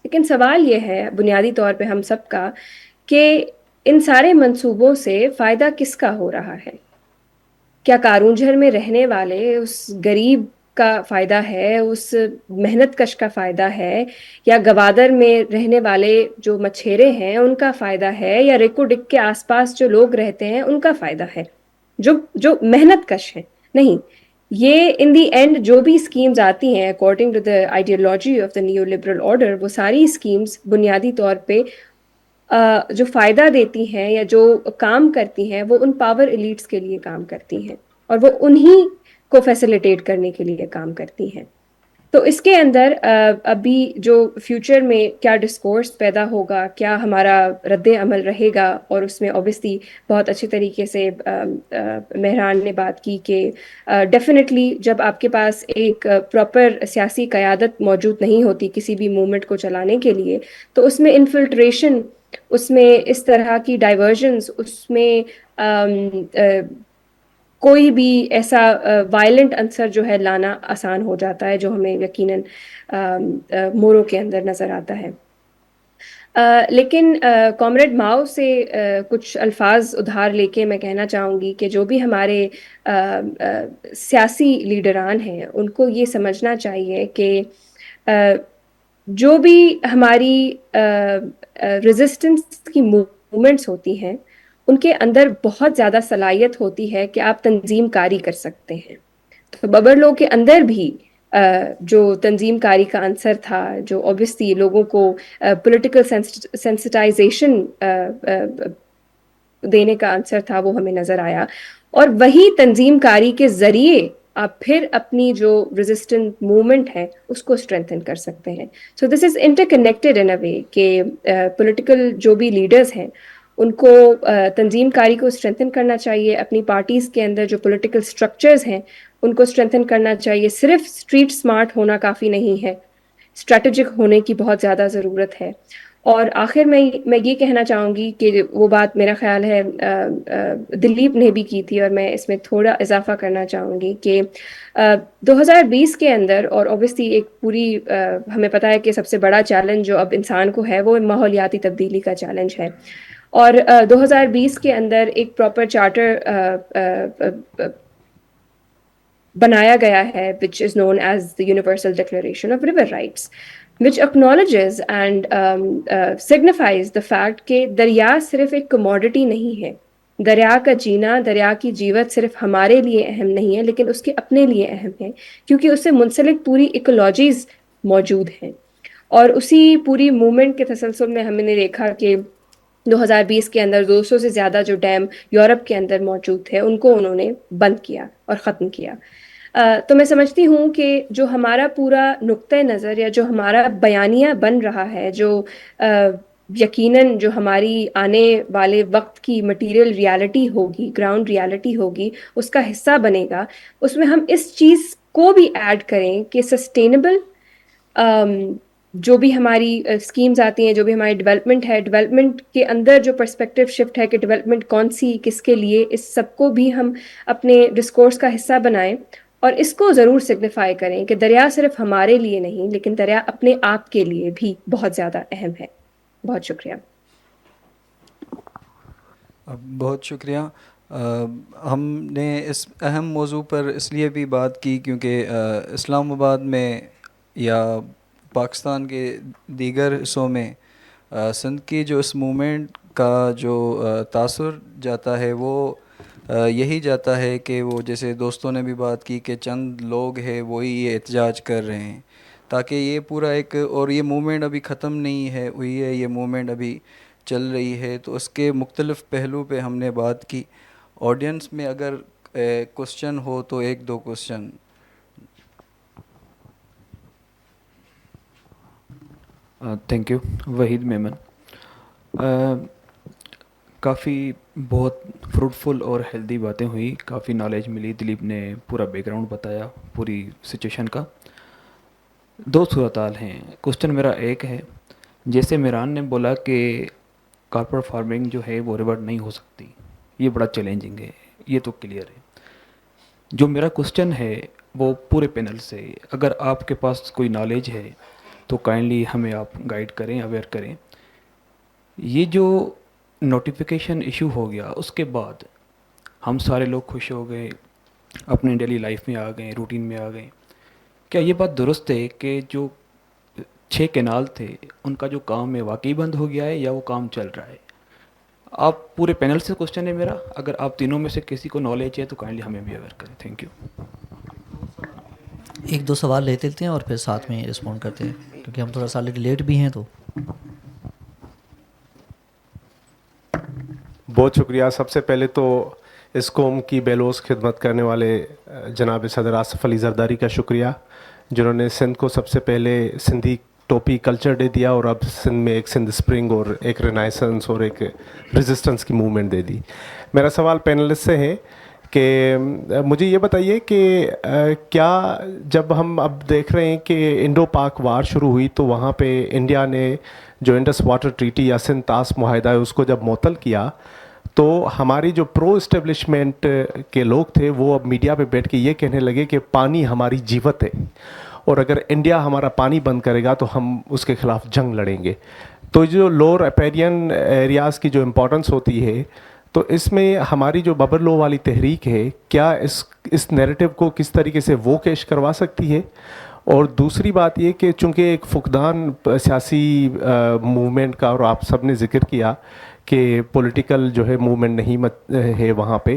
لیکن سوال یہ ہے بنیادی طور پہ ہم سب کا کہ ان سارے منصوبوں سے فائدہ کس کا ہو رہا ہے. کیا کارون جھر میں رہنے والے اس غریب کا فائدہ ہے, اس محنت کش کا فائدہ ہے, یا گوادر میں رہنے والے جو مچھیرے ہیں ان کا فائدہ ہے, یا ریکو ڈک کے آس پاس جو لوگ رہتے ہیں ان کا فائدہ ہے جو محنت کش ہیں؟ نہیں, یہ ان دی اینڈ جو بھی اسکیمز آتی ہیں according to the ideology of the neo liberal order, وہ ساری اسکیمز بنیادی طور پہ جو فائدہ دیتی ہیں یا جو کام کرتی ہیں وہ ان پاور ایلیٹس کے لیے کام کرتی ہیں اور وہ انہی کو فیسیلیٹیٹ کرنے کے لیے کام کرتی ہیں. تو اس کے اندر ابھی جو فیوچر میں کیا ڈسکورس پیدا ہوگا, کیا ہمارا رد عمل رہے گا, اور اس میں اوبیسلی بہت اچھی طریقے سے مہران نے بات کی کہ ڈیفینیٹلی جب آپ کے پاس ایک پراپر سیاسی قیادت موجود نہیں ہوتی کسی بھی موومنٹ کو چلانے کے لیے, تو اس میں انفلٹریشن, اس میں اس طرح کی ڈائیورژنس, اس میں کوئی بھی ایسا وائلنٹ عنصر جو ہے لانا آسان ہو جاتا ہے, جو ہمیں یقیناً مورو کے اندر نظر آتا ہے. لیکن کامریڈ ماؤ سے کچھ الفاظ ادھار لے کے میں کہنا چاہوں گی کہ جو بھی ہمارے سیاسی لیڈران ہیں ان کو یہ سمجھنا چاہیے کہ جو بھی ہماری ریزسٹنس کی موومنٹس ہوتی ہیں ان کے اندر بہت زیادہ صلاحیت ہوتی ہے کہ آپ تنظیم کاری کر سکتے ہیں. تو ببر لو کے اندر بھی جو تنظیم کاری کا عنصر تھا, جو اوبیسلی لوگوں کو پولیٹیکل سینسٹائزیشن دینے کا عنصر تھا, وہ ہمیں نظر آیا. اور وہی تنظیم کاری کے ذریعے آپ پھر اپنی جو ریزسٹنٹ موومنٹ ہے اس کو اسٹرینتھن کر سکتے ہیں. سو دس از انٹر کنیکٹڈ ان اے وے کہ پولیٹیکل جو بھی لیڈرز ہیں ان کو تنظیم کاری کو اسٹرینتھن کرنا چاہیے, اپنی پارٹیز کے اندر جو پولیٹیکل اسٹرکچرز ہیں ان کو اسٹرینتھن کرنا چاہیے. صرف اسٹریٹ اسمارٹ ہونا کافی نہیں ہے, اسٹریٹجک ہونے کی بہت زیادہ ضرورت ہے. اور آخر میں یہ کہنا چاہوں گی کہ وہ بات میرا خیال ہے دلیپ نے بھی کی تھی اور میں اس میں تھوڑا اضافہ کرنا چاہوں گی کہ 2020 کے اندر, اور اوبیسلی ایک پوری ہمیں پتہ ہے کہ سب سے بڑا چیلنج جو اب انسان کو ہے وہ ماحولیاتی تبدیلی کا چیلنج ہے, اور 2020 کے اندر ایک پراپر چارٹر بنایا گیا ہے which is known as the Universal Declaration of River Rights, which acknowledges and signifies the fact کہ دریا صرف ایک commodity نہیں ہے. دریا کا جینا, دریا کی جیوت صرف ہمارے لیے اہم نہیں ہے لیکن اس کے اپنے لیے اہم ہے, کیونکہ اس سے منسلک پوری ایکولوجیز موجود ہیں. اور اسی پوری موومنٹ کے تسلسل میں ہم نے دیکھا کہ 2020 کے اندر 200 سے زیادہ جو ڈیم یورپ کے اندر موجود تھے ان کو انہوں نے بند کیا اور ختم کیا. تو میں سمجھتی ہوں کہ جو ہمارا پورا نقطۂ نظر یا جو ہمارا بیانیہ بن رہا ہے, جو یقیناً جو ہماری آنے والے وقت کی مٹیریل ریالٹی ہوگی, گراؤنڈ ریالٹی ہوگی, اس کا حصہ بنے گا, اس میں ہم اس چیز کو بھی ایڈ کریں کہ سسٹینیبل جو بھی ہماری اسکیمز آتی ہیں, جو بھی ہماری ڈیولپمنٹ ہے, ڈیولپمنٹ کے اندر جو پرسپیکٹیو شفٹ ہے کہ ڈیولپمنٹ کون سی کس کے لیے, اس سب کو بھی ہم اپنے ڈسکورس کا حصہ بنائیں اور اس کو ضرور سگنیفائی کریں کہ دریا صرف ہمارے لیے نہیں لیکن دریا اپنے آپ کے لیے بھی بہت زیادہ اہم ہے. بہت شکریہ. بہت شکریہ. ہم نے اس اہم موضوع پر اس لیے بھی بات کی کیونکہ اسلام آباد میں یا پاکستان کے دیگر حصوں میں سندھ کی جو اس موومنٹ کا جو تاثر جاتا ہے وہ یہی جاتا ہے کہ وہ جیسے دوستوں نے بھی بات کی کہ چند لوگ ہیں وہی یہ احتجاج کر رہے ہیں, تاکہ یہ پورا ایک, اور یہ موومنٹ ابھی ختم نہیں ہے ہوئی ہے, یہ موومنٹ ابھی چل رہی ہے. تو اس کے مختلف پہلو پہ ہم نے بات کی. آڈینس میں اگر کوسچن ہو تو ایک دو question. Thank you. Waheed Memon. کافی بہت فروٹفل اور ہیلدی باتیں ہوئی, کافی نالج ملی. دلیپ نے پورا بیک گراؤنڈ بتایا پوری سچویشن کا. 2 صورتحال ہیں. کوشچن میرا ایک ہے, جیسے میران نے بولا کہ کارپوریٹ فارمنگ جو ہے وہ ریورٹ نہیں ہو سکتی, یہ بڑا چیلنجنگ ہے, یہ تو کلیئر ہے. جو میرا کوشچن ہے وہ پورے پینل سے, اگر آپ کے پاس کوئی نالج ہے تو کائنڈلی ہمیں آپ گائیڈ کریں, اویئر کریں. یہ جو نوٹیفیکیشن ایشو ہو گیا اس کے بعد ہم سارے لوگ خوش ہو گئے, اپنے ڈیلی لائف میں آ گئے, روٹین میں آ گئے. کیا یہ بات درست ہے کہ جو 6 کینال تھے ان کا جو کام ہے واقعی بند ہو گیا ہے یا وہ کام چل رہا ہے؟ آپ پورے پینل سے کوشچن ہے میرا, اگر آپ تینوں میں سے کسی کو نالج ہے تو کائنڈلی ہمیں بھی اویئر کریں. Thank you. 1-2 سوال لیتے ہیں اور پھر ساتھ میں رسپونڈ کرتے ہیں, کیونکہ ہم تھوڑا سا لیٹ بھی ہیں. تو بہت شکریہ. سب سے پہلے تو اس قوم کی بے لوث خدمت کرنے والے جناب صدر آصف علی زرداری کا شکریہ, جنہوں نے سندھ کو سب سے پہلے سندھی ٹوپی کلچر ڈے دیا اور اب سندھ میں ایک سندھ اسپرنگ اور ایک رینائسنس اور ایک ریزسٹنس کی موومنٹ دے دی. میرا سوال پینلسٹ سے ہے کہ مجھے یہ بتائیے کہ کیا جب ہم اب دیکھ رہے ہیں کہ انڈو پاک وار شروع ہوئی تو وہاں پہ انڈیا نے جو انڈس واٹر ٹریٹی یا سندھ طاس معاہدہ ہے اس کو جب معطل کیا تو ہماری جو پرو اسٹیبلشمنٹ کے لوگ تھے وہ اب میڈیا پہ بیٹھ کے یہ کہنے لگے کہ پانی ہماری جیوت ہے, اور اگر انڈیا ہمارا پانی بند کرے گا تو ہم اس کے خلاف جنگ لڑیں گے. تو جو لوور اپیرین ایریاز کی جو امپورٹنس ہوتی ہے, تو اس میں ہماری جو ببر لو والی تحریک ہے کیا اس نیریٹو کو کس طریقے سے وہ کیش کروا سکتی ہے؟ اور دوسری بات یہ کہ چونکہ ایک فقدان سیاسی موومنٹ کا, اور آپ سب نے ذکر کیا کہ پولیٹیکل جو ہے موومنٹ نہیں ہے وہاں پہ,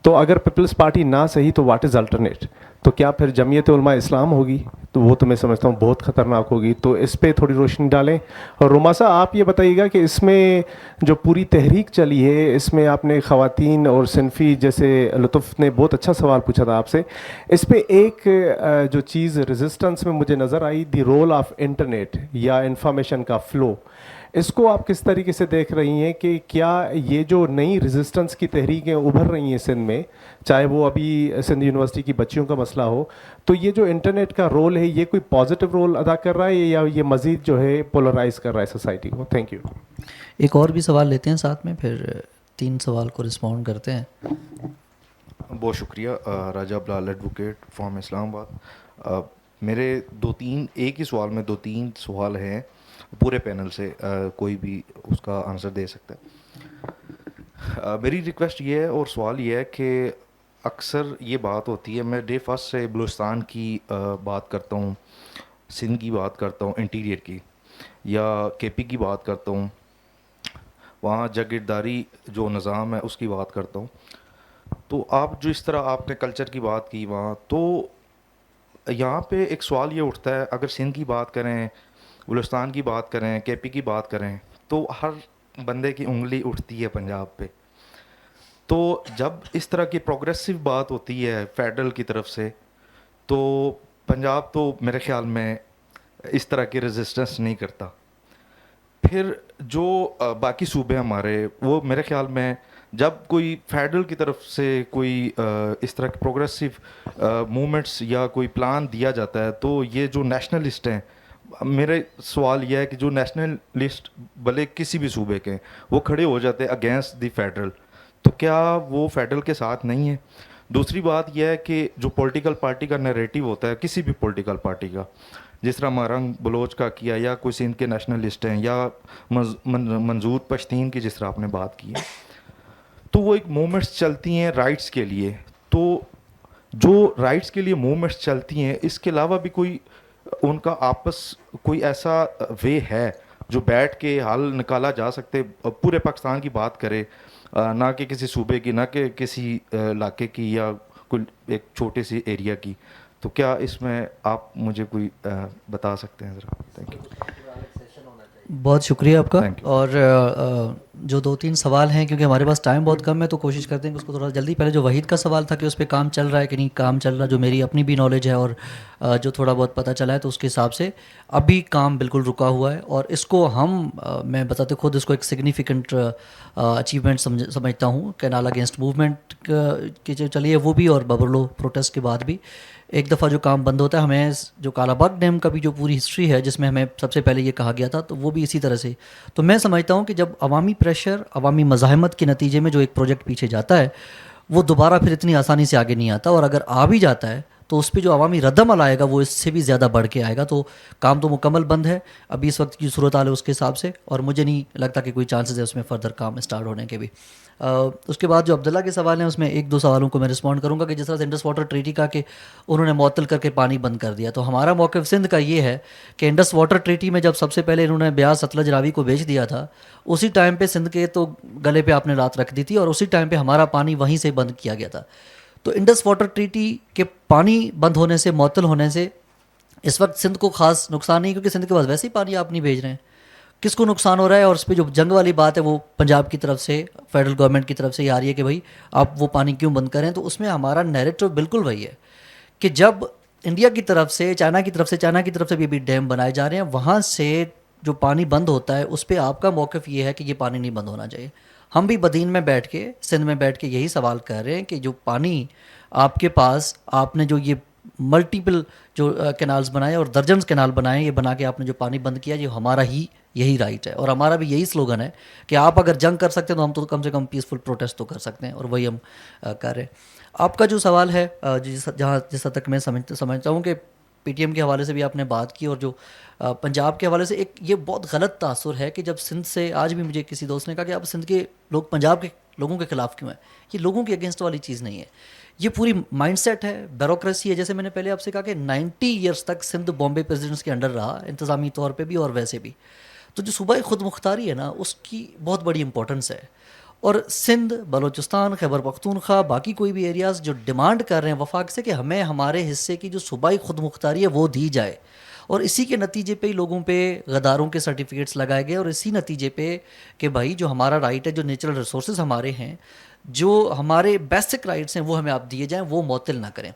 تو اگر پیپلز پارٹی نہ صحیح تو واٹ از الٹرنیٹ؟ تو کیا پھر جمعیت علماء اسلام ہوگی؟ تو وہ تو میں سمجھتا ہوں بہت خطرناک ہوگی. تو اس پہ تھوڑی روشنی ڈالیں. اور روماسا آپ یہ بتائیے گا کہ اس میں جو پوری تحریک چلی ہے اس میں آپ نے خواتین اور صنفی, جیسے لطف نے بہت اچھا سوال پوچھا تھا آپ سے, اس پہ ایک جو چیز ریزسٹنس میں مجھے نظر آئی, دی رول آف انٹرنیٹ یا انفارمیشن کا فلو, اس کو آپ کس طریقے سے دیکھ رہی ہیں کہ کیا یہ جو نئی ریزسٹنس کی تحریکیں ابھر رہی ہیں سندھ میں, چاہے وہ ابھی سندھ یونیورسٹی کی بچیوں کا مسئلہ ہو, تو یہ جو انٹرنیٹ کا رول ہے یہ کوئی پازیٹیو رول ادا کر رہا ہے یا یہ مزید جو ہے پولرائز کر رہا ہے سوسائٹی کو؟ Thank you. ایک اور بھی سوال لیتے ہیں ساتھ میں, پھر 3 سوال کو رسپونڈ کرتے ہیں. بہت شکریہ. راجہ بلال ایڈوکیٹ فرام اسلام آباد. میرے 2-3 ایک ہی سوال میں 2-3 سوال ہیں پورے پینل سے, کوئی بھی اس کا آنسر دے سکتا ہے. میری ریکویسٹ یہ ہے اور سوال یہ ہے کہ اکثر یہ بات ہوتی ہے, میں ڈے فرسٹ سے بلوچستان کی بات کرتا ہوں, سندھ کی بات کرتا ہوں انٹیریئر کی, یا کے پی کی بات کرتا ہوں, وہاں جاگیرداری جو نظام ہے اس کی بات کرتا ہوں. تو آپ جو اس طرح آپ نے کلچر کی بات کی وہاں, تو یہاں پہ ایک سوال یہ اٹھتا ہے, اگر سندھ کی بات کریں, بلوچستان کی بات کریں, کے پی کی بات کریں, تو ہر بندے کی انگلی اٹھتی ہے پنجاب پہ. تو جب اس طرح کی پروگریسو بات ہوتی ہے فیڈرل کی طرف سے, تو پنجاب تو میرے خیال میں اس طرح کی ریزسٹنس نہیں کرتا. پھر جو باقی صوبے ہمارے, وہ میرے خیال میں جب کوئی فیڈرل کی طرف سے کوئی اس طرح کے پروگریسو موومنٹس یا کوئی پلان دیا جاتا ہے, تو یہ جو نیشنلسٹ ہیں, میرے سوال یہ ہے کہ جو نیشنلسٹ بھلے کسی بھی صوبے کے, وہ کھڑے ہو جاتے ہیں اگینسٹ دی فیڈرل, تو کیا وہ فیڈرل کے ساتھ نہیں ہے؟ دوسری بات یہ ہے کہ جو پولیٹیکل پارٹی کا نیریٹو ہوتا ہے کسی بھی پولیٹیکل پارٹی کا, جس طرح مارنگ بلوچ کا کیا, یا کوئی سندھ کے نیشنلسٹ ہیں, یا منظور پشتین کی جس طرح آپ نے بات کی ہے, تو وہ ایک موومنٹس چلتی ہیں رائٹس کے لیے. تو جو رائٹس کے لیے موومنٹس چلتی ہیں, اس کے علاوہ بھی کوئی ان کا آپس کوئی ایسا وے ہے جو بیٹھ کے حل نکالا جا سکتے, پورے پاکستان کی بات کرے, نہ کہ کسی صوبے کی, نہ کہ کسی علاقے کی, یا کوئی ایک چھوٹے سی ایریا کی؟ تو کیا اس میں آپ مجھے کوئی بتا سکتے ہیں ذرا؟ Thank you. بہت شکریہ آپ کا. اور جو 2-3 سوال ہیں، کیونکہ ہمارے پاس ٹائم بہت کم ہے تو کوشش کرتے ہیں کہ اس کو تھوڑا جلدی. پہلے جو وحید کا سوال تھا کہ اس پہ کام چل رہا ہے کہ نہیں کام چل رہا، جو میری اپنی بھی نالج ہے اور جو تھوڑا بہت پتہ چلا ہے تو اس کے حساب سے ابھی کام بالکل رکا ہوا ہے. اور اس کو میں بتاتے خود اس کو ایک سگنیفیکنٹ اچیومنٹ سمجھتا ہوں. کینال اگینسٹ موومنٹ کی جو چلی ہے وہ بھی، اور ببرلو پروٹیسٹ کے بعد بھی ایک دفعہ جو کام بند ہوتا ہے. ہمیں جو کالا باغ ڈیم کا بھی جو پوری ہسٹری ہے جس میں ہمیں سب سے پہلے یہ کہا گیا تھا، تو وہ بھی اسی طرح سے. تو میں سمجھتا ہوں کہ جب عوامی پریشر، عوامی مزاحمت کے نتیجے میں جو ایک پروجیکٹ پیچھے جاتا ہے وہ دوبارہ پھر اتنی آسانی سے آگے نہیں آتا، اور اگر آ بھی جاتا ہے تو اس پہ جو عوامی رد عمل آئے گا وہ اس سے بھی زیادہ بڑھ کے آئے گا. تو کام تو مکمل بند ہے ابھی اس وقت کی صورتحال ہے اس کے حساب سے، اور مجھے نہیں لگتا کہ کوئی چانسز ہے اس میں فردر کام اسٹارٹ ہونے کے بھی. اس کے بعد جو عبداللہ کے سوال ہیں اس میں 1-2 سوالوں کو میں رسپونڈ کروں گا. کہ جس طرح سے انڈس واٹر ٹریٹی کا کہ انہوں نے معطل کر کے پانی بند کر دیا، تو ہمارا موقف سندھ کا یہ ہے کہ انڈس واٹر ٹریٹی میں جب سب سے پہلے انہوں نے بیاس ستلج راوی کو بیچ دیا تھا، اسی ٹائم پہ سندھ کے تو گلے پہ آپ نے رات رکھ دی تھی، اور اسی ٹائم پہ ہمارا پانی وہیں سے بند کیا گیا تھا. تو انڈس واٹر ٹریٹی کے پانی بند ہونے سے، معطل ہونے سے اس وقت سندھ کو خاص نقصان نہیں، کیونکہ سندھ کے پاس ویسے ہی پانی آپ نہیں بھیج رہے ہیں. کس کو نقصان ہو رہا ہے؟ اور اس پہ جو جنگ والی بات ہے وہ پنجاب کی طرف سے، فیڈرل گورنمنٹ کی طرف سے یہ آ رہی ہے کہ بھائی آپ وہ پانی کیوں بند کریں. تو اس میں ہمارا نیریٹو بالکل وہی ہے کہ جب انڈیا کی طرف سے، چائنا کی طرف سے بھی ابھی ڈیم بنائے جا رہے ہیں، وہاں سے جو پانی بند ہوتا ہے اس پہ آپ کا موقف یہ ہے کہ یہ پانی نہیں بند ہونا چاہیے. ہم بھی بدین میں بیٹھ کے، سندھ میں بیٹھ کے یہی سوال کر رہے ہیں کہ جو پانی آپ کے پاس، آپ نے جو یہ ملٹیپل جو کینالز بنائے اور درجنز کینال بنائے، یہ بنا کے آپ نے جو پانی بند کیا، یہ ہمارا ہی یہی رائٹ ہے. اور ہمارا بھی یہی سلوگن ہے کہ آپ اگر جنگ کر سکتے ہیں تو ہم تو کم سے کم پیسفل پروٹیسٹ تو کر سکتے ہیں، اور وہی ہم کر رہے ہیں. آپ کا جو سوال ہے جس حد تک میں سمجھتا ہوں کہ پی ٹی ایم کے حوالے سے بھی آپ نے بات کی، اور جو پنجاب کے حوالے سے ایک یہ بہت غلط تاثر ہے کہ جب سندھ سے، آج بھی مجھے کسی دوست نے کہا کہ اب سندھ کے لوگ پنجاب کے لوگوں کے خلاف کیوں ہیں. یہ لوگوں کے اگینسٹ والی چیز نہیں ہے، یہ پوری مائنڈ سیٹ ہے، بیوروکریسی ہے. جیسے میں نے پہلے آپ سے کہا کہ 90 ایئرس تک سندھ بامبے پریزیڈنٹس کے انڈر رہا، انتظامی طور پہ بھی اور ویسے بھی. تو جو صوبائی خود مختاری ہے نا، اس کی بہت بڑی امپورٹنس ہے. اور سندھ، بلوچستان، خیبر پختونخوا، باقی کوئی بھی ایریاز جو ڈیمانڈ کر رہے ہیں وفاق سے کہ ہمیں ہمارے حصے کی جو صوبائی خود مختاری ہے وہ دی جائے، اور اسی کے نتیجے پہ ہی لوگوں پہ غداروں کے سرٹیفکیٹس لگائے گئے، اور اسی نتیجے پہ کہ بھائی جو ہمارا رائٹ ہے، جو نیچرل ریسورسز ہمارے ہیں، جو ہمارے بیسک رائٹس ہیں وہ ہمیں آپ دیے جائیں، وہ معطل نہ کریں.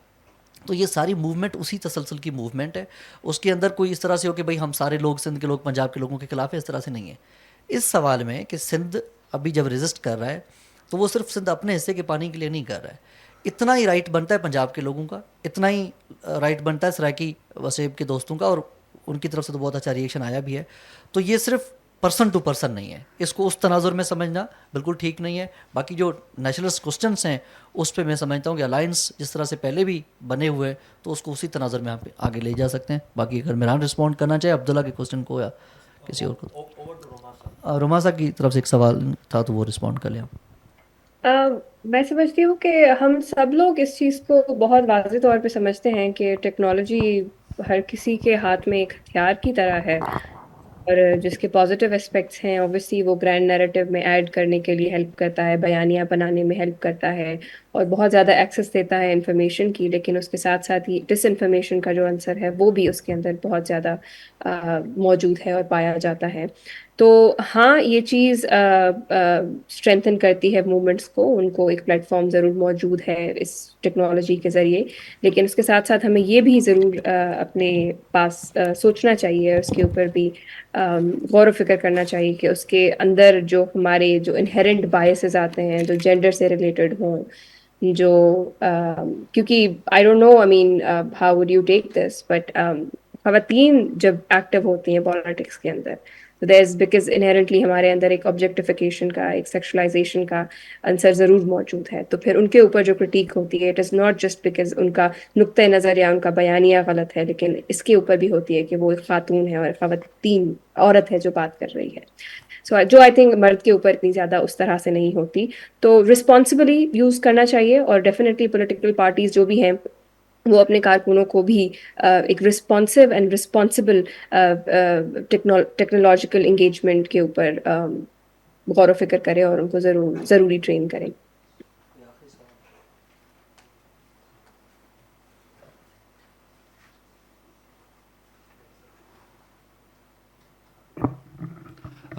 تو یہ ساری موومنٹ اسی تسلسل کی موومنٹ ہے. اس کے اندر کوئی اس طرح سے ہو کہ بھائی ہم سارے لوگ سندھ کے لوگ پنجاب کے لوگوں کے خلاف ہے، اس طرح سے نہیں ہے. اس سوال میں کہ سندھ ابھی جب رجسٹ کر رہا ہے تو وہ صرف سندھ اپنے حصے کے پانی کے لیے نہیں کر رہا ہے. اتنا ہی رائٹ بنتا ہے پنجاب کے لوگوں کا، اتنا ہی رائٹ بنتا ہے سرائکی وسیب کے دوستوں کا، اور ان کی طرف سے تو بہت اچھا ریئیکشن آیا بھی ہے. تو یہ صرف پرسن ٹو پرسن نہیں ہے، اس کو اس تناظر میں سمجھنا بالکل ٹھیک نہیں ہے. باقی جو نیشنلسٹ کوسچنس ہیں اس پہ میں سمجھتا ہوں کہ الائنس جس طرح سے پہلے بھی بنے ہوئے تو اس کو اسی تناظر میں آگے لے جا سکتے ہیں. باقی اگر میران رسپونڈ کرنا چاہے عبداللہ کے کوسچن کو یا کسی اور کو. روماسا کی طرف سے ایک سوال تھا تو وہ رسپونڈ کر لیں. میں سمجھتی ہوں کہ ہم سب لوگ اس چیز کو بہت واضح طور پہ سمجھتے ہیں کہ ٹیکنالوجی ہر کسی کے ہاتھ میں ایک ہتھیار کی طرح ہے، اور جس کے پازیٹیو اسپیکٹس ہیں اوبویسلی وہ گرینڈ نیریٹو میں ایڈ کرنے کے لیے ہیلپ کرتا ہے، بیانیہ بنانے میں ہیلپ کرتا ہے، اور بہت زیادہ ایکسیس دیتا ہے انفارمیشن کی. لیکن اس کے ساتھ ساتھ ہی ڈس انفارمیشن کا جو عنصر ہے وہ بھی اس کے اندر بہت زیادہ موجود ہے اور پایا جاتا ہے. تو ہاں یہ چیز اسٹرینتھن کرتی ہے موومنٹس کو، ان کو ایک پلیٹ فارم ضرور موجود ہے اس ٹیکنالوجی کے ذریعے. لیکن اس کے ساتھ ساتھ ہمیں یہ بھی ضرور اپنے پاس سوچنا چاہیے، اس کے اوپر بھی غور و فکر کرنا چاہیے کہ اس کے اندر جو ہمارے جو انہیرنٹ بائسز آتے ہیں جو جینڈر سے ریلیٹڈ ہوں، جو کیونکہ I don't know, I mean how would you take this, but خواتین جب ایکٹیو ہوتی ہیں پالیٹکس کے اندر تو دیر از بیکاز انہیرنٹلی ہمارے اندر ایک آبجیکٹیفیکیشن کا، ایک سیکشلائزیشن کا عنصر ضرور موجود ہے. تو پھر ان کے اوپر جو کرٹیک ہوتی ہے it is not just because ان کا نقطۂ نظر یا ان کا بیانیہ غلط ہے، لیکن اس کے اوپر بھی ہوتی ہے کہ وہ ایک خاتون ہے اور خواتین عورت ہے جو بات کر رہی ہے. سو جو آئی تھنک مرد کے اوپر اتنی زیادہ اس طرح سے نہیں ہوتی. تو رسپانسبلی یوز کرنا چاہیے، اور ڈیفینیٹلی پولیٹیکل پارٹیز جو بھی ہیں وہ اپنے کارکنوں کو بھی ایک responsive and responsible technological engagement کے اوپر غور و فکر کریں اور ان کو ضروری ٹرین کریں.